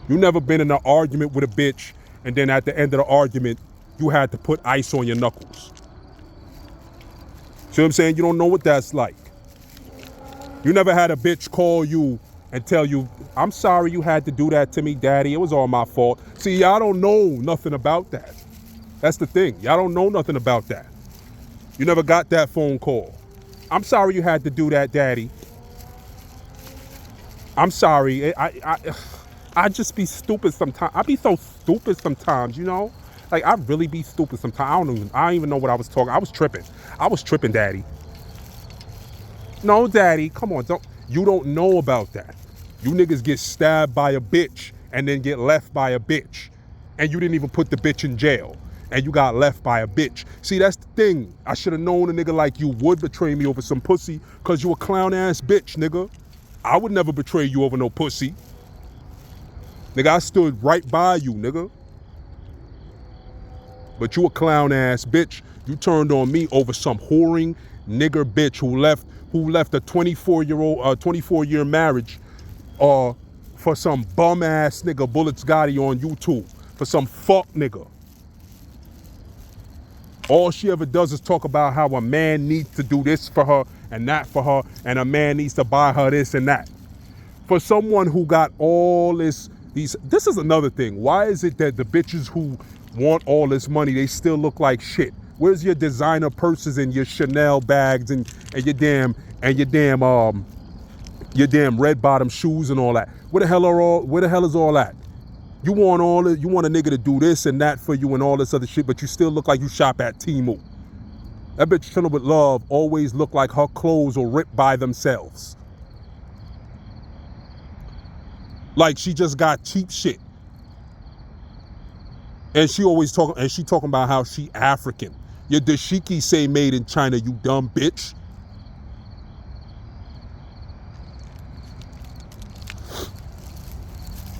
You never been in an argument with a bitch and then at the end of the argument, you had to put ice on your knuckles. See what I'm saying? You don't know what that's like. You never had a bitch call you and tell you, I'm sorry you had to do that to me, daddy. It was all my fault. See, y'all don't know nothing about that. That's the thing. Y'all don't know nothing about that. You never got that phone call. I'm sorry you had to do that, Daddy. I'm sorry. I just be stupid sometimes. I be so stupid sometimes, you know? Like, I really be stupid sometimes. I don't even know what I was talking. I was tripping. I was tripping, Daddy. No, Daddy, come on. You don't know about that. You niggas get stabbed by a bitch and then get left by a bitch. And you didn't even put the bitch in jail. And you got left by a bitch. See, that's the thing. I should have known a nigga like you would betray me over some pussy because you a clown ass bitch, nigga. I would never betray you over no pussy. Nigga, I stood right by you, nigga. But you a clown ass bitch. You turned on me over some whoring nigger bitch who left a 24-year marriage for some bum ass nigga Bullets Gotti on YouTube. For some fuck nigga. All she ever does is talk about how a man needs to do this for her and that for her, and a man needs to buy her this and that. For someone who got all this is another thing. Why is it that the bitches who want all this money, they still look like shit? Where's your designer purses and your Chanel bags and your damn red bottom shoes and all that? Where the hell is all that? You want a nigga to do this and that for you and all this other shit, but you still look like you shop at Temu. That bitch Chillin' With Love always look like her clothes will rip by themselves. Like she just got cheap shit. And she talking about how she African. Your dashiki say made in China, you dumb bitch.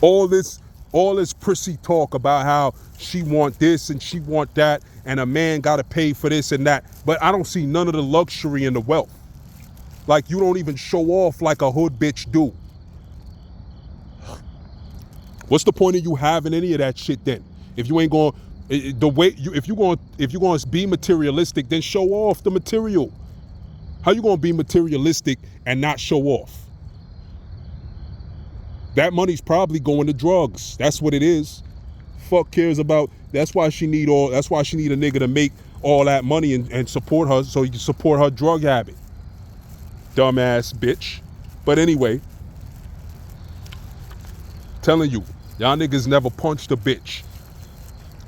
All this prissy talk about how she want this and she want that and a man gotta pay for this and that. But I don't see none of the luxury and the wealth. Like you don't even show off like a hood bitch do. What's the point of you having any of that shit then? If you ain't going if you're going to be materialistic, then show off the material. How you going to be materialistic and not show off? That money's probably going to drugs. That's what it is. Fuck cares about. That's why she need a nigga to make all that money and support her so you can support her drug habit. Dumbass bitch. But anyway, telling you, y'all niggas never punched a bitch.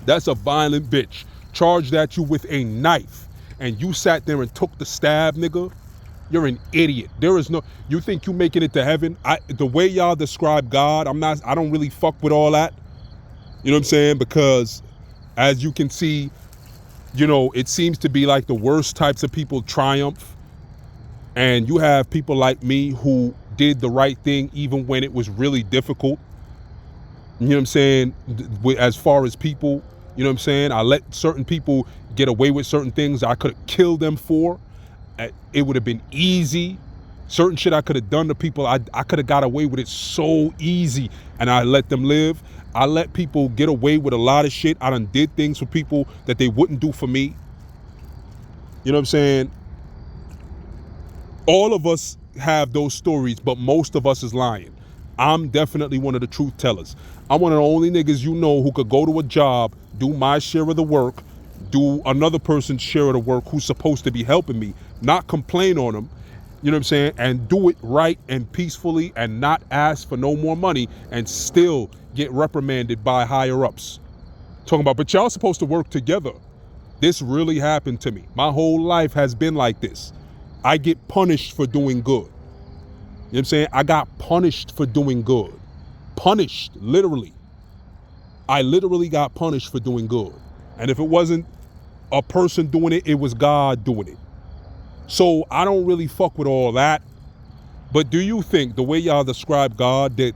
That's a violent bitch. Charged at you with a knife and you sat there and took the stab, nigga. You're an idiot. You think you making it to heaven? The way y'all describe God, I don't really fuck with all that. You know what I'm saying? Because as you can see, you know, it seems to be like the worst types of people triumph. And you have people like me who did the right thing even when it was really difficult. You know what I'm saying? As far as people, you know what I'm saying? I let certain people get away with certain things I could have killed them for. It would have been easy. Certain shit I could have done to people, I could have got away with it so easy, and I let them live. I let people get away with a lot of shit. I done did things for people that they wouldn't do for me. You know what I'm saying? All of us have those stories, but most of us is lying. I'm definitely one of the truth tellers. I'm one of the only niggas you know who could go to a job, do my share of the work, do another person's share of the work who's supposed to be helping me, not complain on them, you know what I'm saying, and do it right and peacefully and not ask for no more money and still get reprimanded by higher ups. Talking about, but y'all supposed to work together. This really happened to me. My whole life has been like this. I get punished for doing good. You know what I'm saying? I got punished for doing good. Punished, literally. I literally got punished for doing good. And if it wasn't a person doing it, it was God doing it. So I don't really fuck with all that. But do you think the way y'all describe God that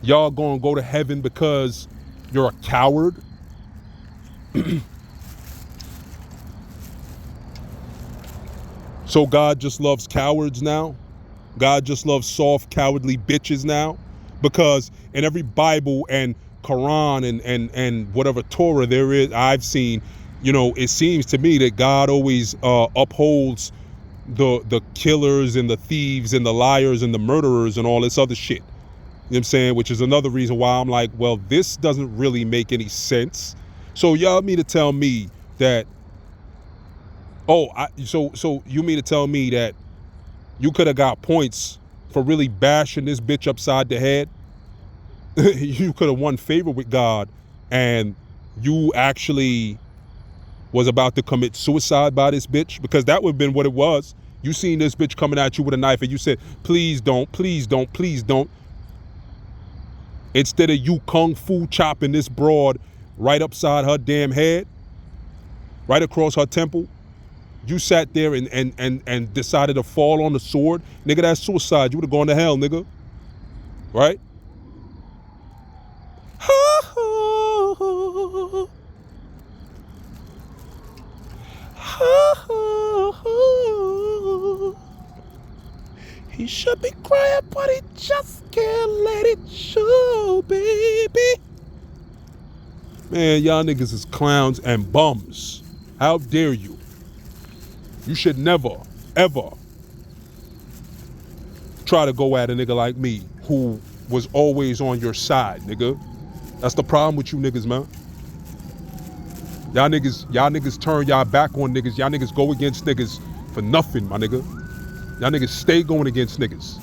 y'all gonna go to heaven because you're a coward? So God just loves cowards now? God just loves soft, cowardly bitches now? Because in every Bible and Quran and whatever Torah there is I've seen, you know, it seems to me that God always upholds the killers and the thieves and the liars and the murderers and all this other shit. You know what I'm saying? Which is another reason why I'm like, well, this doesn't really make any sense. So y'all mean to tell me that Oh, so you mean to tell me that you could have got points for really bashing this bitch upside the head? You could have won favor with God, and you actually was about to commit suicide by this bitch? Because that would have been what it was. You seen this bitch coming at you with a knife and you said, please don't, please don't, please don't. Instead of you kung fu chopping this broad right upside her damn head, right across her temple, you sat there and decided to fall on the sword. Nigga, that's suicide. You would have gone to hell, nigga. Right? He should be crying, but he just can't let it show, baby. Man, y'all niggas is clowns and bums. How dare you? You should never, ever try to go at a nigga like me who was always on your side, nigga. That's the problem with you niggas, man. Y'all niggas turn y'all back on niggas. Y'all niggas go against niggas for nothing, my nigga. Y'all niggas stay going against niggas.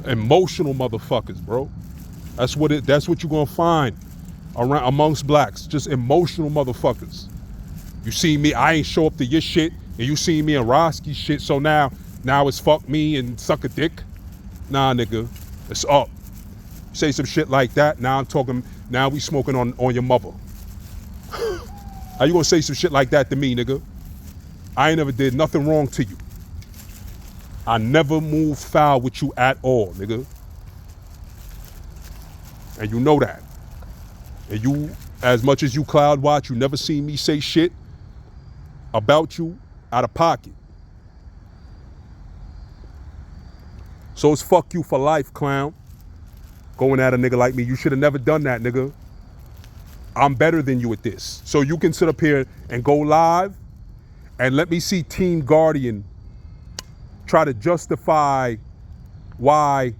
Emotional motherfuckers, bro. That's what you gonna find around amongst blacks. Just emotional motherfuckers. You see me, I ain't show up to your shit, and you see me and Roski shit, so now it's fuck me and suck a dick. Nah, nigga, it's up. Say some shit like that, now we smoking on your mother. How you gonna say some shit like that to me, nigga? I ain't never did nothing wrong to you. I never moved foul with you at all, nigga. And you know that. And you, as much as you cloud watch, you never seen me say shit about you out of pocket. So it's fuck you for life, clown. Going at a nigga like me. You should have never done that, nigga. I'm better than you at this. So you can sit up here and go live and let me see Team Guardian try to justify why,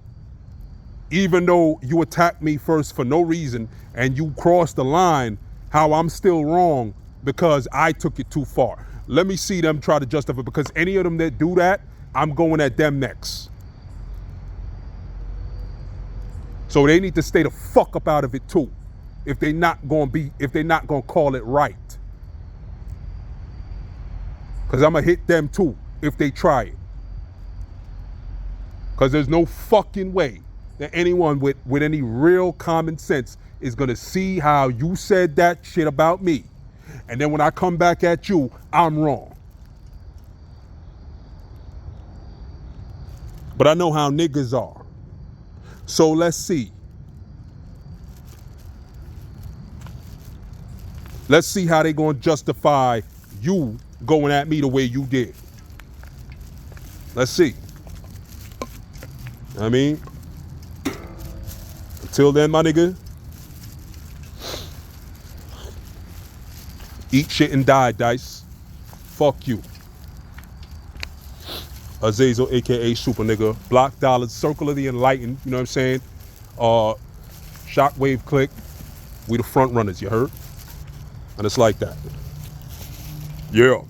even though you attacked me first for no reason and you crossed the line, how I'm still wrong because I took it too far. Let me see them try to justify, because any of them that do that, I'm going at them next. So they need to stay the fuck up out of it too, if they're not gonna call it right. Because I'm gonna hit them too if they try it. Because there's no fucking way that anyone with any real common sense is gonna see how you said that shit about me, and then when I come back at you, I'm wrong. But I know how niggas are. So let's see. Let's see how they gonna justify you going at me the way you did. Let's see. I mean, until then, my nigga, eat shit and die, Dice. Fuck you. Azazel, aka Super Nigga. Block Dollars, Circle of the Enlightened, you know what I'm saying? Shockwave Click. We the front runners, you heard? And it's like that. Yeah.